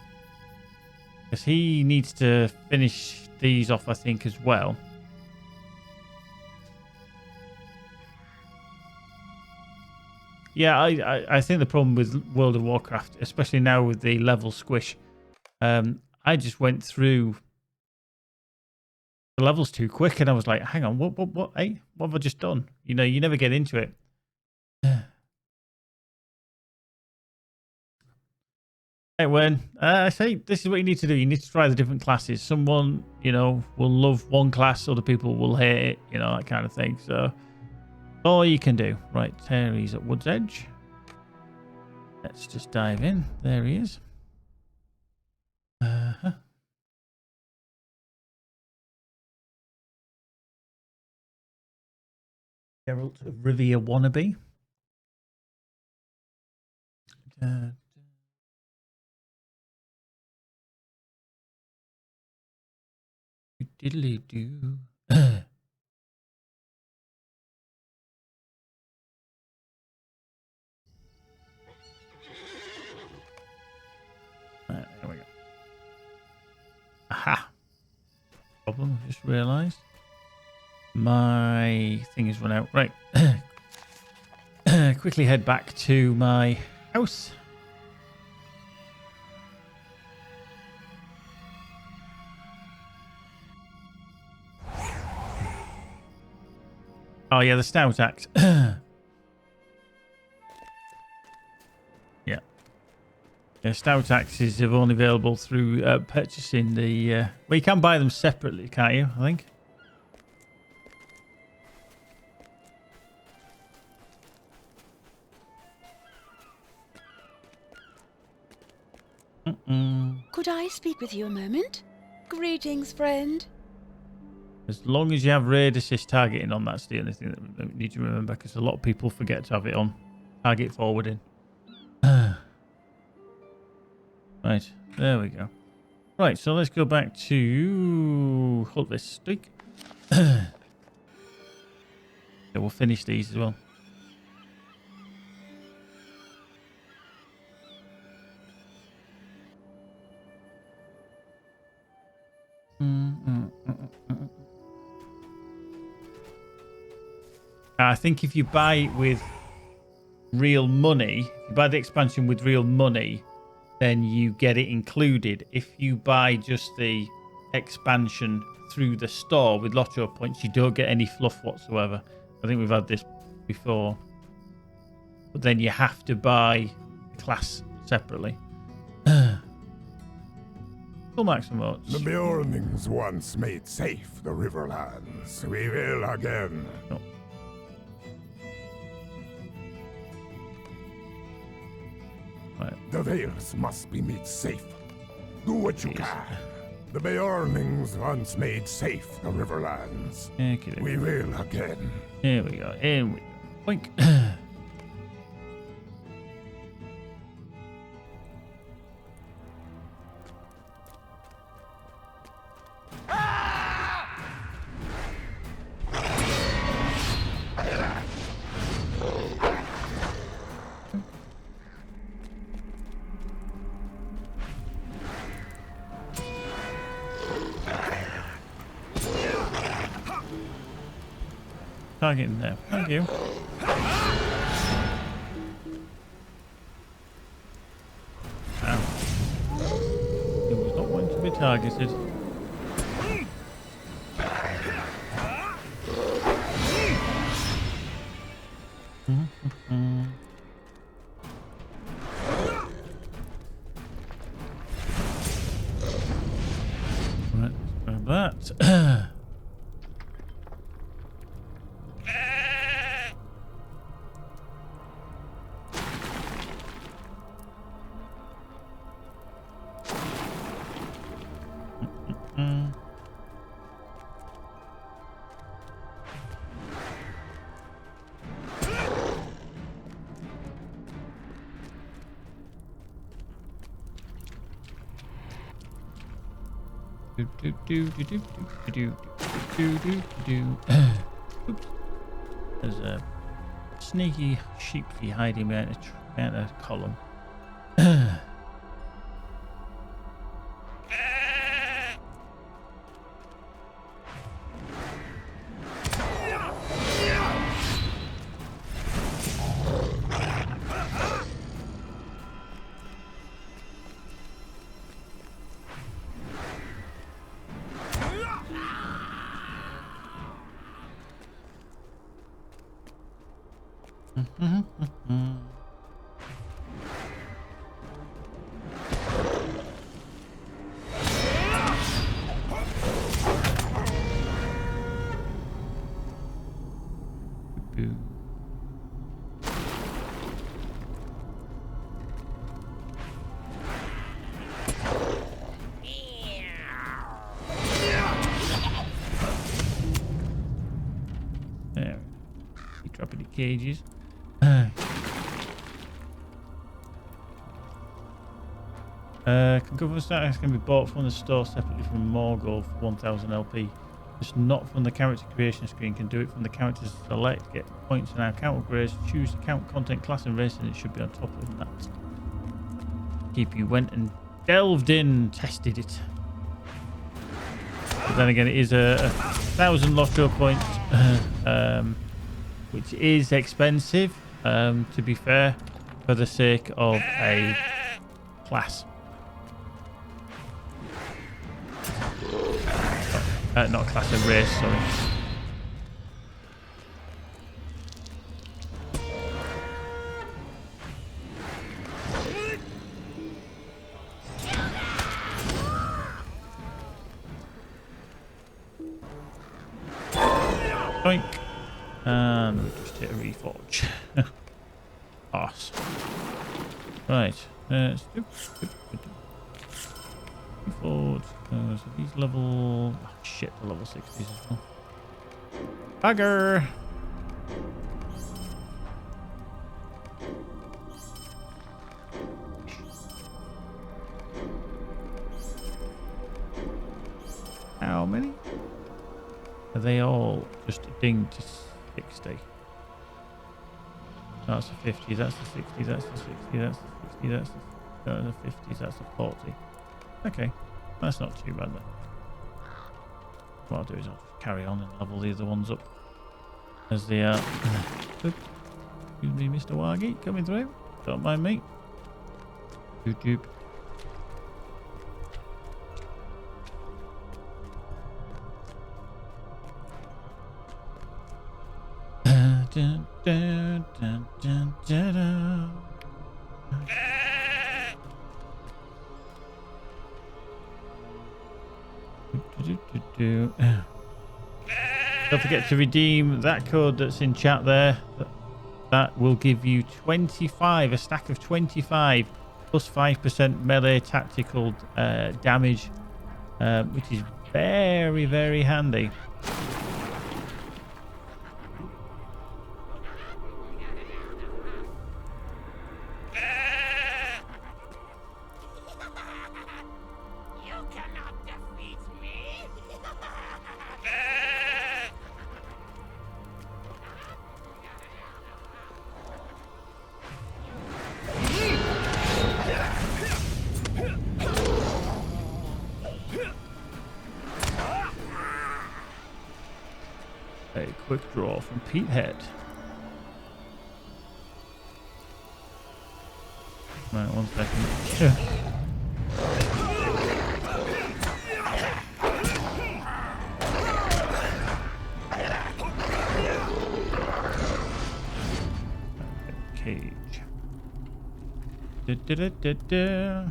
he needs to finish these off, I think, as well. Yeah, I think the problem with World of Warcraft, especially now with the level squish, I just went through the levels too quick, and I was like, hang on, what, hey, what have I just done? You know, you never get into it. Hey, Wayne, I say this is what you need to do. You need to try the different classes. Someone, you know, will love one class, other people will hate it, you know, that kind of thing. So, all you can do. Right, Terry's at Wood's Edge. Let's just dive in. There he is. Geralt of Rivia wannabe. Diddly do. There we go. Aha. Problem. I just realised my thing has run out. Right. Quickly head back to my house. Oh yeah, the stout axe. Yeah, stout axes are only available through purchasing the... well, you can buy them separately, can't you, I think? Could I speak with you a moment? Greetings, friend. As long as you have raid assist targeting on, that's the only thing that we need to remember, because a lot of people forget to have it on. Target forwarding. Right, there we go. Right, so let's go back to hold this streak. Yeah, we'll finish these as well. I think if you buy it with real money, if you buy the expansion with real money, then you get it included. If you buy just the expansion through the store with LOTRO points, you don't get any fluff whatsoever. I think we've had this before. But then you have to buy the class separately. Full maximum votes. The Bjornings once made safe the Riverlands. We will again. Oh. Right. The Vales must be made safe. Do what you can. The Bjornings once made safe the Riverlands. Okay, We will again. here we go. Here we go. Boink. Target in there. Thank you. Ow. It was not meant to be targeted. Right, grab that. Oops. There's a sneaky sheepy hiding behind a column. There. Keep dropping the cages. Concurrent status can be bought from the store separately from Morgul for 1000 LP. Just not from the character creation screen. Can do it from the characters select, get points in our account upgrades, choose account content, class and race, and it should be on top of that. Keep you went and delved in, tested it. But then again, it is a 1000 LOTRO points, which is expensive, to be fair, for the sake of a class. Not a class, of race, sorry. Boink. And we'll just hit a reforge. Arse. Right. Forward. So these level... Oh, shit, the level 60s as well. Bugger! How many? Are they all just dinged to 60? That's the 50, that's the 60, that's the 60, that's the 60, that's the 50s, that's the 40. Okay, that's not too bad then. What I'll do is I'll just carry on and level the other ones up as they are. Excuse me, Mr. Waggy, coming through. Don't mind me. YouTube. Dun, dun, dun, dun, dun, dun. Don't forget to redeem that code that's in chat there. That will give you 25, a stack of 25 plus 5% melee tactical damage, which is very, very handy. A quick draw from Pete Head. Right, 1 second. Cage. Da.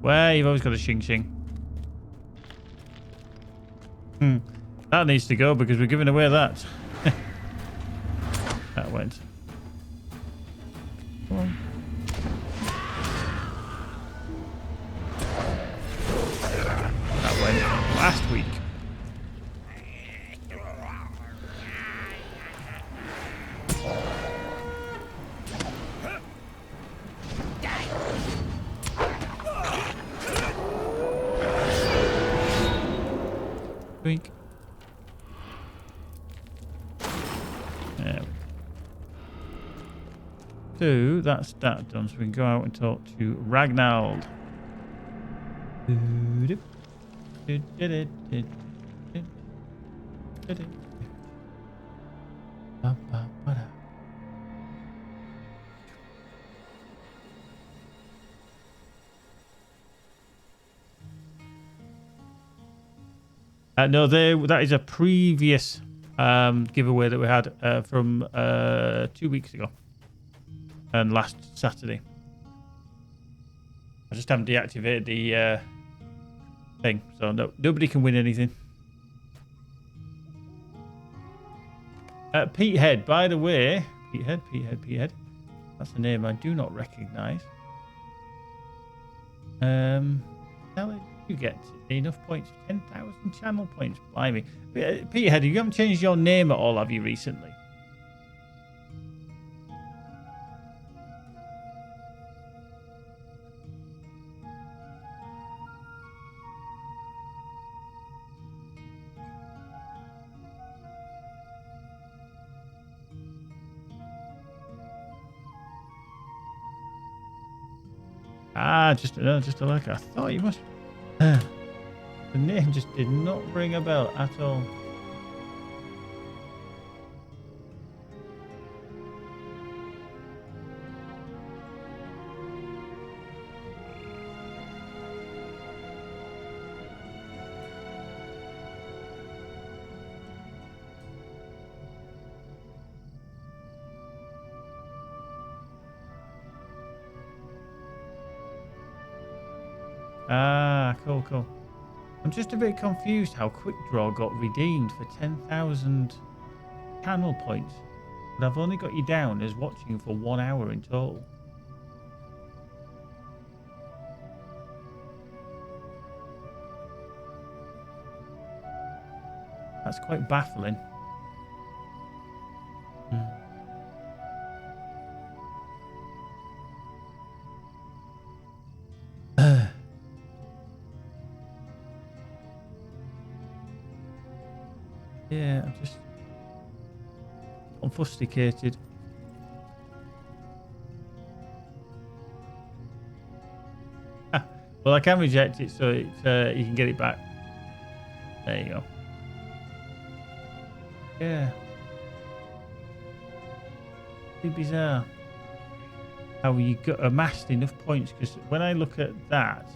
Well, you've always got a shing shing. That needs to go because we're giving away that. That went. Come on. That went last week. Wink. There we go. So that's that done. So we can go out and talk to Ragnald. No, that is a previous giveaway that we had from 2 weeks ago and last Saturday. I just haven't deactivated the thing, so nobody can win anything. Pete Head, by the way. Pete Head. That's a name I do not recognise. How did you get enough points? 10,000 channel points. Blimey. Pete Head, you haven't changed your name at all, have you, recently? Just a like. I thought you must. The name just did not ring a bell at all. Ah, cool, cool. I'm just a bit confused how Quick Draw got redeemed for 10,000 channel points. But I've only got you down as watching for 1 hour in total. That's quite baffling. Yeah, I'm just obfuscated. Well, I can reject it, so it's, you can get it back. There you go. Yeah. Pretty bizarre how you got amassed enough points, because when I look at that,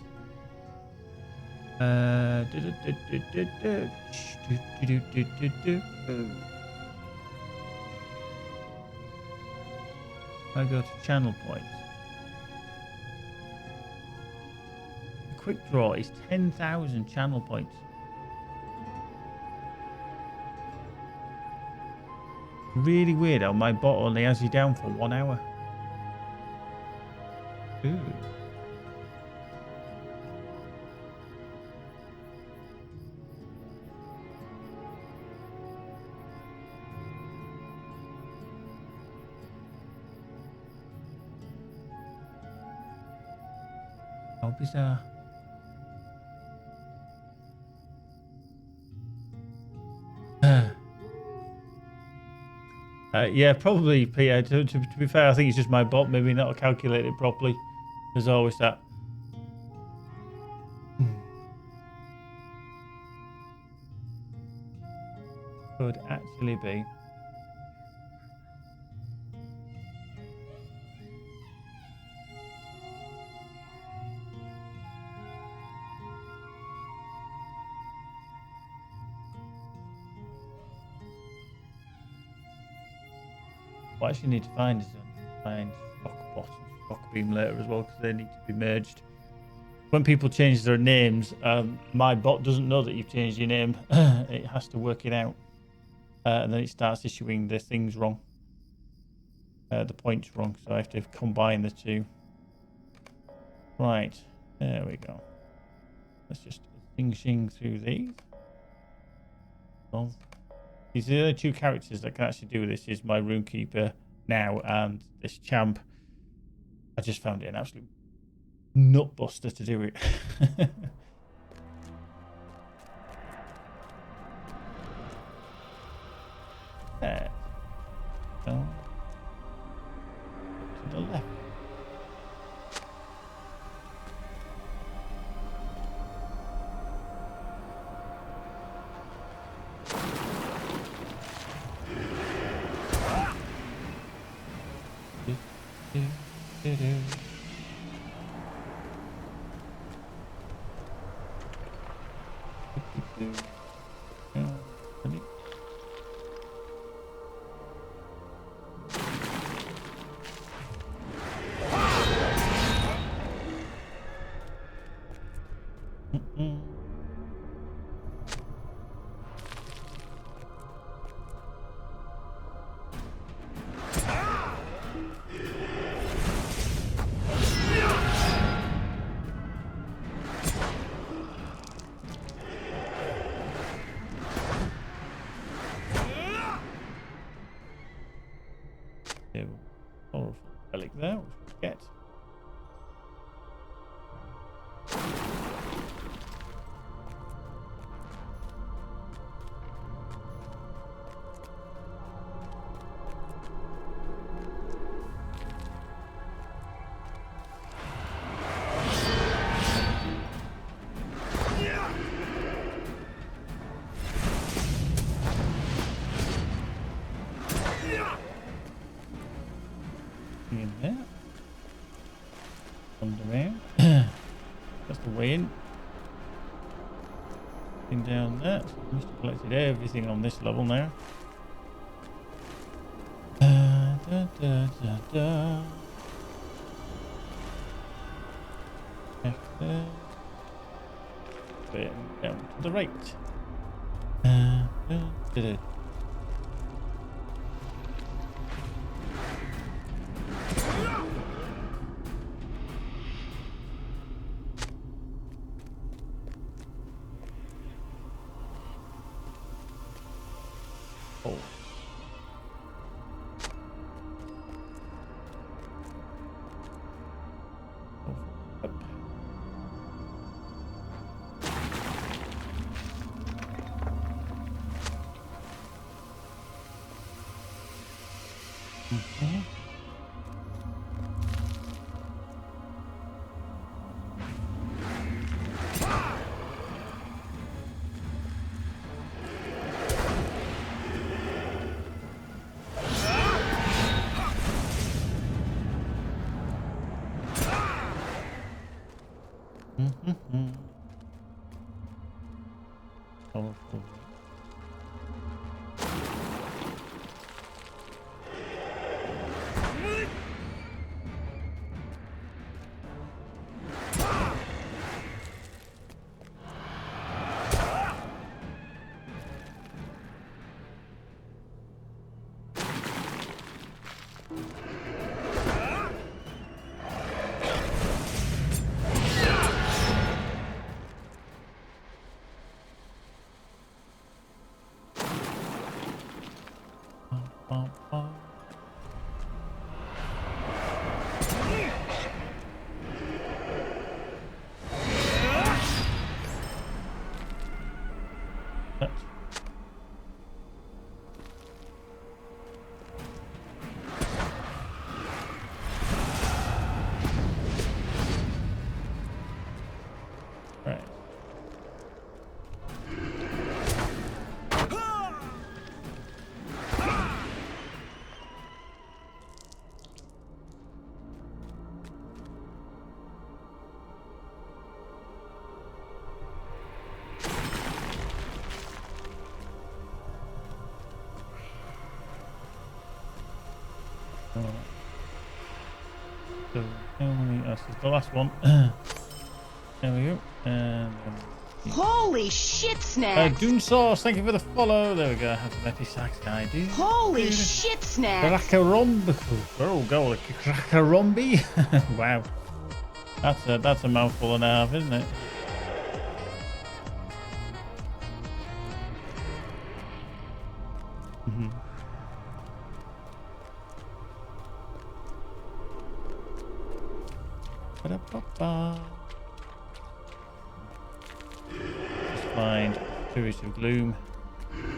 I go to channel points. The Quick Draw is 10,000 channel points. Really weird how my bot only has you down for 1 hour. Ooh. How bizarre. Yeah, probably, Peter. To be fair, I think it's just my bot maybe not calculated properly. There's always that. Could actually be. What I actually need to find is find shock bot and shock beam later as well, because they need to be merged. When people change their names, my bot doesn't know that you've changed your name. It has to work it out, and then it starts issuing the things wrong, the points wrong. So I have to combine the two. Right, there we go. Let's just shing through these. Well, these are the only two characters that can actually do this. Is my Runekeeper now and this champ. I just found it an absolute nutbuster to do it. There. So, to the left. Powerful relic there, which we get. In there. Underground. That's the way in. Thing down there. So we must have collected everything on this level now. way and down to the right. Did it? Oh. Up. Powerful. Right. So, how many? This is the last one. There we go. And Holy shit, Snacks! Dune Sauce, thank you for the follow. There we go. Have some epic sacks, guy. Dude. Holy shit, Snacks! Crackarombi. Oh, go like Crackarombi. Wow. That's a mouthful and a half, isn't it? Ba-da-ba-ba. Just find Tourist of Gloom.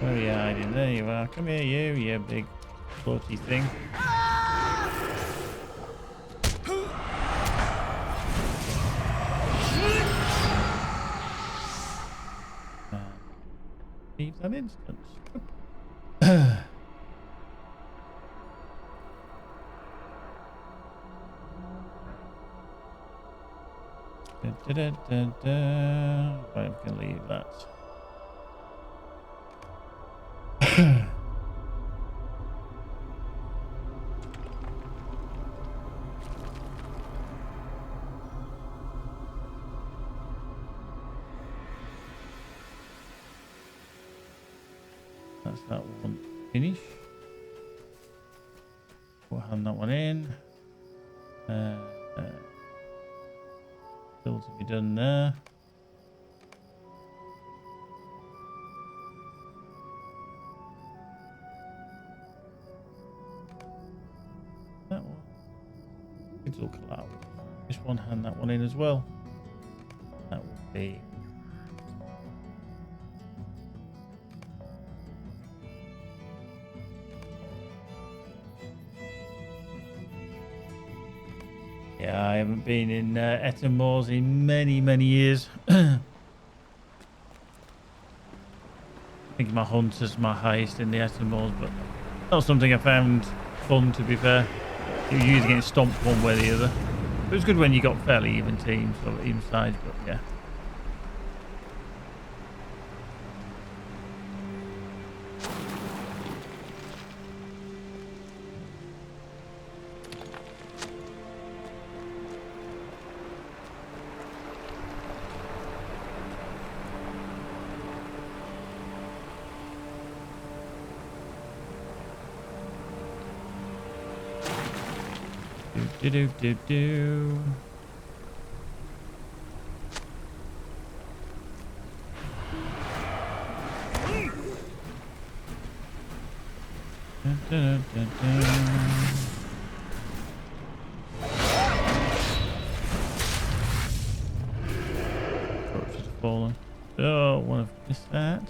Oh yeah, hiding. There you are. Come here, you big floaty thing. Leave that instance. Right, we can leave that. That's that one finished. We'll hand that one in. Still to be done there. That one. It's all collapsed. This one, hand that one in as well. That will be. Yeah, I haven't been in Eton Moors in many, many years. I think my hunt is my highest in the Eton Moors, but not something I found fun, to be fair. You're usually getting stomped one way or the other. It was good when you got fairly even teams or even sides, but yeah. Do do do do. Dun, dun, dun, dun, dun. Torches have fallen. Oh, one of missed that.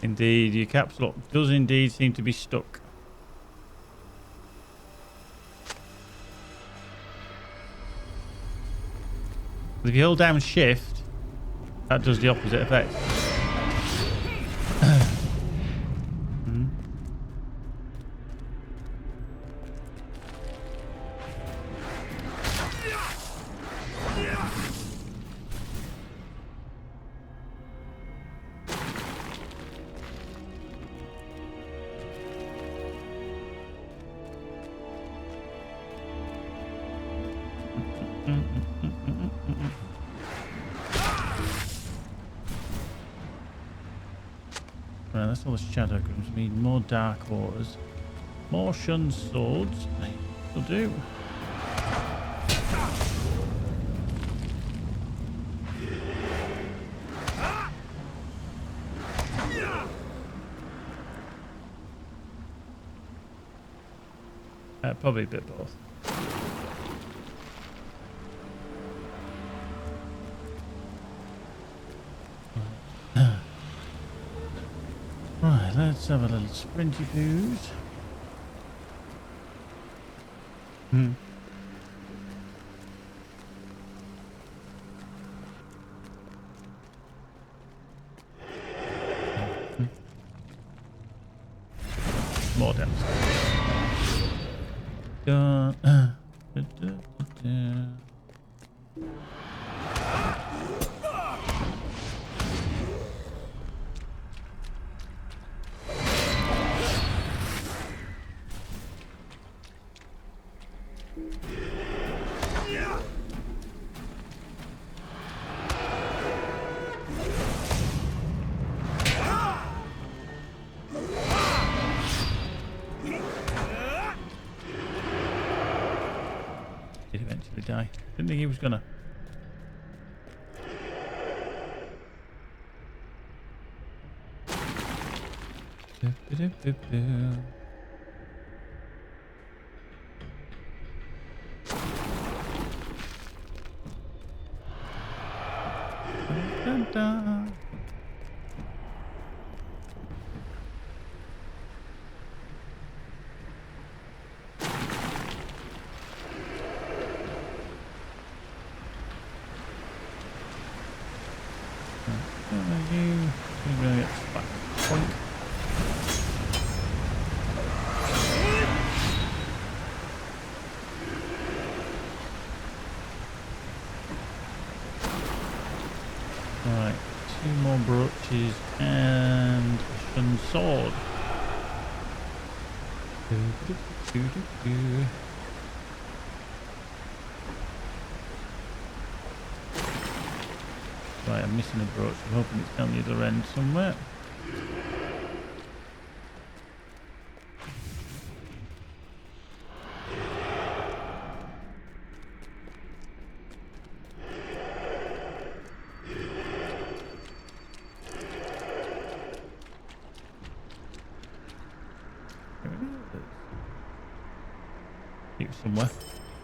Indeed, your caps lock does indeed seem to be stuck. But if you hold down shift, that does the opposite effect. Right, that's all the shadow grooms. We need more dark auras. More shunned swords. Will do. Probably a bit both. Right, let's have a little sprinty foos. More downstairs. Did eventually die. Didn't think he was gonna. Dun, dun. Right, 2 more brooches and a shunned sword. Right, I'm missing a brooch. I'm hoping it's down the other end somewhere.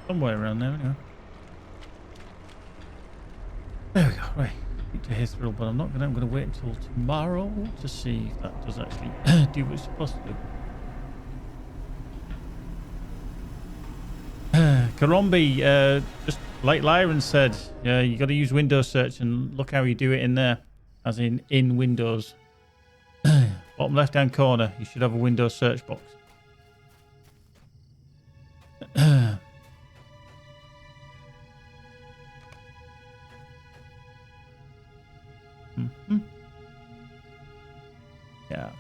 Somewhere around there anyway. There we go, right. Need to Hithril, but I'm not going to. I'm going to wait until tomorrow to see if that does actually do what it's supposed to do. Karombi, just like Lyron said, you got to use Windows search and look how you do it in there, as in Windows. Bottom left hand corner, you should have a Windows search box. Yeah.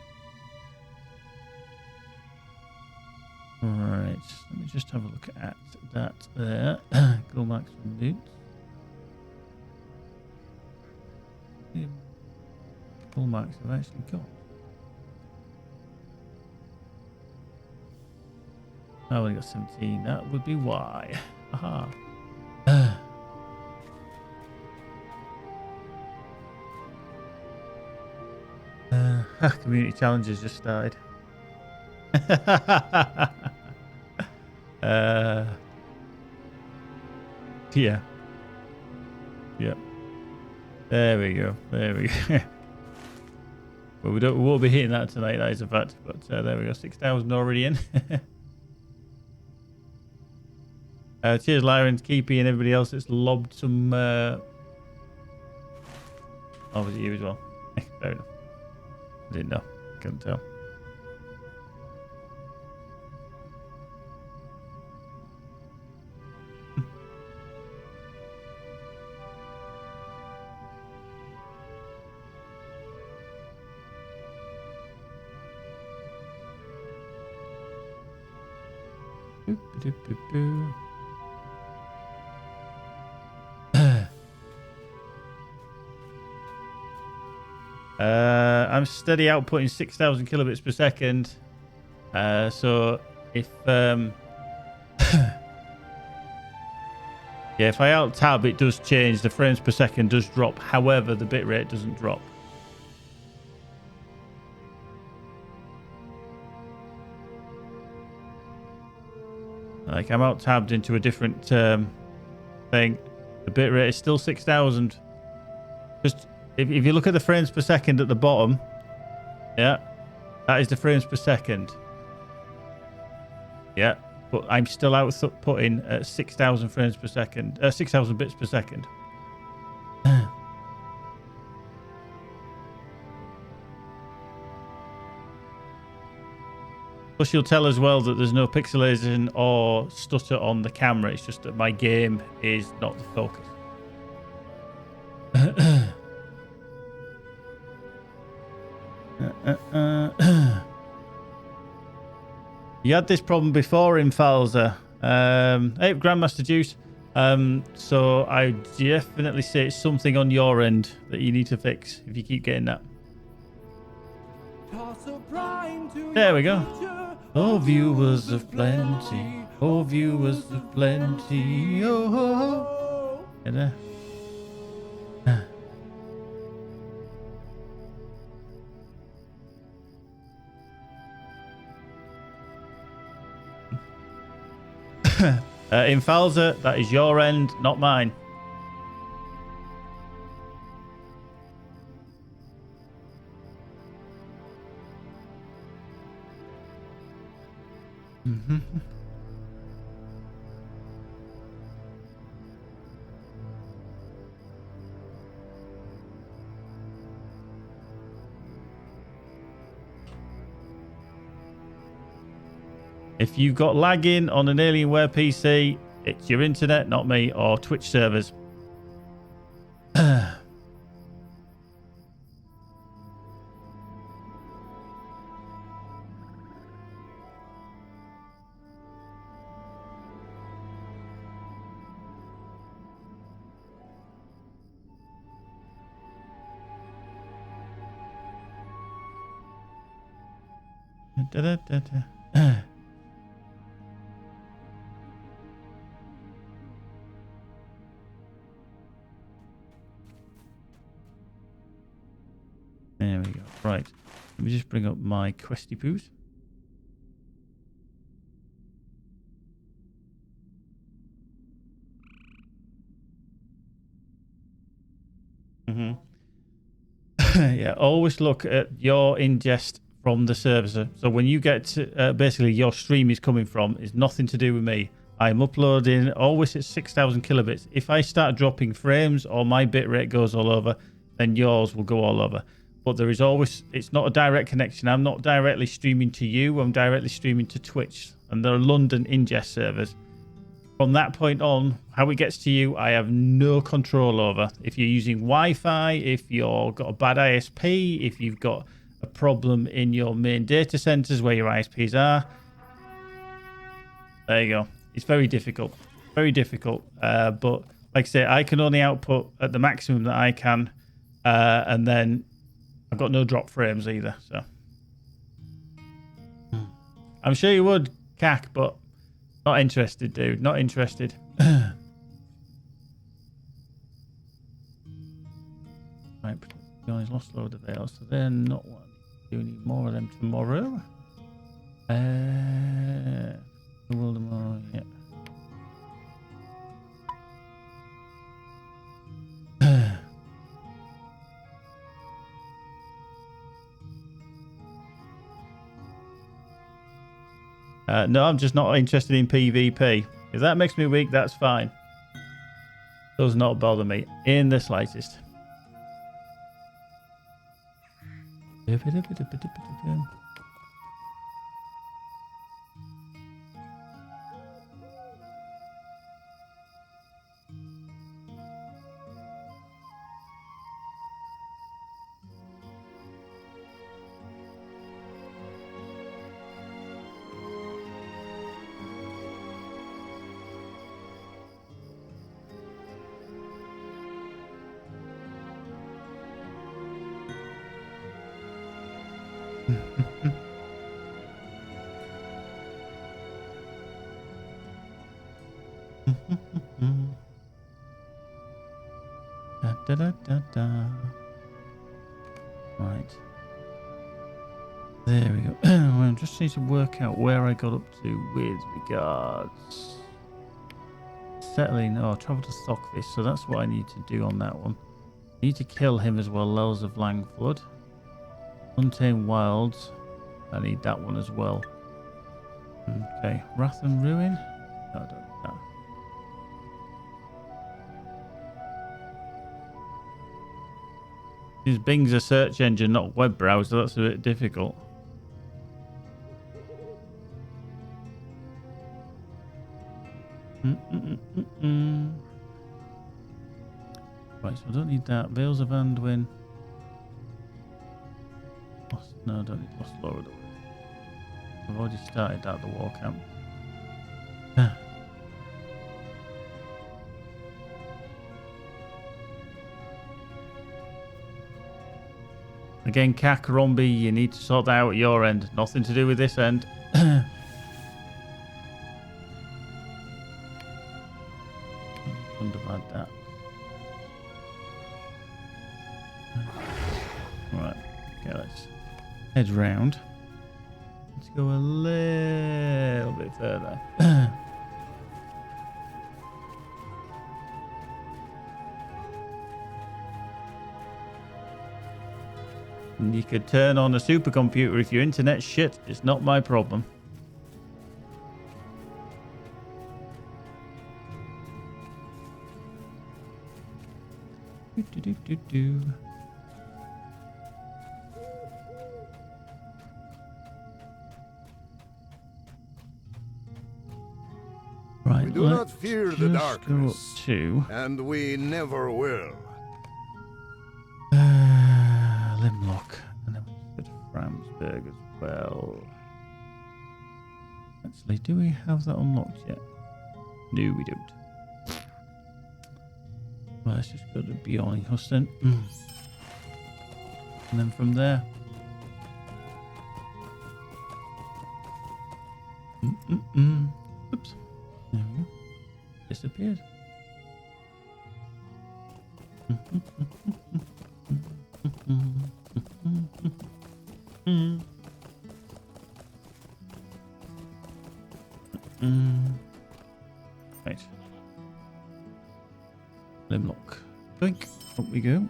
Alright, let me just have a look at that there. Go marks from boots. Full marks I've actually got. I've only got 17. That would be why. Aha. Community challenges just started. Yeah. Yep. There we go. There we go. Well, we won't be hitting that tonight. That is a fact. But there we go. 6,000 already in. Cheers, Lyron, Keepy, and everybody else that's lobbed some. Oh, was it you as well? Fair enough. I didn't know. Couldn't tell. I'm steady outputting 6,000 kilobits per second. So if yeah, if I alt tab, it does change. The frames per second does drop. However, the bitrate doesn't drop. Like I'm out tabbed into a different thing. The bitrate is still 6,000. Just if you look at the frames per second at the bottom, yeah, that is the frames per second. Yeah, but I'm still outputting at 6,000 frames per second, 6,000 bits per second. Plus, you'll tell as well that there's no pixelation or stutter on the camera. It's just that my game is not the focus. You had this problem before in Falza. Hey, Grandmaster Juice. So I definitely say it's something on your end that you need to fix if you keep getting that. There we go. Oh, viewers of plenty. Oh, viewers of plenty. Oh, oh, oh. Get there. In Falza, that is your end, not mine. If you've got lagging on an Alienware PC, it's your internet, not me, or Twitch servers. There we go. Right. Let me just bring up my questy poos. Yeah, always look at your ingest from the server. So when you get to, basically your stream is coming from is nothing to do with me. I'm uploading always at 6,000 kilobits. If I start dropping frames or my bitrate goes all over, then yours will go all over. But there is always, it's not a direct connection. I'm not directly streaming to you. I'm directly streaming to Twitch. And there are London ingest servers. From that point on, how it gets to you, I have no control over. If you're using Wi-Fi, if you've got a bad ISP, if you've got a problem in your main data centers where your ISPs are, there you go. It's very difficult. Very difficult. But like I say, I can only output at the maximum that I can. And then I've got no drop frames either. So I'm sure you would, CAC, but not interested, dude. Not interested. Right, he's lost a load of those, so they're not what I do. Need more of them tomorrow. The world tomorrow, yeah. No, I'm just not interested in PvP. If that makes me weak, that's fine. Does not bother me in the slightest. Right. There we go. I just need to work out where I got up to with regards settling. Oh, travel to Stockfish. So that's what I need to do on that one. I need to kill him as well. Lels of Langflood. Untamed Wilds. I need that one as well. Okay. Wrath and Ruin. No, I don't need that. Because Bing's a search engine, not a web browser. That's a bit difficult. Right, so I don't need that. Vales of Anduin. No, I don't need Lost Lord. I've already started at the war camp. Again, CAC, Rombi, you need to sort that out at your end. Nothing to do with this end. Underbad that. Right. Okay, let's head round. Let's go a little bit further. And you could turn on a supercomputer if your internet's shit. It's not my problem. Right, we do not fear the darkness, to and we never will. Limlok, and then we go to Framsburg as well. Actually, do we have that unlocked yet? No, we don't. Well, let's just go to Bjorninghus then. And then from there. Oops. There we go. Disappeared. Right. Limlok. Blink. Up we go.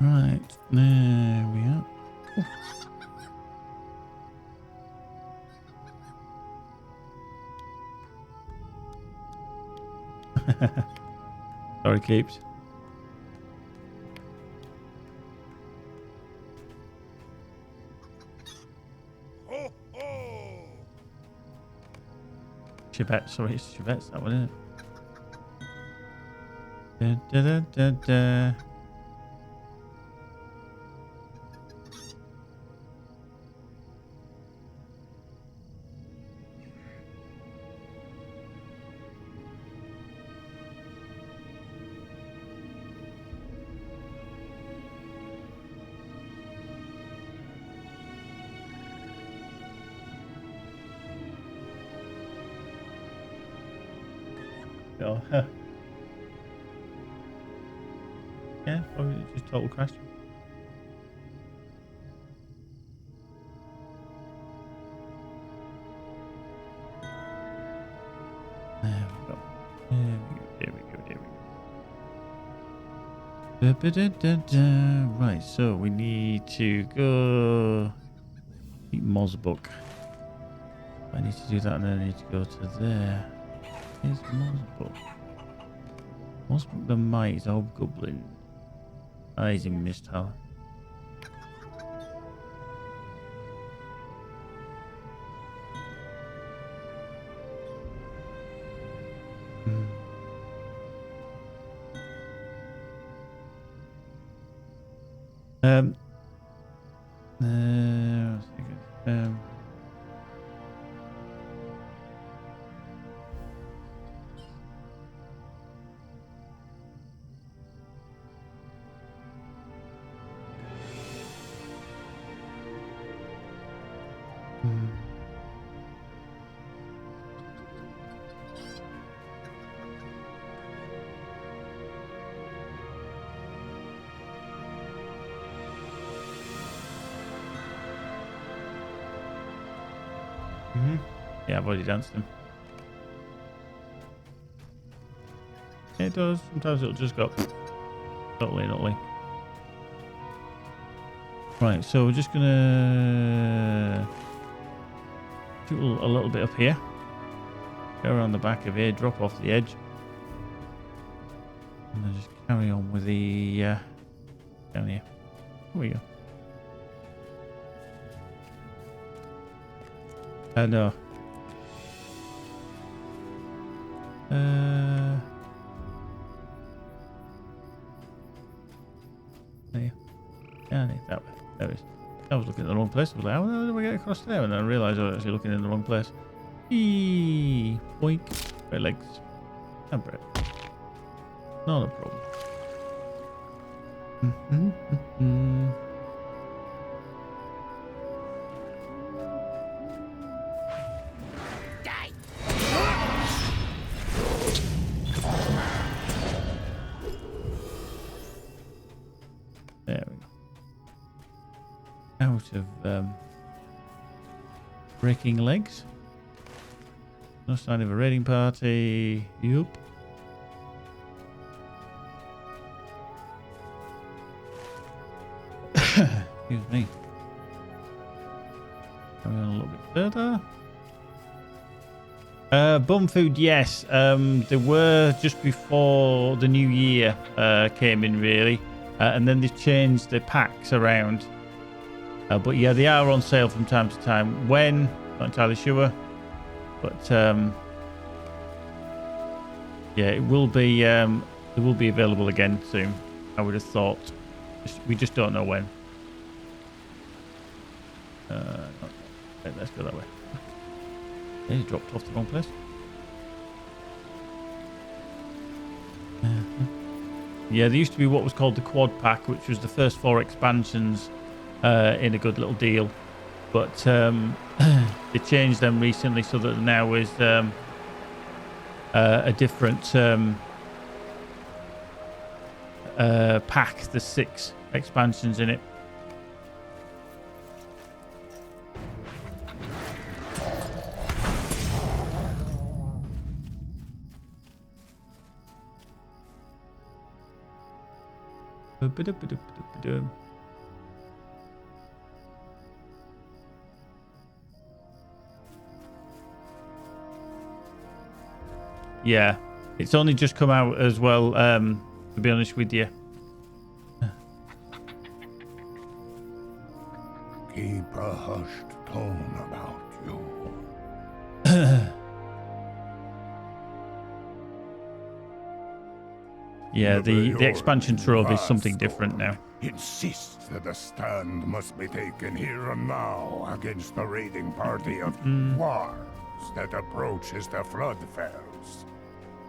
Right, there we are. Sorry, Keeps. Chevette, sorry, it's Chevette's that one, isn't it? Da, da, da, da, da. Oh, yeah, probably just total crash. There we go. There we go. Right, so we need to go eat Mosbuck. I need to do that, and then I need to go to there. Here's Mosbuck. Mosbuck the Might, old goblin. Ah, he's in Mist Hall. I was thinking, yeah, I've already danced him. Yeah, it does. Sometimes it'll just go totally. Right, so we're just gonna do a little bit up here. Go around the back of here, drop off the edge. And then just carry on with the down here. Here we go. No. There. Down here, that way. There it is. I was looking at the wrong place. I was like, how do we get across there? And then I realised I was actually looking in the wrong place. Eee, boink. Red legs. And bread. Not a problem. There we go. Out of breaking legs. No sign of a raiding party. Yup. Excuse me. Going on a little bit further. Bum food, yes. There were just before the new year came in, really. And then they've changed the packs around. But yeah, they are on sale from time to time. When? Not entirely sure. But yeah, it will be. They will be available again soon. I would have thought. We just don't know when. Let's go that way. They dropped off the wrong place. Yeah, there used to be what was called the quad pack, which was the first 4 expansions in a good little deal. But they changed them recently so that now is a different pack. There's 6 expansions in it. Yeah, it's only just come out as well, to be honest with you. Keep a hushed tone about you. Yeah, the expansion trove is something different now. Insists that a stand must be taken here and now against the raiding party of wars that approaches the Floodfells.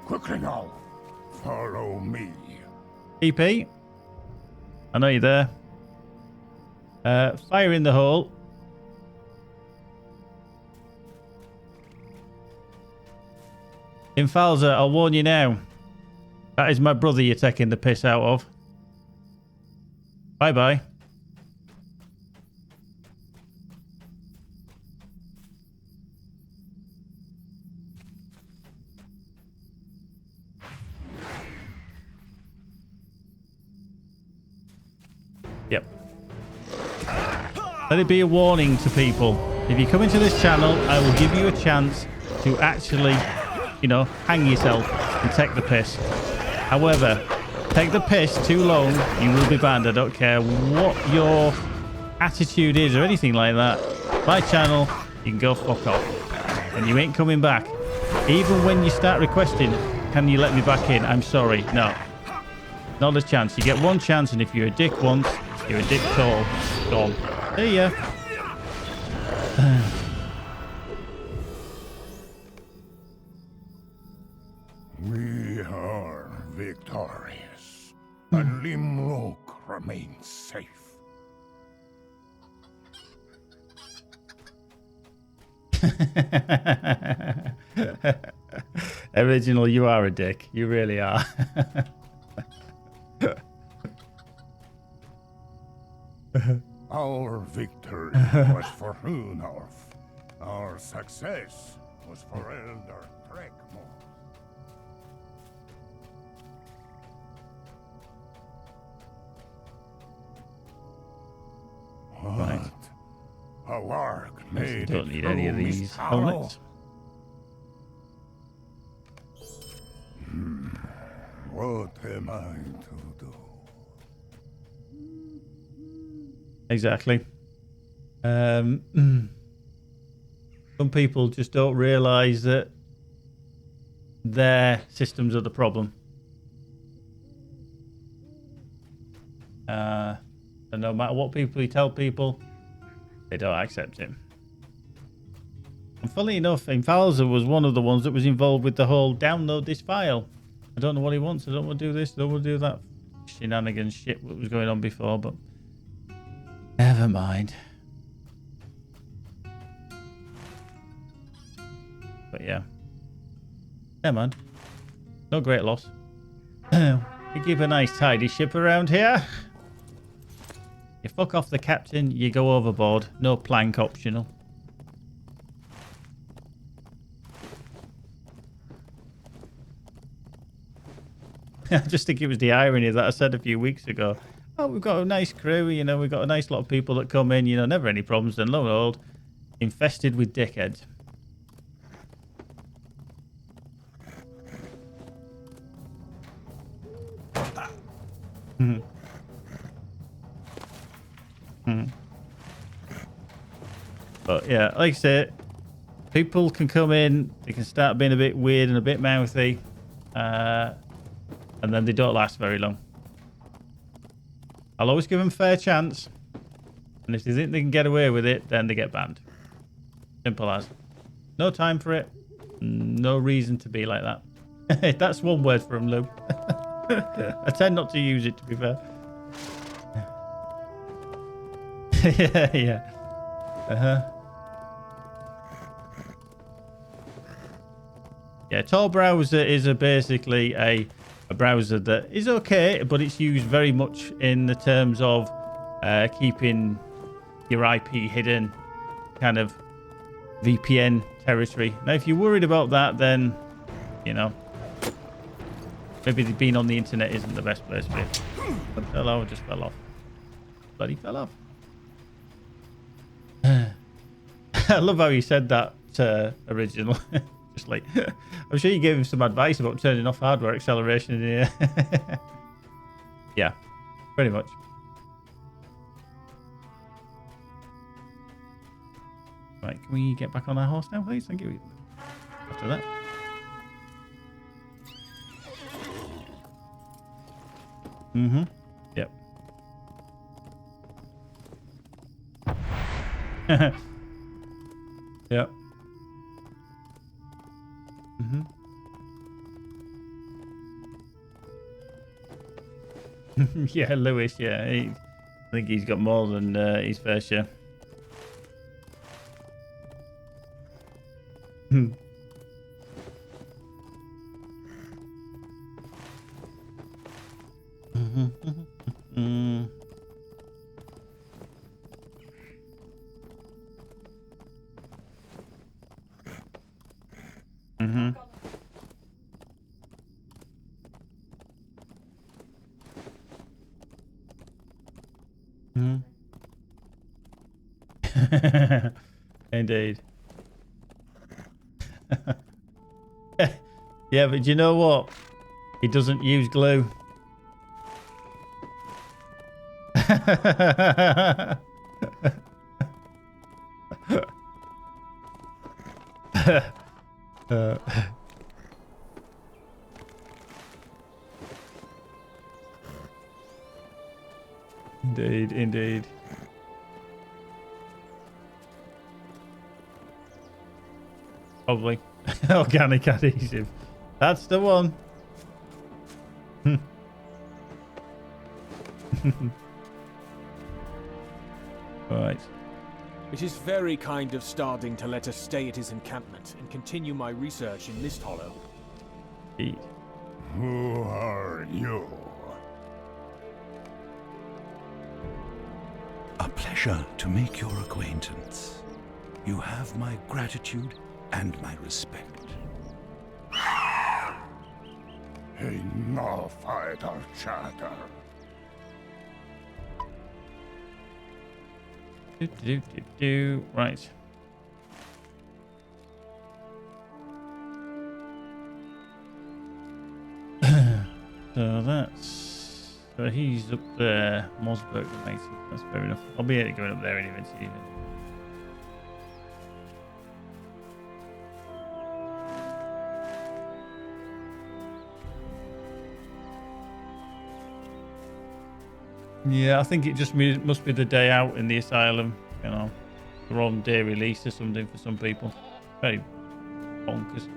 Quickly now, follow me. EP, I know you're there. Fire in the hole. Infalza, I'll warn you now. That is my brother you're taking the piss out of. Bye-bye. Yep. Let it be a warning to people. If you come into this channel, I will give you a chance to actually, you know, hang yourself and take the piss. However, take the piss too long, you will be banned. I don't care what your attitude is or anything like that. My channel, you can go fuck off. And you ain't coming back. Even when you start requesting, can you let me back in? I'm sorry. No. Not a chance. You get one chance, and if you're a dick once, you're a dick tall. Gone. See ya. We are victorious, and Limlok remains safe. Original, you are a dick. You really are. Our victory was for Hunorf. Our success was for Elder Trekmore. Right. What a work made. Don't need any of these helmets. What am I to do? Exactly. Some people just don't realise that their systems are the problem. And no matter what people you tell people, they don't accept it. And funnily enough, Infalza was one of the ones that was involved with the whole download this file. I don't know what he wants. I don't want to do this. I don't want to do that. Shenanigans shit what was going on before, but never mind. But yeah. Yeah, man. No great loss. We keep a nice tidy ship around here. You fuck off the captain, you go overboard. No plank optional. I just think it was the irony that I said a few weeks ago. Oh, we've got a nice crew, you know, we've got a nice lot of people that come in, you know, never any problems. Then lo and behold, infested with dickheads. But yeah, like I said, people can come in, they can start being a bit weird and a bit mouthy, and then they don't last very long. I'll always give them a fair chance, and if they think they can get away with it, then they get banned. Simple as. No time for it, no reason to be like that. That's one word for them, Lou. I tend not to use it, to be fair. yeah. Yeah, Tor browser is basically a browser that is okay, but it's used very much in the terms of keeping your IP hidden, kind of VPN territory. Now, if you're worried about that, then, you know, maybe being on the internet isn't the best place for you. Hello, just fell off. Bloody fell off. I love how you said that original. Just like, I'm sure you gave him some advice about turning off hardware acceleration in here. Yeah, pretty much. Right, can we get back on our horse now, please? Thank you. After that. Mm-hmm. Yep. Yep. Mm-hmm. Yeah, Lewis, yeah. I think he's got more than his fair share. Mm-hmm. Mm-hmm. Indeed. Yeah, but you know what? He doesn't use glue. Indeed, indeed. Probably. Organic adhesive. That's the one. Right. It is very kind of Starding to let us stay at his encampment and continue my research in Mist Hollow. Indeed. Who are you? A pleasure to make your acquaintance. You have my gratitude and my respect. Enough idle chatter. Right. So that's... So he's up there. Mosberg, mate. That's fair enough. I'll be able to go up there eventually. Yeah, I think it just must be the day out in the asylum. You know, the wrong day release or something for some people. Very bonkers.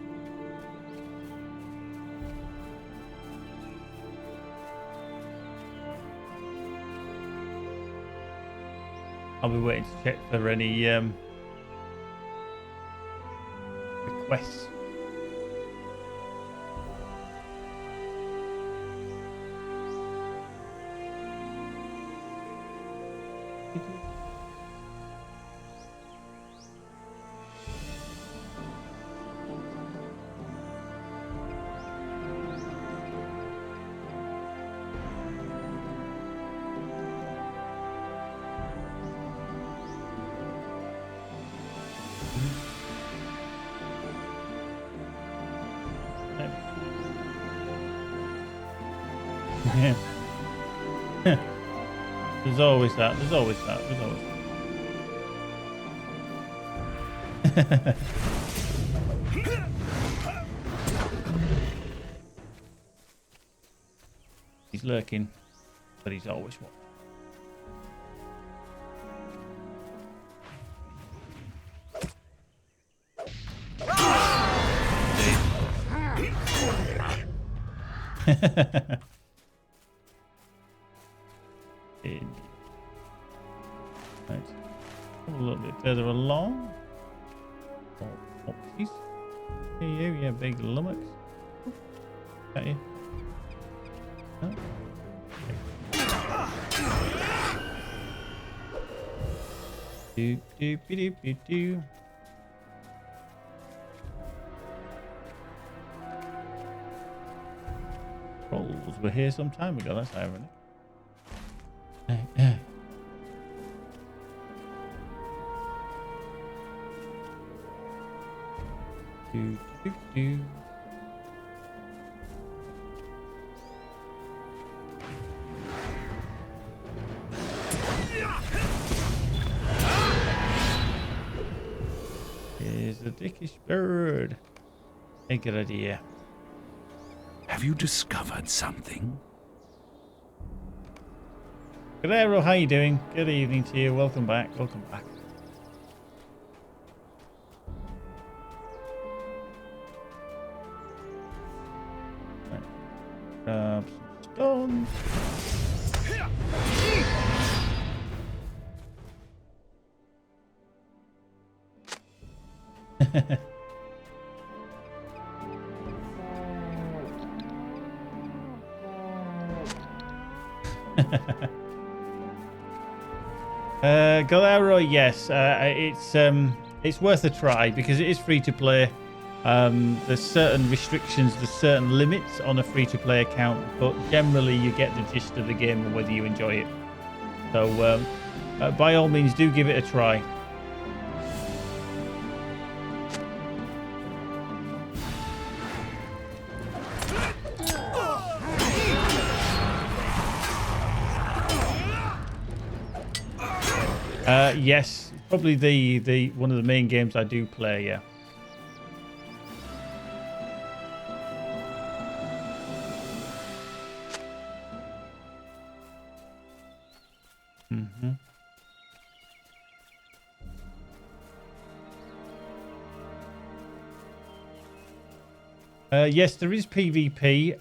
I'll be waiting to check for any requests. Yeah. There's always that. There's always that. There's always that. He's lurking, but he's always one. Indeed. Right. A little bit further along. Oh, please. Hey, you, yeah, big lummox. Got you. No? Do do do do do do. Trolls were here some time ago. That's ironic. Do, do, do. Here's a dickish bird. A good idea. Have you discovered something? Guerrero, how you doing? Good evening to you. Welcome back. Welcome back. Right. Grab some stones. Galero, yes, it's worth a try because it is free to play. There's certain restrictions, there's certain limits on a free to play account, but generally you get the gist of the game and whether you enjoy it. So by all means, do give it a try. Yes, probably the one of the main games I do play, yeah. Mm-hmm. Yes, there is PvP.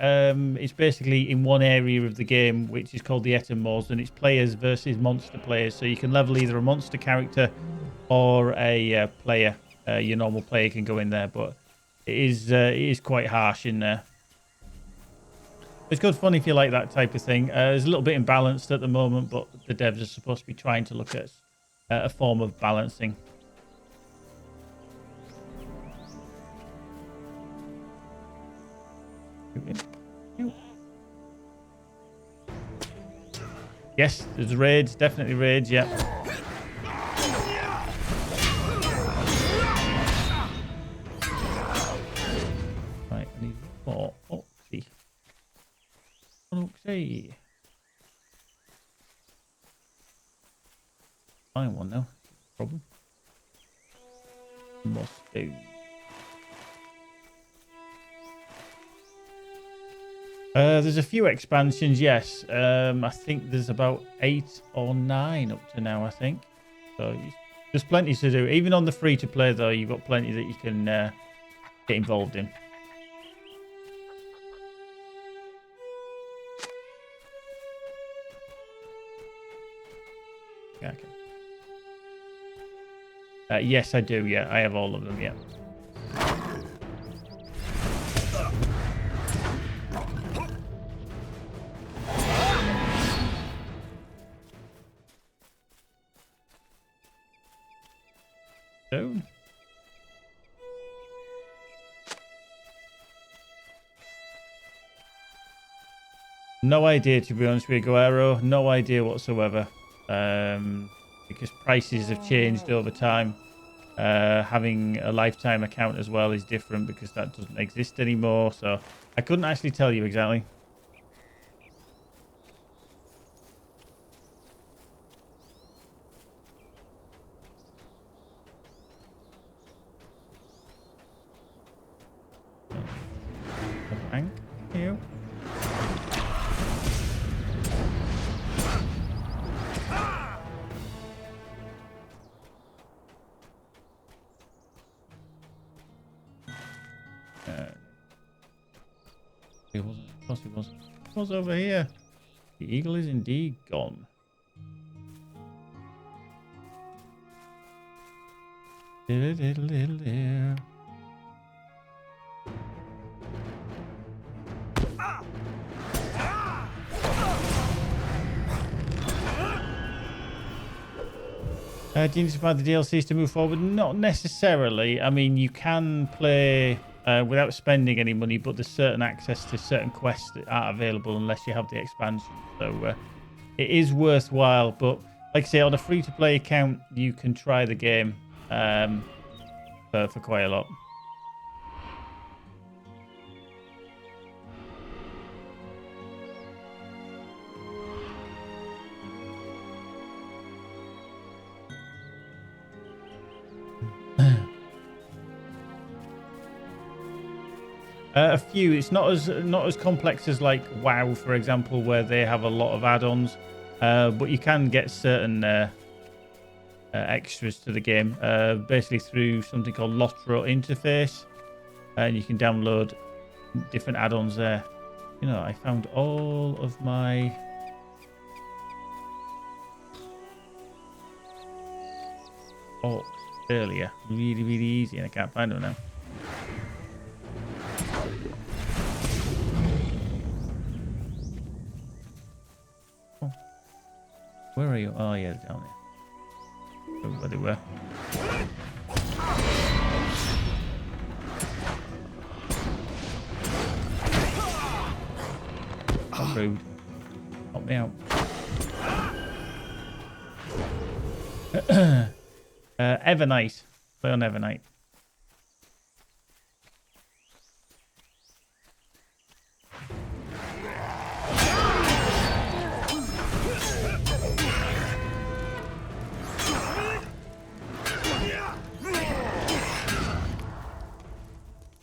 It's basically in one area of the game, which is called the Etermores, and it's players versus monster players. So you can level either a monster character or a player. Your normal player can go in there, but it is quite harsh in there. It's good fun if you like that type of thing. It's a little bit imbalanced at the moment, but the devs are supposed to be trying to look at a form of balancing. Yes, there's raids, definitely raids, yeah. Right, I need more. Oh, see. Okay. Find one now. Problem. Must do. There's a few expansions, yes. I think there's about 8 or 9 up to now, I think. So there's plenty to do. Even on the free-to-play, though, you've got plenty that you can get involved in. Yeah, okay. Yes, I do, yeah. I have all of them, yeah. So. No idea, to be honest with you, Guerrero. No idea whatsoever. Because prices have changed over time. Having a lifetime account as well is different because that doesn't exist anymore. So I couldn't actually tell you exactly. Thank you. It wasn't. Of course it wasn't. It was over here. The eagle is indeed gone. Do you need to buy the DLCs to move forward? Not necessarily. I mean, you can play without spending any money, but there's certain access to certain quests that aren't available unless you have the expansion. So it is worthwhile. But like I say, on a free-to-play account, you can try the game for quite a lot. A few. It's not as complex as like WoW, for example, where they have a lot of add-ons. But you can get certain extras to the game, basically through something called LOTRO interface, and you can download different add-ons there. You know, I found all of my earlier really easy, and I can't find them now. Oh. Where are you? Oh yeah, down there. Where they were. Rude. Help me out. Evernight. Play on Evernight.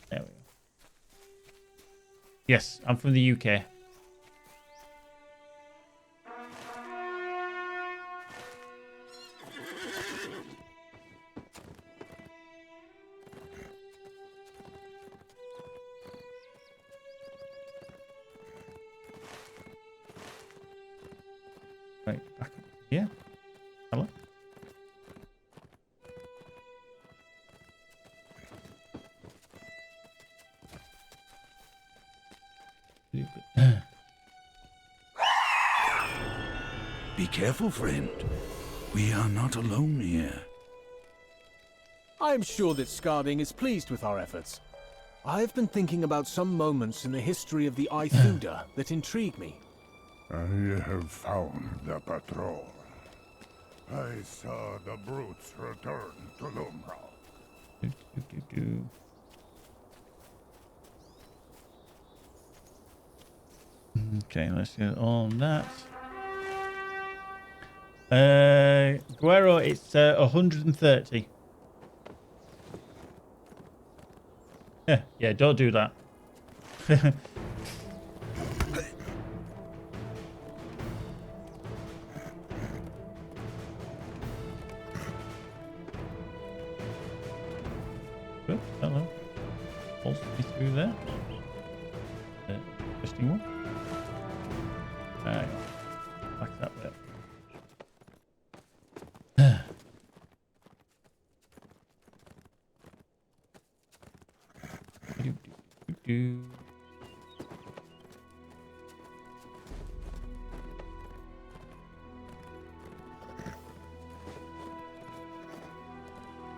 There we go. Yes, I'm from the UK. Right, back up here. Hello. Be careful, friend. We are not alone here. I'm sure that Skarding is pleased with our efforts. I've been thinking about some moments in the history of the Ithuda that intrigue me. I have found the patrol. I saw the brutes return to Limlok. Okay, let's get on that. Guerrero, it's 130. Yeah, don't do that. Oh, hello. Pulse me through there. Interesting one. Alright. Back that way.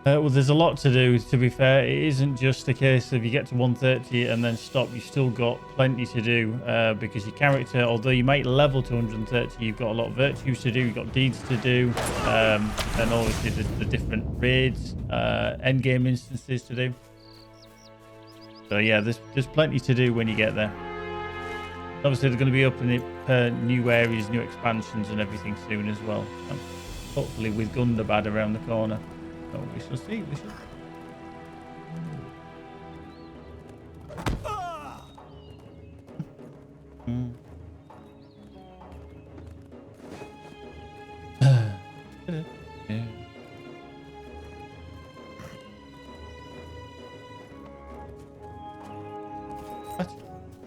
Well, there's a lot to do, to be fair. It isn't just a case of you get to 130 and then stop. You've still got plenty to do because your character, although you might level to 130, you've got a lot of virtues to do, you've got deeds to do, and obviously the different raids, endgame instances to do. So yeah, there's plenty to do when you get there. Obviously, they're going to be opening new areas, new expansions and everything soon as well. And hopefully with Gundabad around the corner. So we shall see. We shall. What?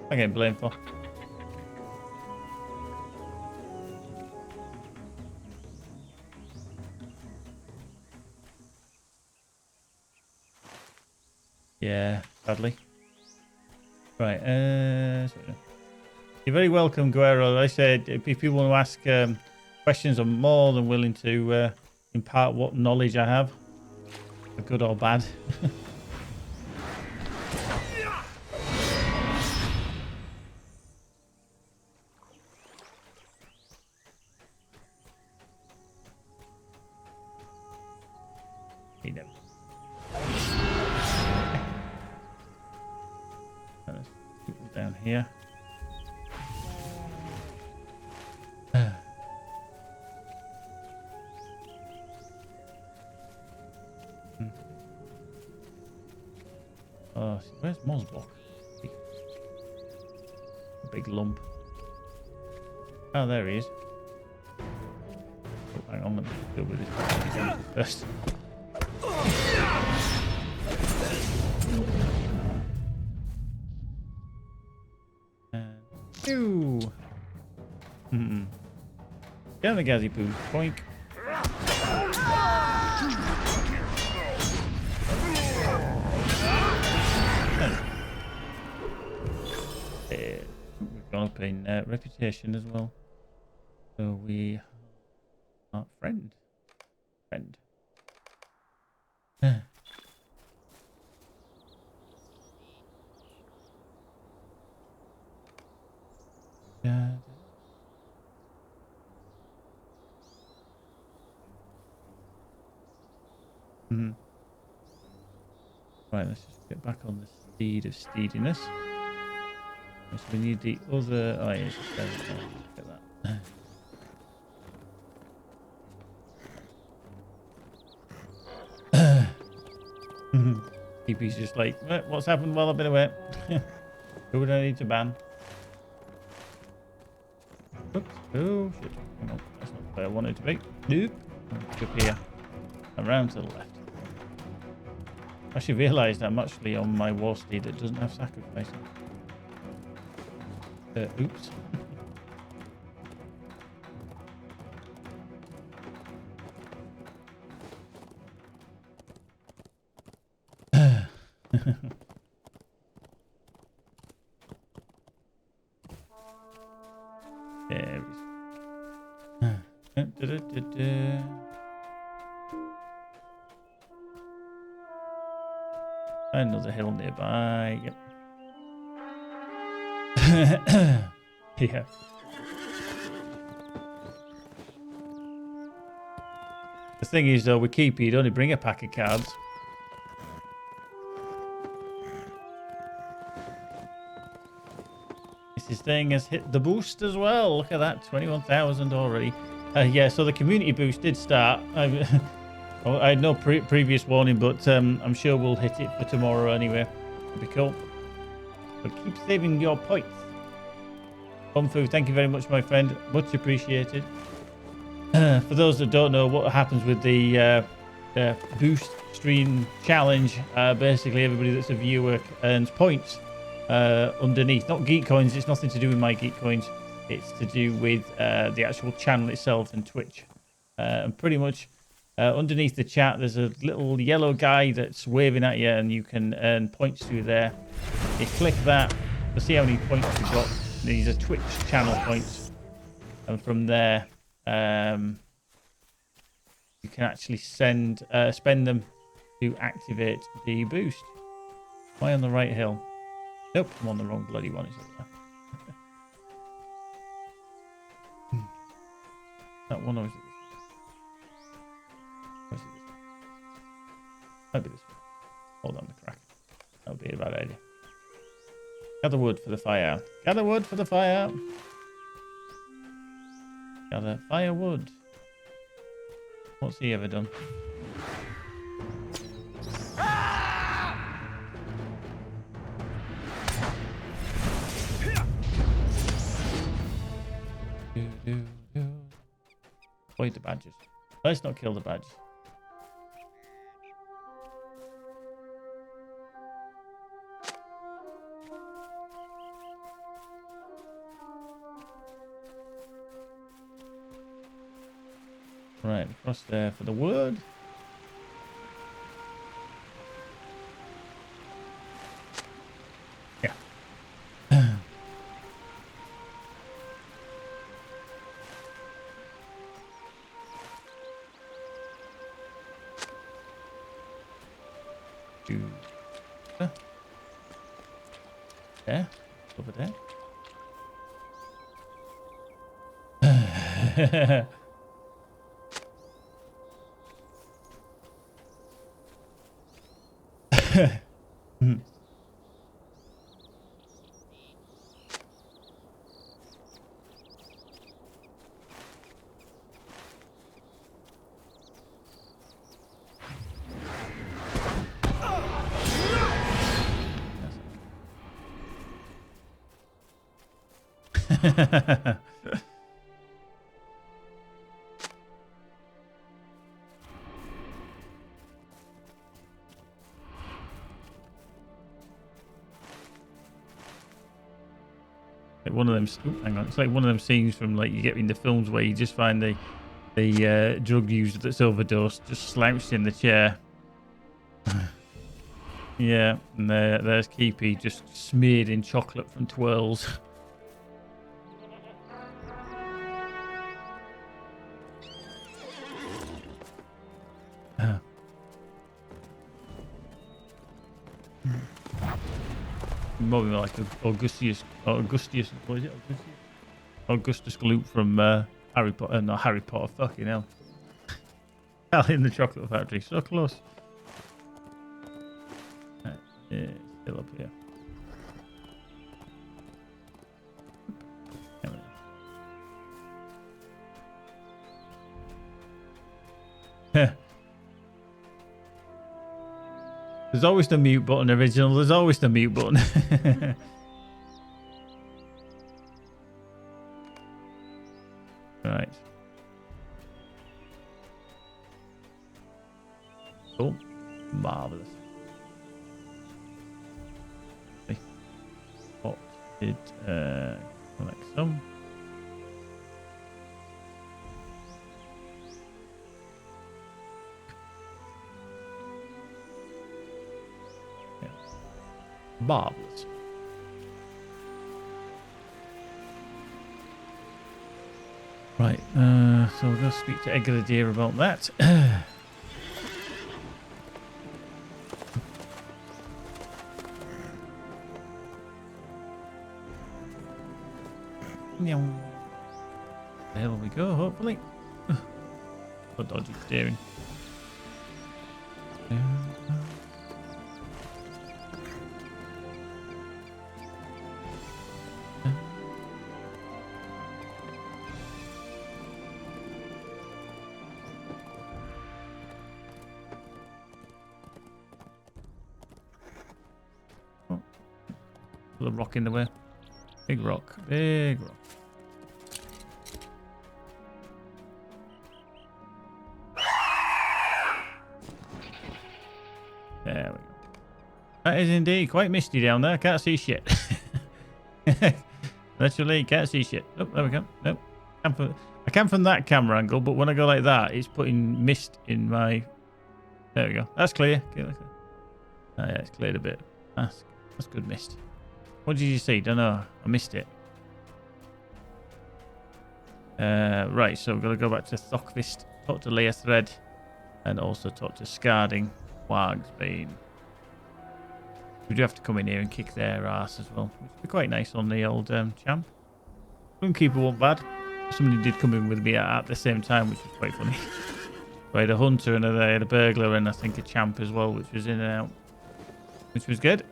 I'm getting blamed for. Yeah, sadly. Right, you're very welcome, Guerrero. Like I said, if people want to ask questions, I'm more than willing to impart what knowledge I have, for good or bad. He never. Down here. Oh, where's Mosblock? big lump. Oh, there he is. Oh, hang on, let me deal with this first. Ew. Down the Gazzy Poo. Boink. We've gone up in reputation as well. So we are friend. Yeah. Right, let's just get back on the steed of steediness. So we need the other. Oh, yeah, just there. Look at that. TP's just like, what's happened while I've been away? Who would I need to ban? Oops. Oh, shit. Hang on. That's not where I wanted to be. Nope. Up here. Around to the left. I actually realised I'm actually on my war steed that doesn't have sacrifice. Oops. There we go. Another hill nearby. Yep. Yeah. The thing is, though, with Keepy, you'd only bring a pack of cards. This thing has hit the boost as well. Look at that, 21,000 already. Yeah, so the community boost did start. I had no previous warning, but I'm sure we'll hit it for tomorrow anyway. It'll be cool. But keep saving your points. Fu, thank you very much, my friend. Much appreciated. For those that don't know what happens with the boost stream challenge, basically everybody that's a viewer earns points underneath. Not geek coins. It's nothing to do with my geek coins. It's to do with the actual channel itself and Twitch. And pretty much underneath the chat, there's a little yellow guy that's waving at you, and you can earn points through there. You click that to see how many points you've got. These are Twitch channel points, and from there you can actually spend them to activate the boost. Am I on the right hill? Nope, I'm on the wrong bloody one. It's over there. That one, or is it this one? Or is it this one? Might be this one. Hold on the crack. That would be a bad idea. Gather wood for the fire. Gather wood for the fire. Gather firewood. What's he ever done? Avoid the badgers. Let's not kill the badgers. Right, across there for the wood. Yeah. There, over there. Like one of them. Hang on, it's like one of them scenes from like you get in the films where you just find the drug user that's overdosed just slouched in the chair. Yeah, and there's Keepy just smeared in chocolate from twirls. Maybe like Augustus, what is it? Augustus Gloop from Harry Potter, not Harry Potter, fucking hell. Hell in the Chocolate Factory, so close. Right, yeah, still up here. There's always the mute button, original. There's always the mute button. Right. Cool. Marvelous. What did collect some? Marvelous. Right, so we'll go speak to Edgar the Deer about that. There we go, hopefully. What dodgy steering. The rock in the way. Big rock. Big rock. There we go. That is indeed quite misty down there. Can't see shit. Literally can't see shit. Oh, there we go. Nope. I can from that camera angle, but when I go like that, it's putting mist in my... There we go. That's clear. Oh, yeah, it's cleared a bit. That's good mist. What did you see? Don't know. I missed it. Right, so we've got to go back to Thokvist, talk to Leothred, and also talk to Skarding, Wagsbane. We do have to come in here and kick their ass as well, which would be quite nice on the old champ. Runkeeper wasn't bad. Somebody did come in with me at the same time, which was quite funny. I had a hunter and I had a burglar and I think a champ as well, which was in and out, which was good.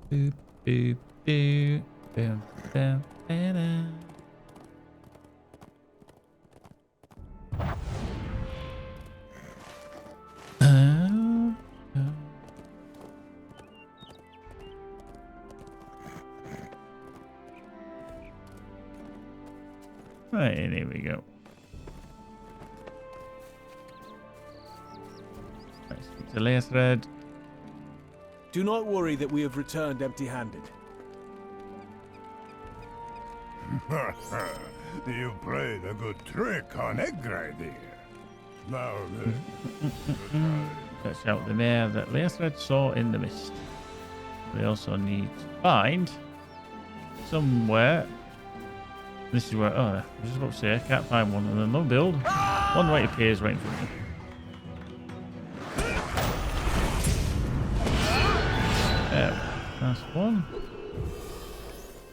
Boop, boop, boop, boom, boom, boom. Right, and here we go. Right, speak to Leothred. Do not worry that we have returned empty-handed. You played a good trick on Eggride here. Now Let's out the mare that Leothred saw in the mist. We also need to find somewhere. This is where, oh, I was just about to say, I can't find one, and then no build. One right appears right in front of me. There, that's one.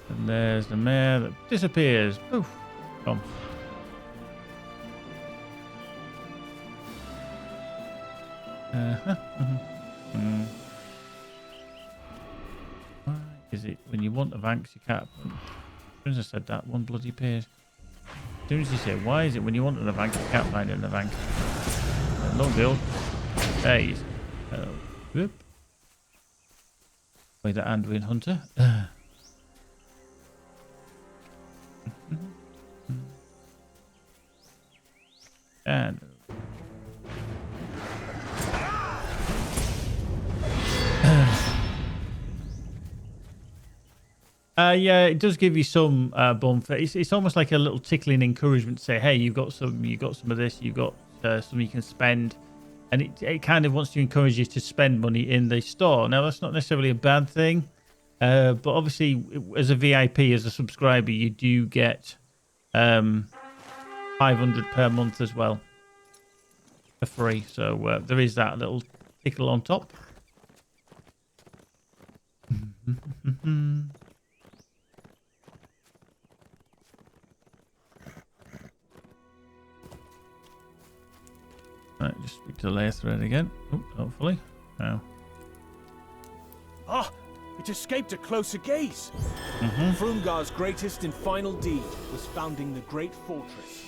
And there's the mare that disappears. Poof. Come. Why is it want a Vanx, you can't. As soon as I said that, one bloody page. As soon as you say, why is it when you want an Avanx, you can't find an Avanx? No deal. There he is. Whoop. Play the Anduin Hunter. And yeah, it does give you some bump. It's almost like a little tickling encouragement to say, hey, you got some of this, you've got some you can spend, and it kind of wants to encourage you to spend money in the store. Now that's not necessarily a bad thing, but obviously as a VIP, as a subscriber, you do get 500 per month as well for free. So there is that little tickle on top. Right, just speak to Lathrend again. Oh, hopefully. Oh. Ah, it escaped a closer gaze. Frumgar's greatest and final deed was founding the great fortress.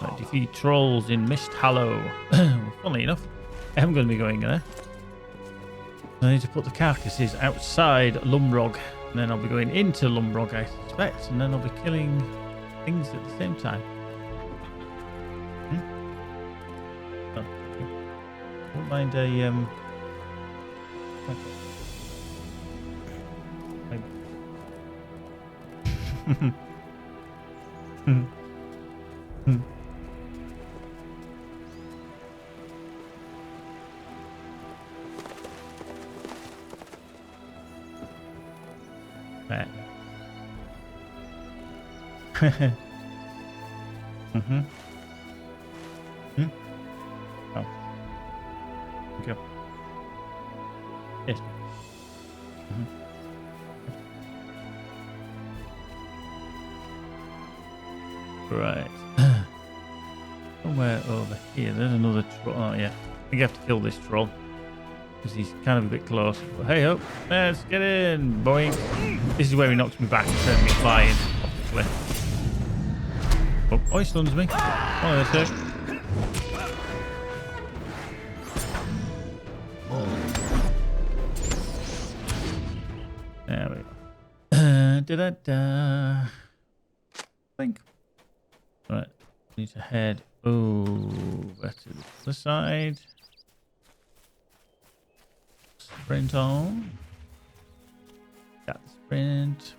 Right, defeat trolls in Mist Hollow. Funnily enough, I am going to be going there. I need to put the carcasses outside Limlok, and then I'll be going into Limlok, I suspect, and then I'll be killing things at the same time. Oh, won't mind a Right. Oh. Okay. Yes. Right. Somewhere over here. There's another troll. Oh, yeah. I think I have to kill this troll. Because he's kind of a bit close. But hey up. Let's get in. Boing. This is where he knocks me back and sends me flying off the cliff. Oh, he stuns me. Oh, that's it. There we go. Da-da-da. Think. Right. Need to head over to the other side. Sprint on. Got the sprint.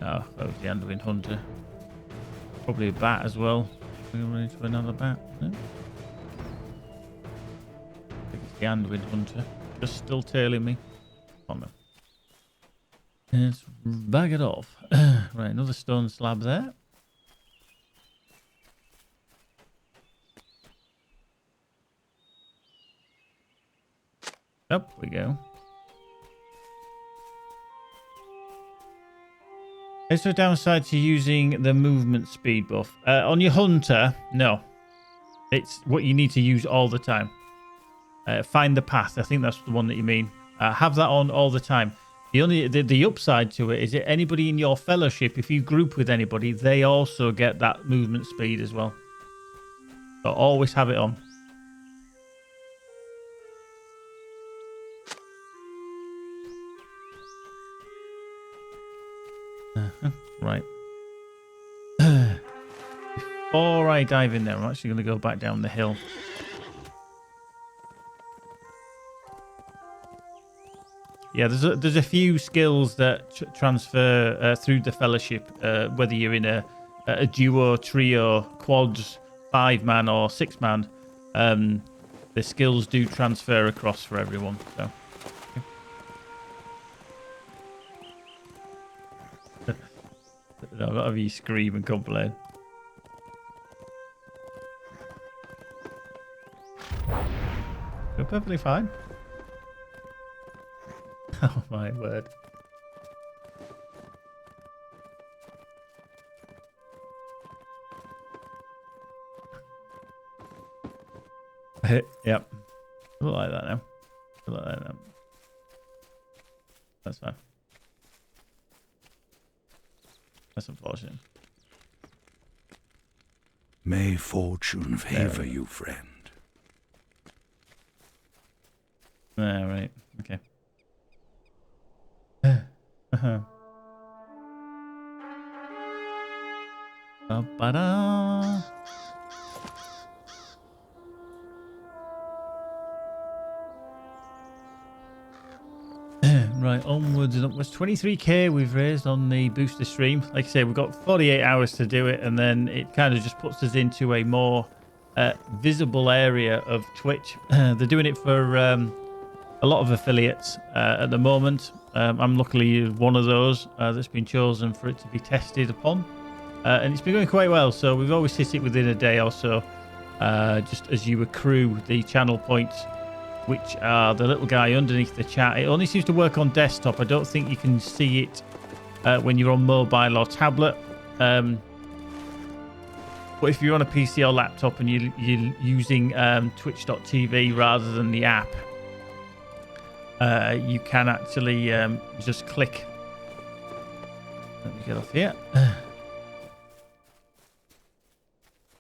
Oh, that was the Anduin Hunter. Probably a bat as well. We're going to run into another bat. No? I think it's the Anduin Hunter. Just still tailing me. Oh no. Let's bag it off. Right, another stone slab there. Up we go. Is there a downside to using the movement speed buff? On your hunter, no. It's what you need to use all the time. Find the path. I think that's the one that you mean. Have that on all the time. The upside to it is that anybody in your fellowship, if you group with anybody, they also get that movement speed as well. So always have it on. Right. Before I dive in there, I'm actually going to go back down the hill. Yeah, there's a few skills that transfer through the fellowship, whether you're in a duo, trio, quads, 5-man or 6-man. The skills do transfer across for everyone. So. I've got to be scream and complain. You're perfectly fine. Oh my word. Yep. I look like that now. That's fine. That's unfortunate. May fortune favor you, friend. Right. Okay. Ba-ba-da. Right, onwards and upwards. 23k we've raised on the booster stream. Like I say, we've got 48 hours to do it, and then it kind of just puts us into a more visible area of Twitch. They're doing it for a lot of affiliates at the moment. I'm luckily one of those that's been chosen for it to be tested upon. And it's been going quite well, so we've always hit it within a day or so, just as you accrue the channel points, which are the little guy underneath the chat. It only seems to work on desktop. I don't think you can see it when you're on mobile or tablet. But if you're on a PC or laptop and you're using twitch.tv rather than the app, you can actually just click. Let me get off here.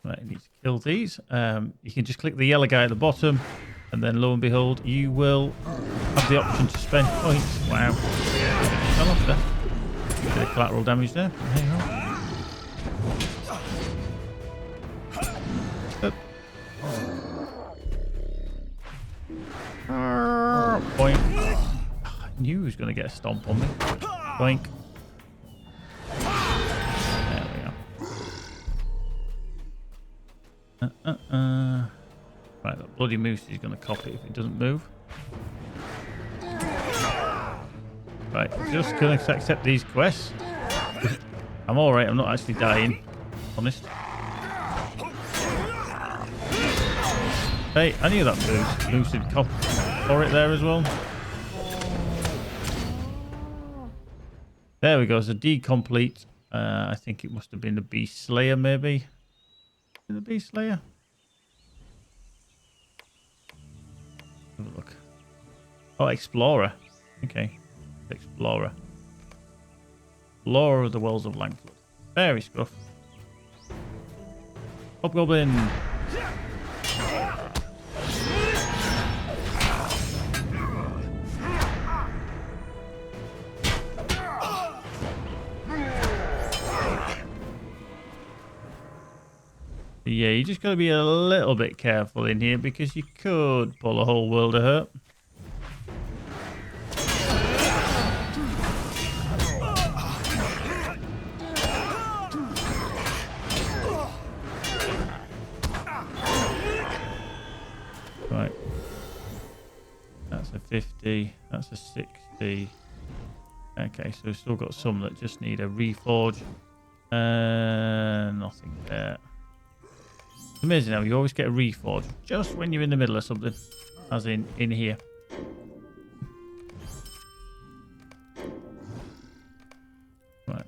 Right, I need to kill these. You can just click the yellow guy at the bottom, and then lo and behold, you will have the option to spend points. Wow. Fell off there. Bit of collateral damage there. Point. I knew he was going to get a stomp on me. Boink. There we go. Right, that bloody moose is going to copy if it doesn't move. Right, just going to accept these quests. I'm alright, I'm not actually dying. Honest. Hey, I knew that moose would cop for it there as well. There we go, so D complete. I think it must have been the Beast Slayer, maybe. The Beast Slayer? Have a look. Oh, Explorer. Okay. Explorer. Explorer of the Wells of Langford. Very scruff. Hobgoblin. Yeah, you just got to be a little bit careful in here because you could pull a whole world of hurt. Right. That's a 50. That's a 60. Okay, so we've still got some that just need a reforge. Nothing there. It's amazing how you always get a reforge just when you're in the middle of something, as in here. Right.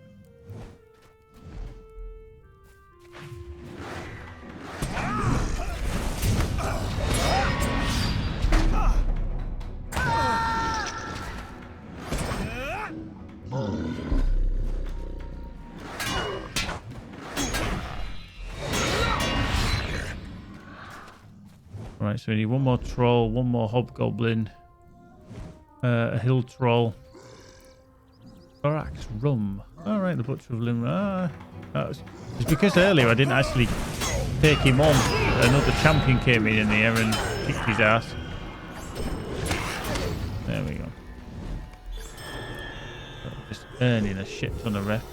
Right, so we need one more troll, one more hobgoblin, a hill troll, thorax rum. All right, the butcher of Limlok. It's because earlier I didn't actually take him on. Another champion came in there and kicked his ass. There we go. Just earning a shit ton of ref.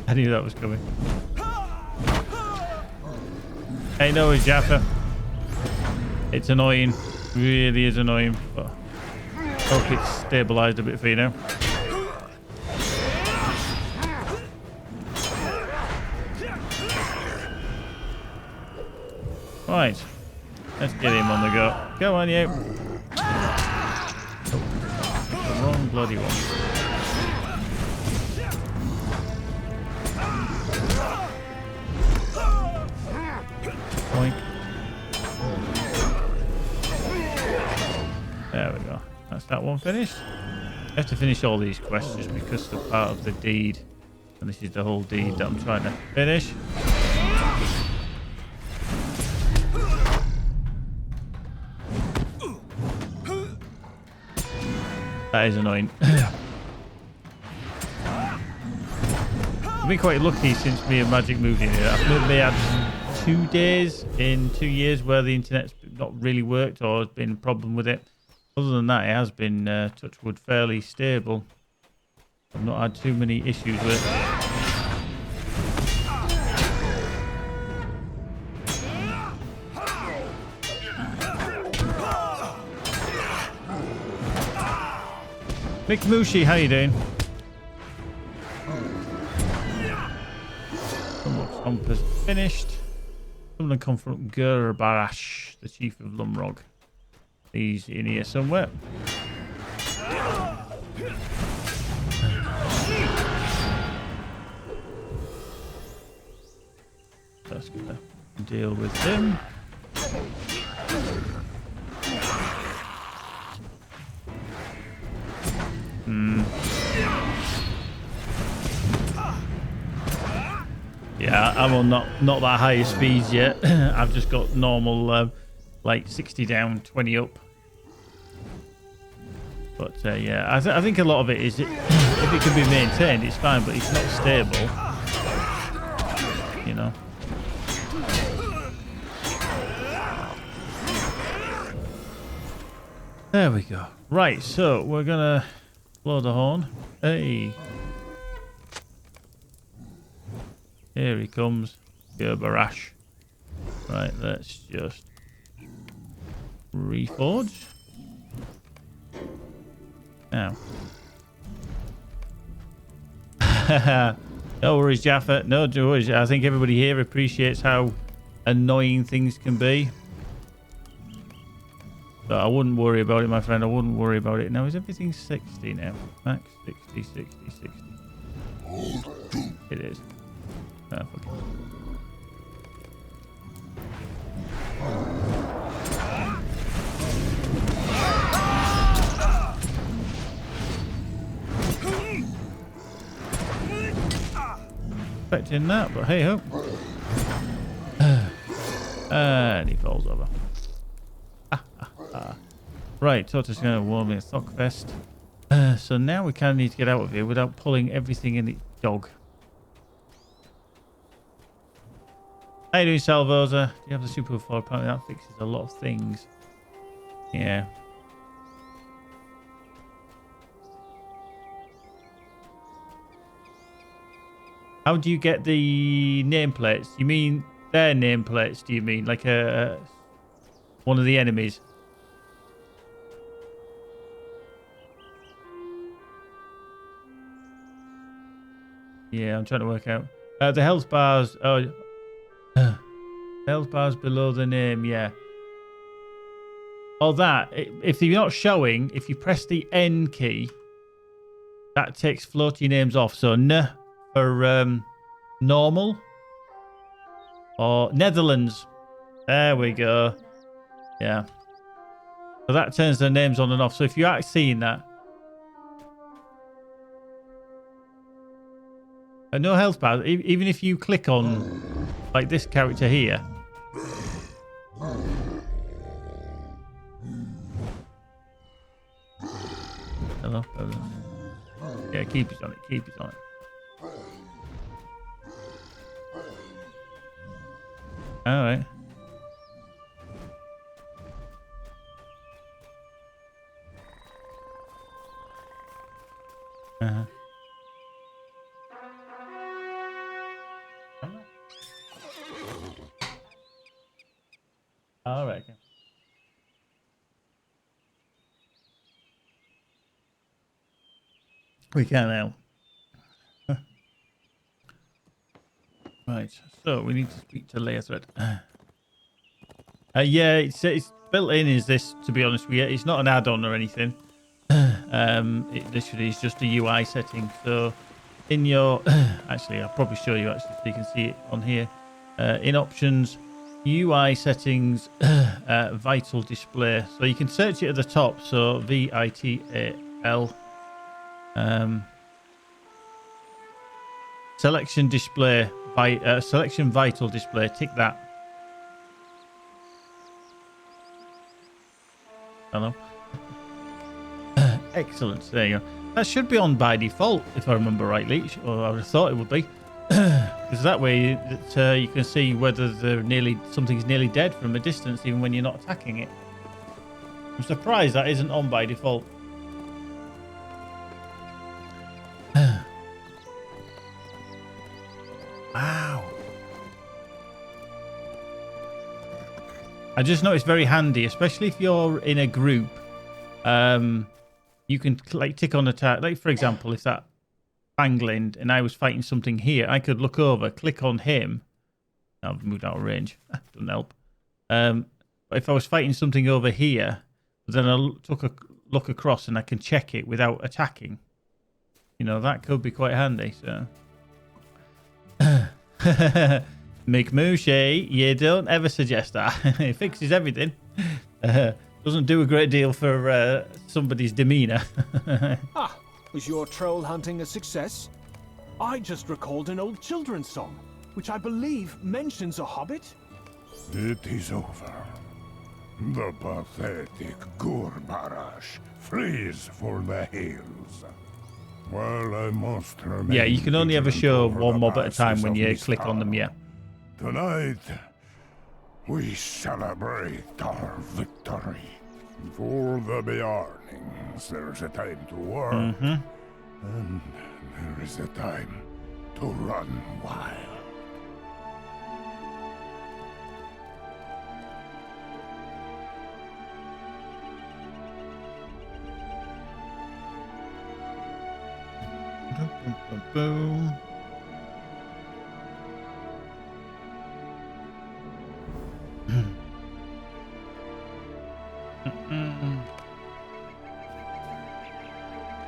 I knew that was coming. Hey, no, Jaffa. It's annoying. Really is annoying. But I hope it's stabilized a bit for you now. Right. Let's get him on the go. Go on, you. Oh, the wrong bloody one. that one finished. I have to finish all these quests just because they're part of the deed. And this is the whole deed that I'm trying to finish. That is annoying. I've been quite lucky since me and Magic moved in here. I've maybe had 2 days in 2 years where the internet's not really worked or has been a problem with it. Other than that, it has been, touch wood, fairly stable. I've not had too many issues with it. Mick Mushi, how you doing? Limlok's compass finished. Someone come from Barash, the chief of Limlok. He's in here somewhere. Just gonna deal with him. Yeah, I'm on not that high speeds yet. I've just got normal, like 60 down, 20 up. But yeah, I think a lot of it is if it can be maintained, it's fine. But it's not stable, you know. There we go. Right, so we're gonna blow the horn. Hey. Here he comes, Barash. Right, let's just reforge. Now. No worries, Jaffa. No worries. I think everybody here appreciates how annoying things can be. So I wouldn't worry about it, my friend. I wouldn't worry about it. Now, is everything 60 now? Max 60, 60, 60. It is. Oh, fuck it. Expecting that, but hey ho. And he falls over. Right, Tortoise is going to warm me a Sockfest. So now we kind of need to get out of here without pulling everything in the dog. How you doing, Salvosa? Do you have the Super 4? Apparently that fixes a lot of things. Yeah. How do you get the nameplates? You mean their nameplates, do you mean? Like one of the enemies? Yeah, I'm trying to work out. The health bars... Oh... Health bars below the name, yeah. Or that, if you're not showing, if you press the N key, that takes floaty names off. So N for normal or Netherlands. There we go. Yeah. So that turns their names on and off. So if you are seeing that. No health bars, even if you click on like this character here. Hello. Yeah, keep it on it. Keep it on it. All right. Uh-huh. All right. Okay. We can now. Right. So we need to speak to Layer Thread. Yeah, it's built in. Is this, to be honest with you, it's not an add-on or anything. It literally is just a UI setting. So in your, actually, I'll probably show you actually so you can see it on here. In options, UI settings, vital display. So you can search it at the top. So VITAL. Selection display, selection vital display. Tick that. Hello. Excellent. There you go. That should be on by default, if I remember rightly, or I would have thought it would be. Because that way you can see whether something's nearly dead from a distance, even when you're not attacking it. I'm surprised that isn't on by default. Wow. I just know it's very handy, especially if you're in a group. You can like tick on attack. Like for example, if that Fangland and I was fighting something here, I could look over, click on him. I've moved out of range. Doesn't help. But if I was fighting something over here, then I took a look across and I can check it without attacking. You know, that could be quite handy. So, McMushy, you don't ever suggest that. It fixes everything. Doesn't do a great deal for somebody's demeanour. Was your troll hunting a success? I just recalled an old children's song, which I believe mentions a hobbit. It is over. The pathetic Gurbarash flees for the hills. Well, I must remain. Yeah, you can only ever show vigilant one over mob the at a time when passes you of click on them, yeah. Tonight, we celebrate our victory. For the Bearnings, there's a time to work, and there is a time to run wild. Boom.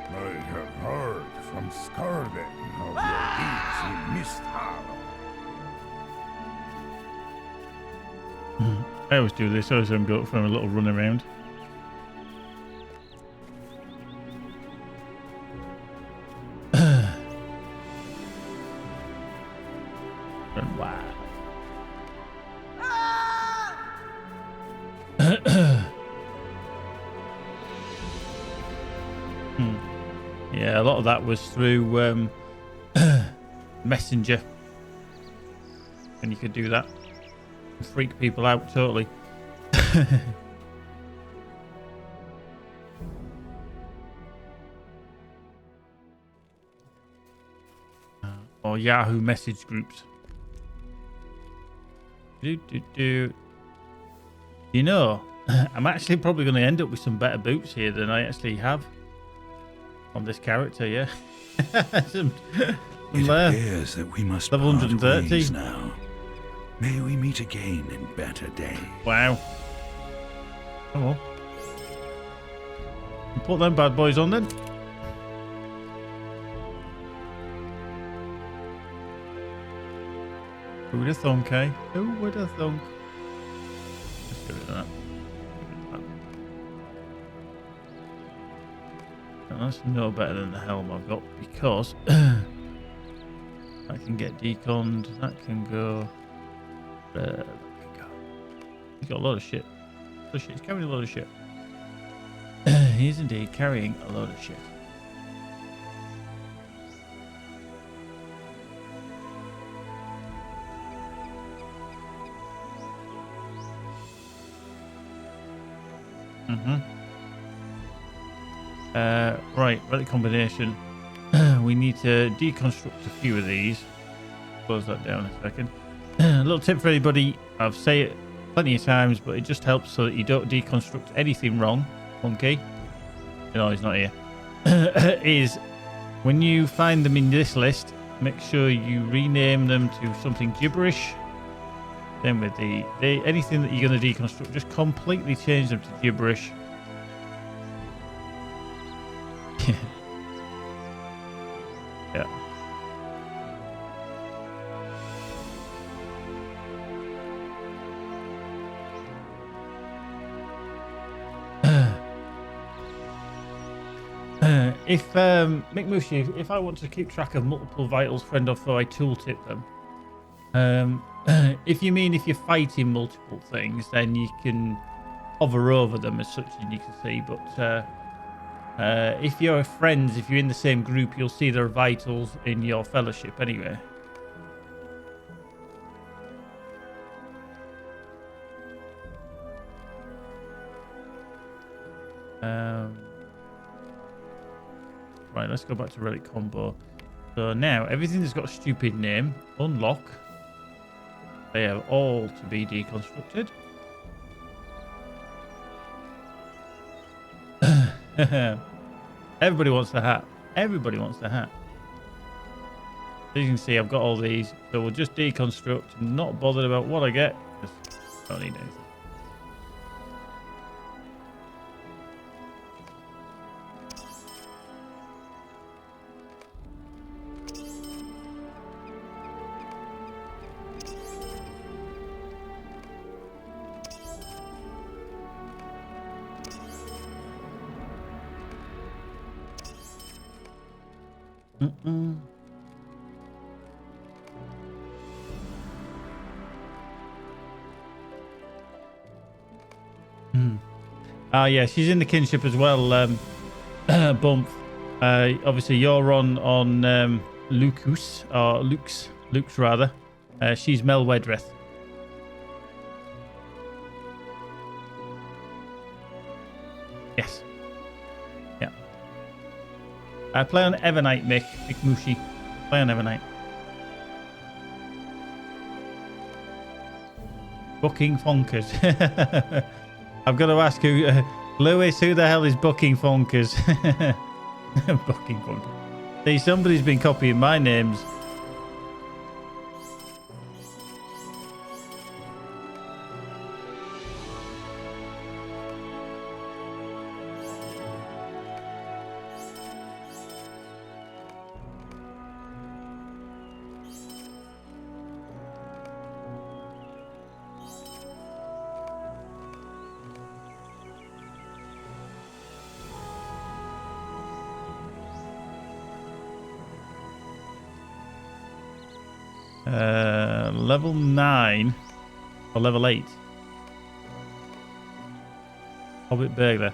I have heard from Skarden of your deeds in Mist Hollow. I always do this. I always go for a little run around. Run wild. Yeah, a lot of that was through Messenger, and you could do that, freak people out totally. Or Yahoo message groups. You know, I'm actually probably going to end up with some better boots here than I actually have on this character, yeah. It appears that we must level part 130 ways now. May we meet again in better days. Wow. Come on. Put them bad boys on then. Who would have thunk, eh? Who would have thunk? Let's get rid of that. That's no better than the helm I've got because that can get deconned. That can go. He's got a lot of shit. He's carrying a lot of shit. He is indeed carrying a lot of shit. Right, relic combination. We need to deconstruct a few of these. Close that down a second. A little tip for anybody. I've said it plenty of times, but it just helps so that you don't deconstruct anything wrong. Monkey. No, he's not here. Is when you find them in this list, make sure you rename them to something gibberish. Then with the anything that you're going to deconstruct, just completely change them to gibberish. Yeah. If McMushy, if I want to keep track of multiple vitals, friend or foe, I tooltip them. If you mean if you're fighting multiple things, then you can hover over them as such, and you can see. But if you're friends, if you're in the same group, you'll see their vitals in your fellowship anyway. Right, let's go back to relic combo. So now everything that's got a stupid name, unlock. They have all to be deconstructed. Everybody wants the hat. Everybody wants the hat. As you can see, I've got all these. So we'll just deconstruct. I'm not bothered about what I get. Just don't need anything. Yeah, she's in the kinship as well. Bump. Obviously, you're on Lucas or Luke's rather. She's Mel Wedreth. Yes. Yeah. I play on Evernight, McMushy. Play on Evernight. Booking Fonkers. I've got to ask who, Lewis, who the hell is Booking Fonkers? Booking Fonkers. See, somebody's been copying my names. Level 9 or level 8. Hobbit Burglar.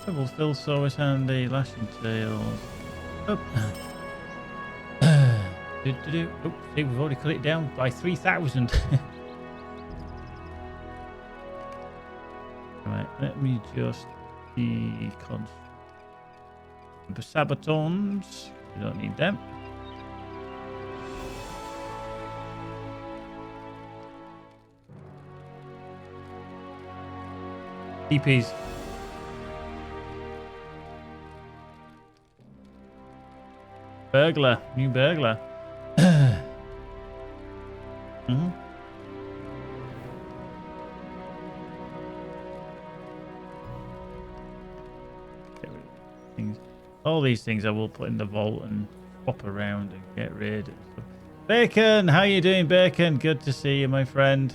Double fill saw is handy, lashing tails. Oh. Oh, see, we've already cut it down by 3,000. Right, let me just deconstruct the sabatons. We don't need them. TPs. Burglar, new burglar. Mm-hmm. Get rid of things. All these things I will put in the vault and swap around and get rid of stuff. Bacon, how you doing, Bacon? Good to see you, my friend.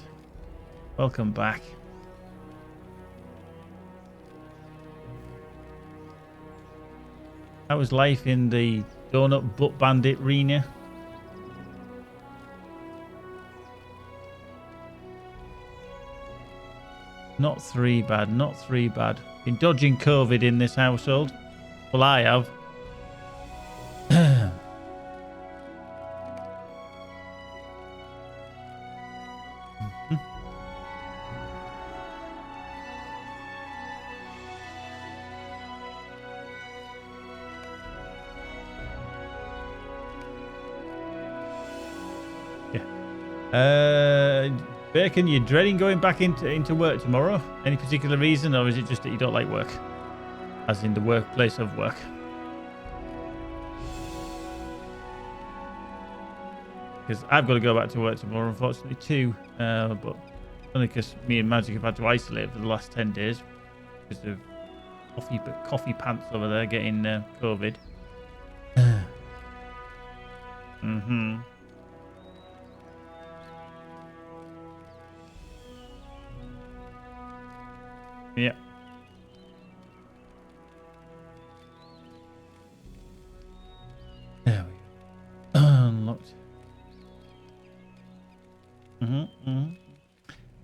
Welcome back. How was life in the Donut Butt Bandit arena? Not three bad, not three bad. Been dodging COVID in this household. Well, I have. Bacon, you dreading going back into work tomorrow? Any particular reason, or is it just that you don't like work? As in the workplace of work? Because I've got to go back to work tomorrow, unfortunately, too. But only because me and Magic have had to isolate for the last 10 days because of coffee pants over there getting COVID. Mm-hmm. Yeah. There we go. Unlocked.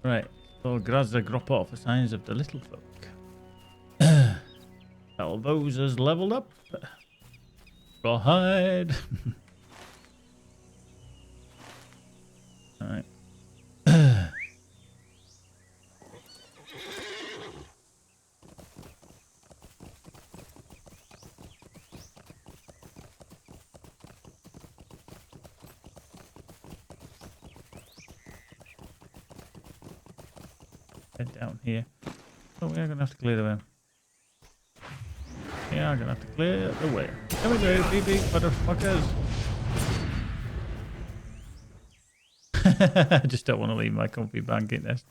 Right. So Grazza Groppo for signs of the little folk. Elbows has leveled up. Rawhide. Alright. Head down here. Oh, we're gonna have to clear the way. Yeah, I'm gonna have to clear the way. There we go, beep beep, motherfuckers. I just don't want to leave my comfy blanket nest.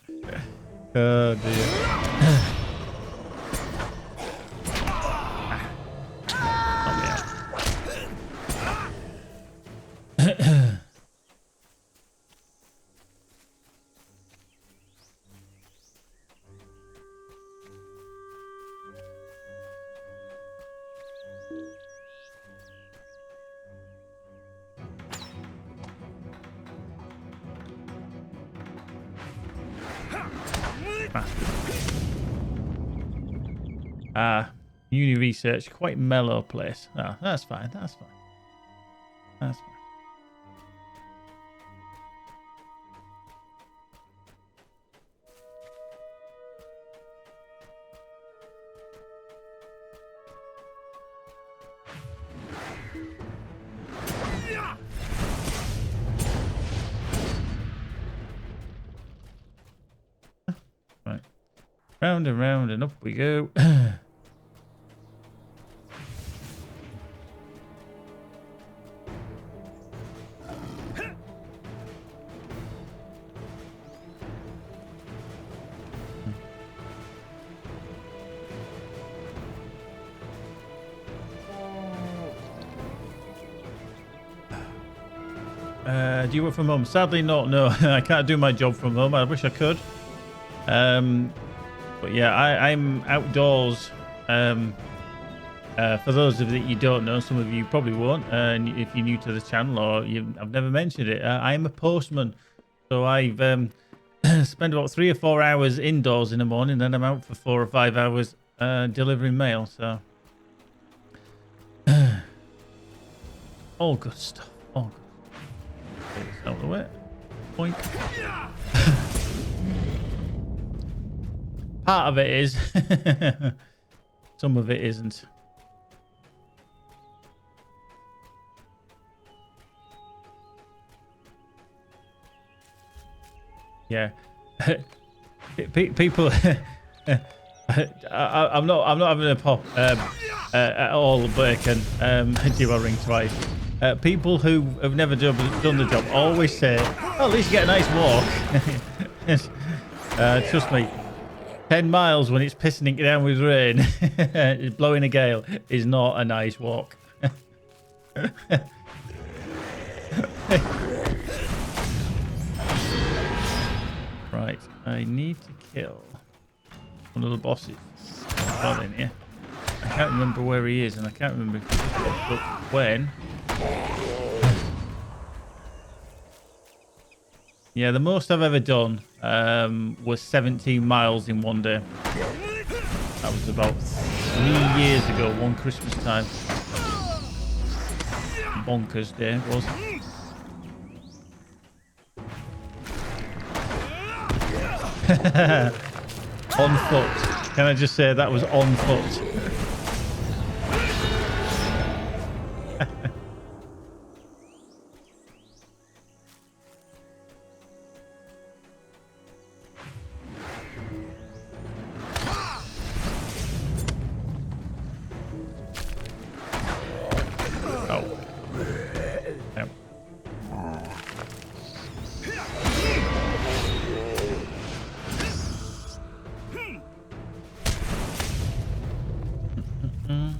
Oh dear. Uni research, quite mellow place. Oh, that's fine, that's fine. That's fine. Right. Round and round and up we go. Do you work from home? Sadly not, no. I can't do my job from home. I wish I could. But yeah, I'm outdoors. For those of you that you don't know, some of you probably won't, if you're new to the channel or I've never mentioned it, I am a postman. So I've spend about 3 or 4 hours indoors in the morning, then I'm out for 4 or 5 hours delivering mail. So all good stuff. All good. Get this out of the way. Boink. Part of it is. Some of it isn't. Yeah. People. I'm not having a pop at all, Bacon. Do I ring twice? People who have never done the job always say, oh, at least you get a nice walk. Trust me, 10 miles when it's pissing it down with rain, it's blowing a gale, is not a nice walk. Right, I need to kill one of the bosses. Got in here. I can't remember where he is, and I can't remember if he popped up when. Yeah, the most I've ever done was 17 miles in one day. That was about 3 years ago, one Christmas time. Bonkers day it was. On foot. Can I just say that was on foot? I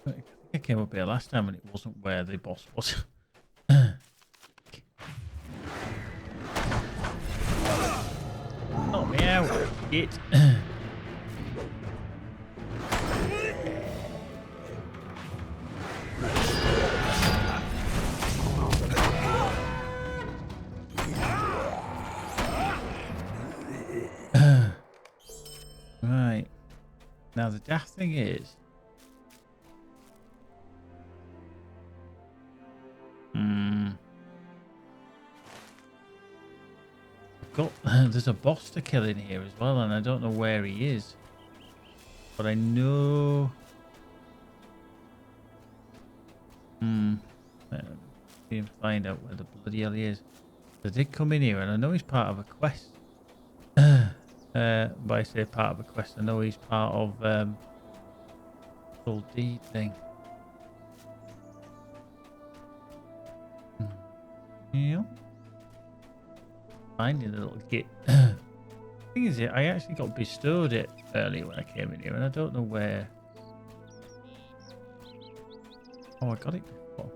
think I came up here last time and it wasn't where the boss was. Knock me out, shit. Right. Now the daft thing is, there's a boss to kill in here as well, and I don't know where he is, but I know. See and find out where the bloody hell he is. I did come in here, and I know he's part of a quest. But I say part of a quest, I know he's part of full deed thing. Yeah. Finding the little git. Thing is, I actually got bestowed it earlier when I came in here, and I don't know where. Oh, I got it before.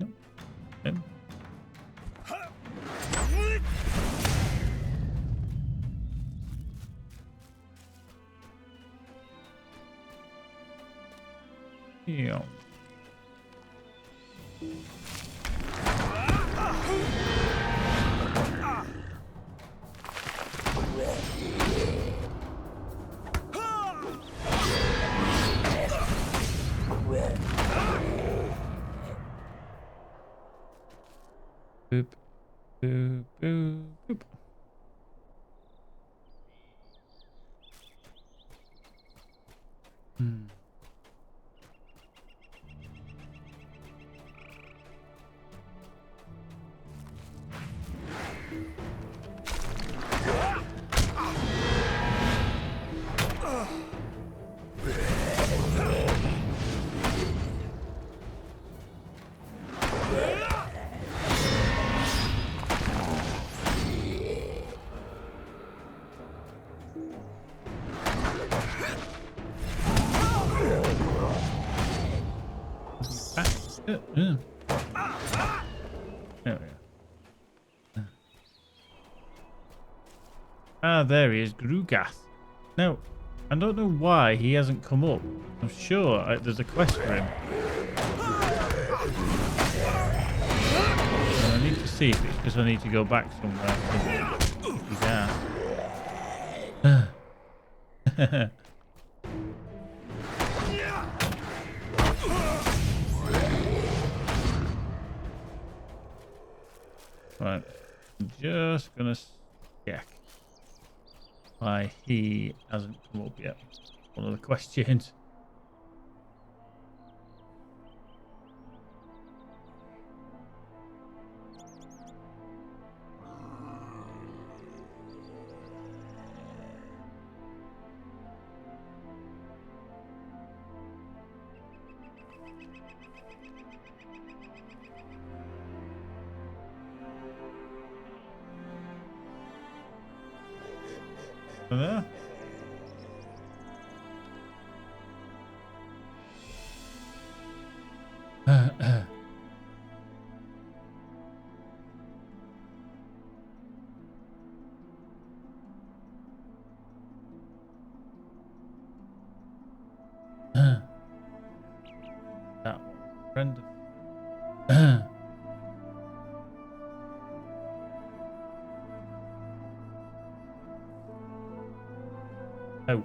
Nope. Nope. Yeah. Boop, boop, boop, boop. There we are. Ah, there he is, Grugath. Now, I don't know why he hasn't come up. I'm sure there's a quest for him. I need to see if it's because I need to go back somewhere. Yeah. Right, I'm just gonna check why he hasn't come up yet. One of the questions. There. That one. Friend of oh.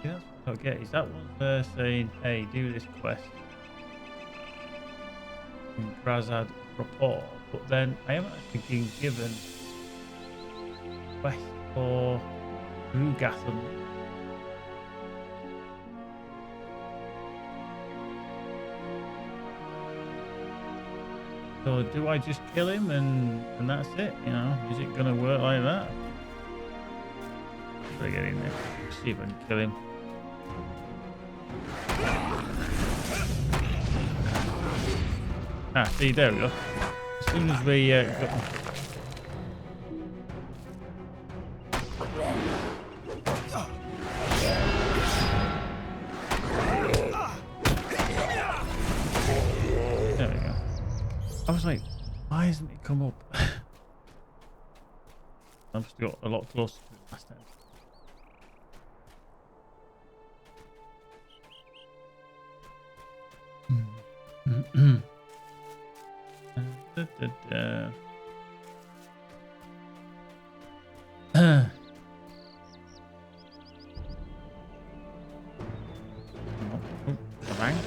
Yeah, okay, is that one saying, hey, do this quest in Brazad Rapport, but then I haven't actually been given quest for Rugatham. So do I just kill him and that's it? You know, is it gonna work like that? Better get in there. See if I can kill him. Ah, see, there we go. As soon as we got... There we go. I was like, why hasn't it come up? I've still got a lot closer to it last time. Bang.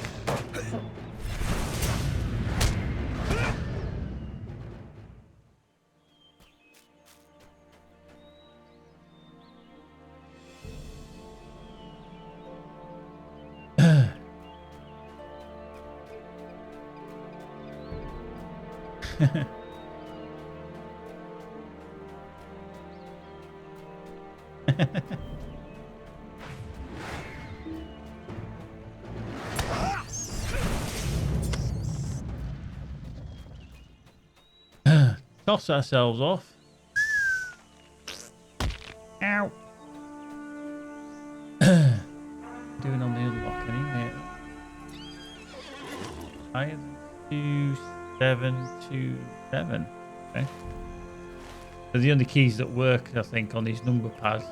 Toss ourselves off. Ow. Doing on the unlock anyway. 52727. Okay. They're the only keys that work, I think, on his number pad.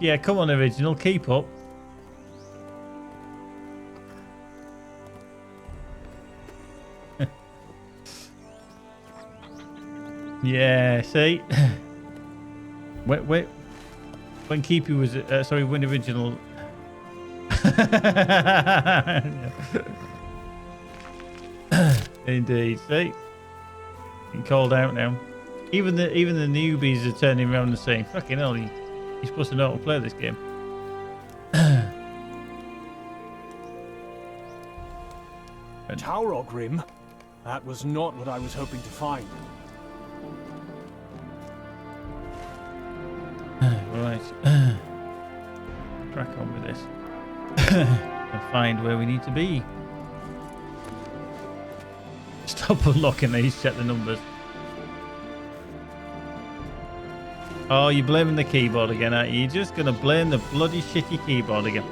Yeah, come on, original, keep up. Yeah, see? Wait. When Keepy was... sorry, when original... Indeed, see? Getting called out now. Even the newbies are turning around and saying, fucking hell, he's supposed to know how to play this game. Tower Grim? That was not what I was hoping to find. Right. Crack on with this. And find where we need to be. Stop unlocking these, check the numbers. Oh, you're blaming the keyboard again, aren't you? You're just going to blame the bloody shitty keyboard again.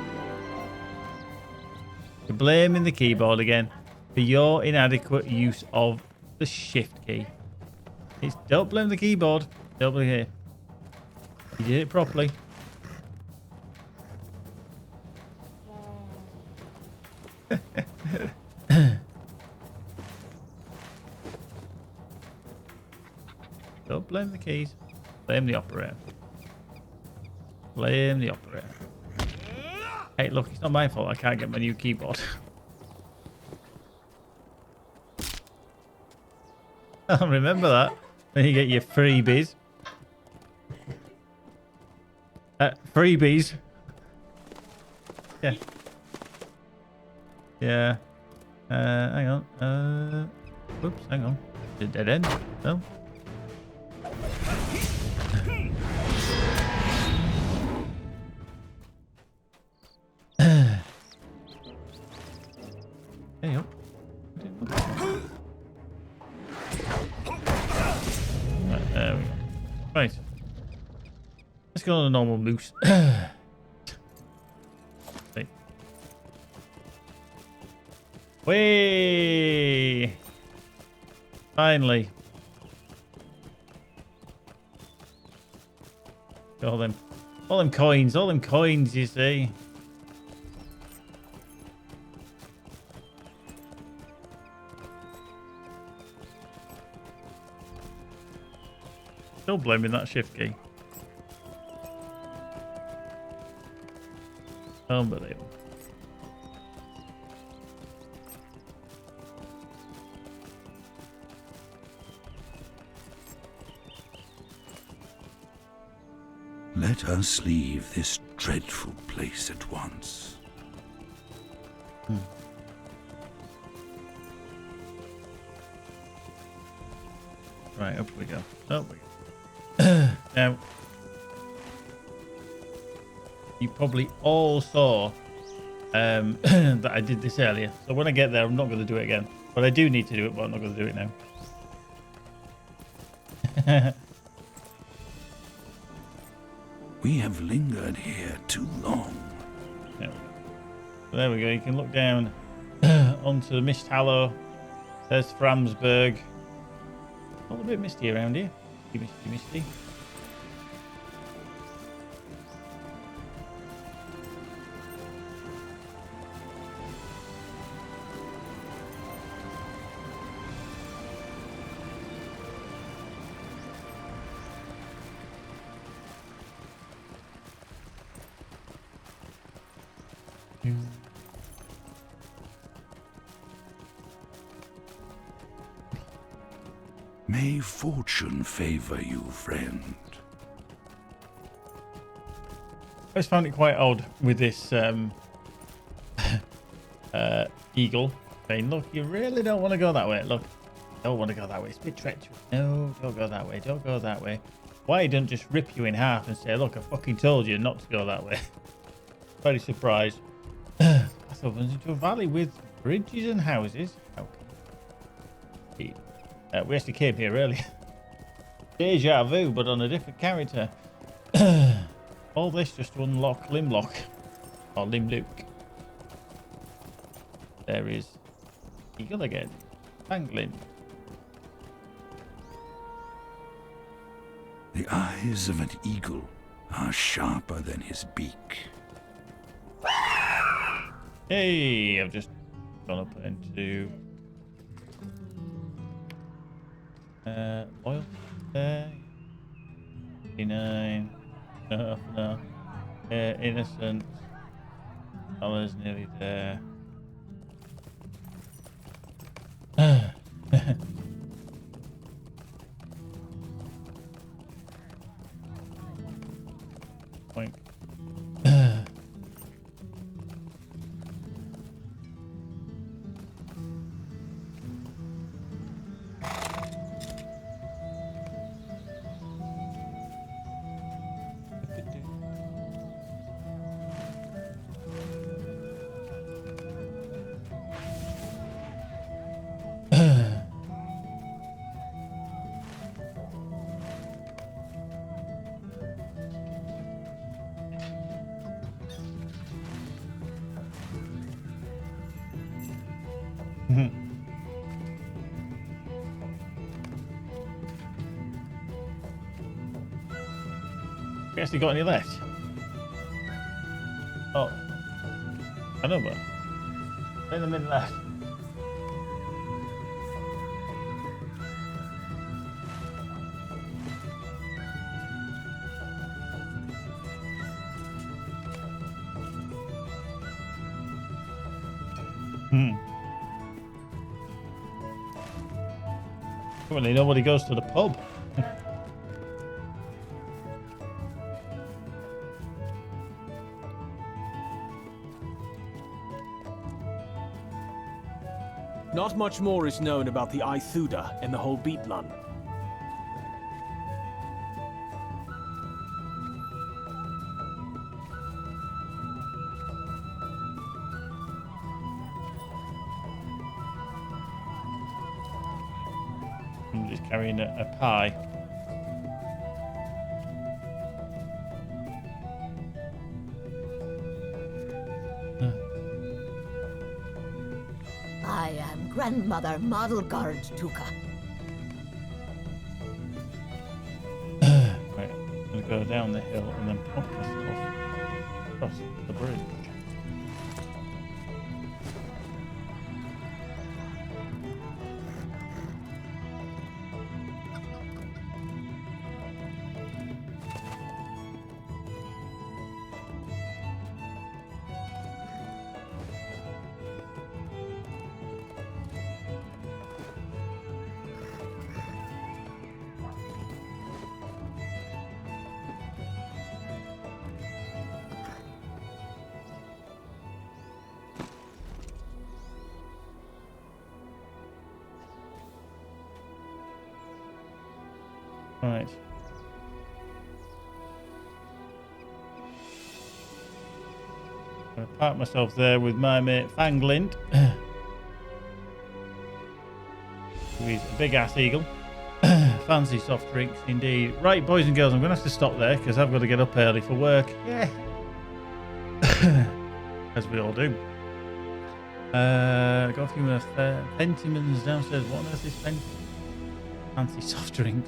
You're blaming the keyboard again for your inadequate use of the shift key. Don't blame the keyboard. Don't blame it. You did it properly. Don't blame the keys. Blame the operator. Blame the operator. Hey, look, it's not my fault I can't get my new keyboard. I'll remember that when you get your freebies. Freebies. Yeah. Yeah. Hang on. Whoops, hang on. Did dead end? No. Hey up. Right, there we go. Right. Let's go on a normal moose. Right. Way. Finally. All them coins, you see. Still blaming that shift key. Unbelievable. Let us leave this dreadful place at once. Right, up we go. Up we go. Now, you probably all saw that I did this earlier. So when I get there, I'm not going to do it again. But I do need to do it, but I'm not going to do it now. We have lingered here too long. There we go. So there we go. You can look down onto the Mist Hollow. There's Framsburg. All a bit misty around here. Misty. May fortune favor you, friend. I just found it quite odd with this eagle saying, look, you really don't want to go that way. Look, don't want to go that way. It's a bit treacherous. No, don't go that way. Don't go that way. Why he didn't just rip you in half and say, look, I fucking told you not to go that way. Very surprised. Path opens into a valley with bridges and houses. Okay. We actually came here earlier. Deja vu, but on a different character. All this just to unlock Limlok. Or Limlok. There is eagle again. Pangolin. The eyes of an eagle are sharper than his beak. Hey, I've just gone up into oil. 59. No. Innocent. Dollar's nearly there. Point. We actually got any left? Oh, I know, but in the middle left. Currently, nobody goes to the pub. Not much more is known about the Ithuda and the whole Beatlan. I'm just carrying a pie. I am Grandmother Model Guard Tuka. Right, I'm gonna go down the hill and then pump myself across the bridge. Right. I'm going to park myself there with my mate Fanglind. He's a big ass eagle. Fancy soft drinks indeed. Right, boys and girls, I'm going to have to stop there because I've got to get up early for work. Yeah. As we all do. Got a few more Fentimans downstairs. What on earth is Fentimans? Fancy soft drink.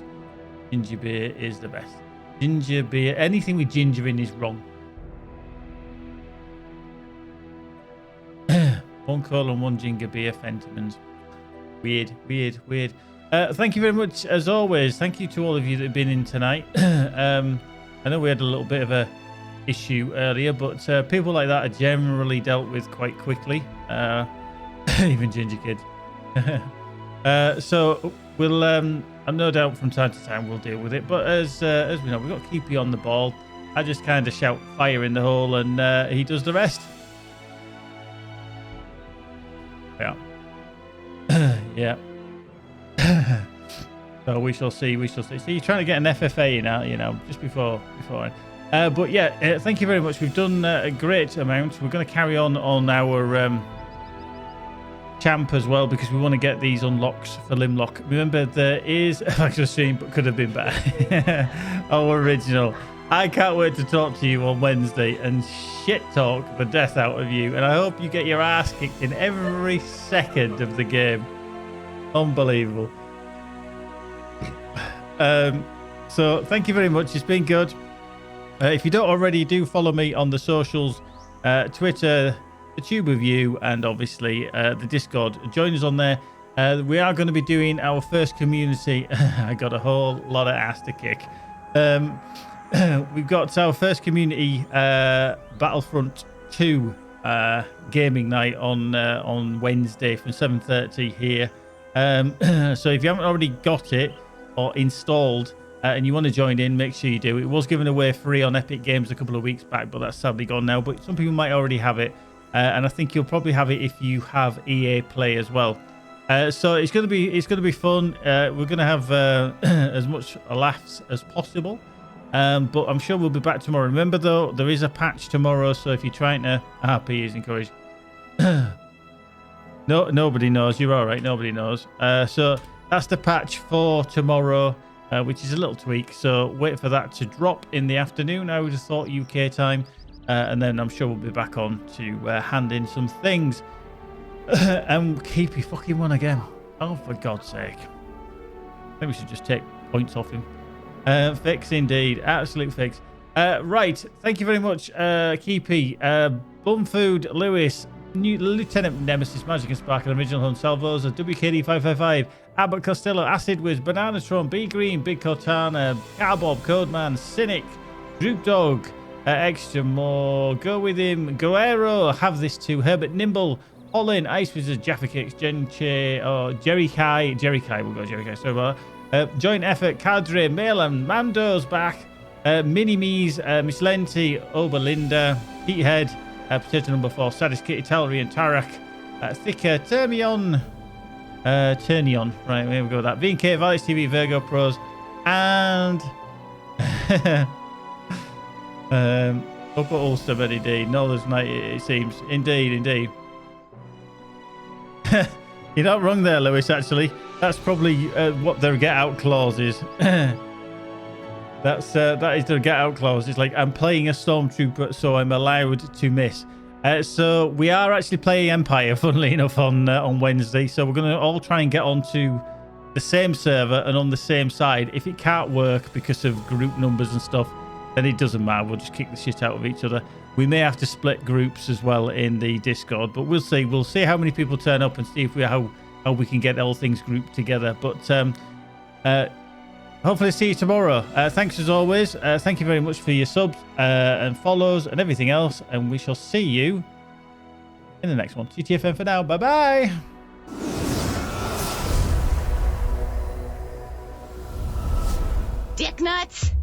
Ginger beer is the best. Ginger beer. Anything with ginger in is wrong. One cola and one ginger beer, Fentimans. Weird. Thank you very much, as always. Thank you to all of you that have been in tonight. I know we had a little bit of a issue earlier, but people like that are generally dealt with quite quickly. Even ginger kids. So we'll, no doubt from time to time we'll deal with it. But as we know, we've got to keep you on the ball. I just kind of shout fire in the hole, and he does the rest. Yeah. Yeah. So we shall see. So you're trying to get an FFA now, just before. But yeah, thank you very much. We've done a great amount. We're going to carry on our champ as well because we want to get these unlocks for Limlok. Remember, there is actually stream, but could have been better. Our original. I can't wait to talk to you on Wednesday and shit talk the death out of you. And I hope you get your ass kicked in every second of the game. Unbelievable. So thank you very much. It's been good. If you don't already, do follow me on the socials, Twitter, the Tube of You, and obviously the Discord. Join us on there. We are going to be doing our first community. I got a whole lot of ass to kick. We've got our first community Battlefront 2 gaming night on Wednesday from 7:30 here. So if you haven't already got it or installed and you want to join in, make sure you do. It was given away free on Epic Games a couple of weeks back, but that's sadly gone now. But some people might already have it, and I think you'll probably have it if you have EA Play as well. So it's going to be fun. We're going to have as much laughs as possible. But I'm sure we'll be back tomorrow. Remember, though, there is a patch tomorrow, so if you're trying to... RP is encouraged. No, nobody knows. You're all right. Nobody knows. So that's the patch for tomorrow, which is a little tweak. So wait for that to drop in the afternoon, I would have thought, UK time. And then I'm sure we'll be back on to hand in some things. And keep your fucking one again. Oh, for God's sake. I think we should just take points off him. Fix indeed. Absolute fix. Right. Thank you very much, Keepy. Bumfood, Lewis, Lieutenant Nemesis, Magic and Sparkle, Original Hunt, Salvosa, WKD555, Abbott Costello, Acid Wiz, Bananatron, B Green, Big Cortana, Carbob, Codeman, Cynic, Droop Dog, Extra More, Go With Him, Guerrero, Have This Too, Herbert Nimble, Olin, Ice Wizard, Jaffa Kicks, Genche, or Jerry Kai, we'll go Jerry Kai, sorry about that. Joint Effort, Cadre, Malan, Mando's back, Mini-Me's, Miss Lenti, Oberlinda, Heathead, Potato Number 4, Saddest Kitty, Talry and Tarak, Thicker, Turnion, right, here we go with that, V&K, Valis TV, Virgo Pros, and Upper Ulster, Betty D, Northern's Night, it seems, indeed. You're not wrong there, Lewis, actually. That's probably what their get-out clause is. That is their get-out clause. It's like, I'm playing a Stormtrooper, so I'm allowed to miss. So we are actually playing Empire, funnily enough, on Wednesday. So we're going to all try and get onto the same server and on the same side. If it can't work because of group numbers and stuff, then it doesn't matter. We'll just kick the shit out of each other. We may have to split groups as well in the Discord, but we'll see. We'll see how many people turn up and see if how we can get all things grouped together. But hopefully see you tomorrow. Thanks as always. Thank you very much for your subs and follows and everything else. And we shall see you in the next one. TTFN for now. Bye-bye. Dick nuts.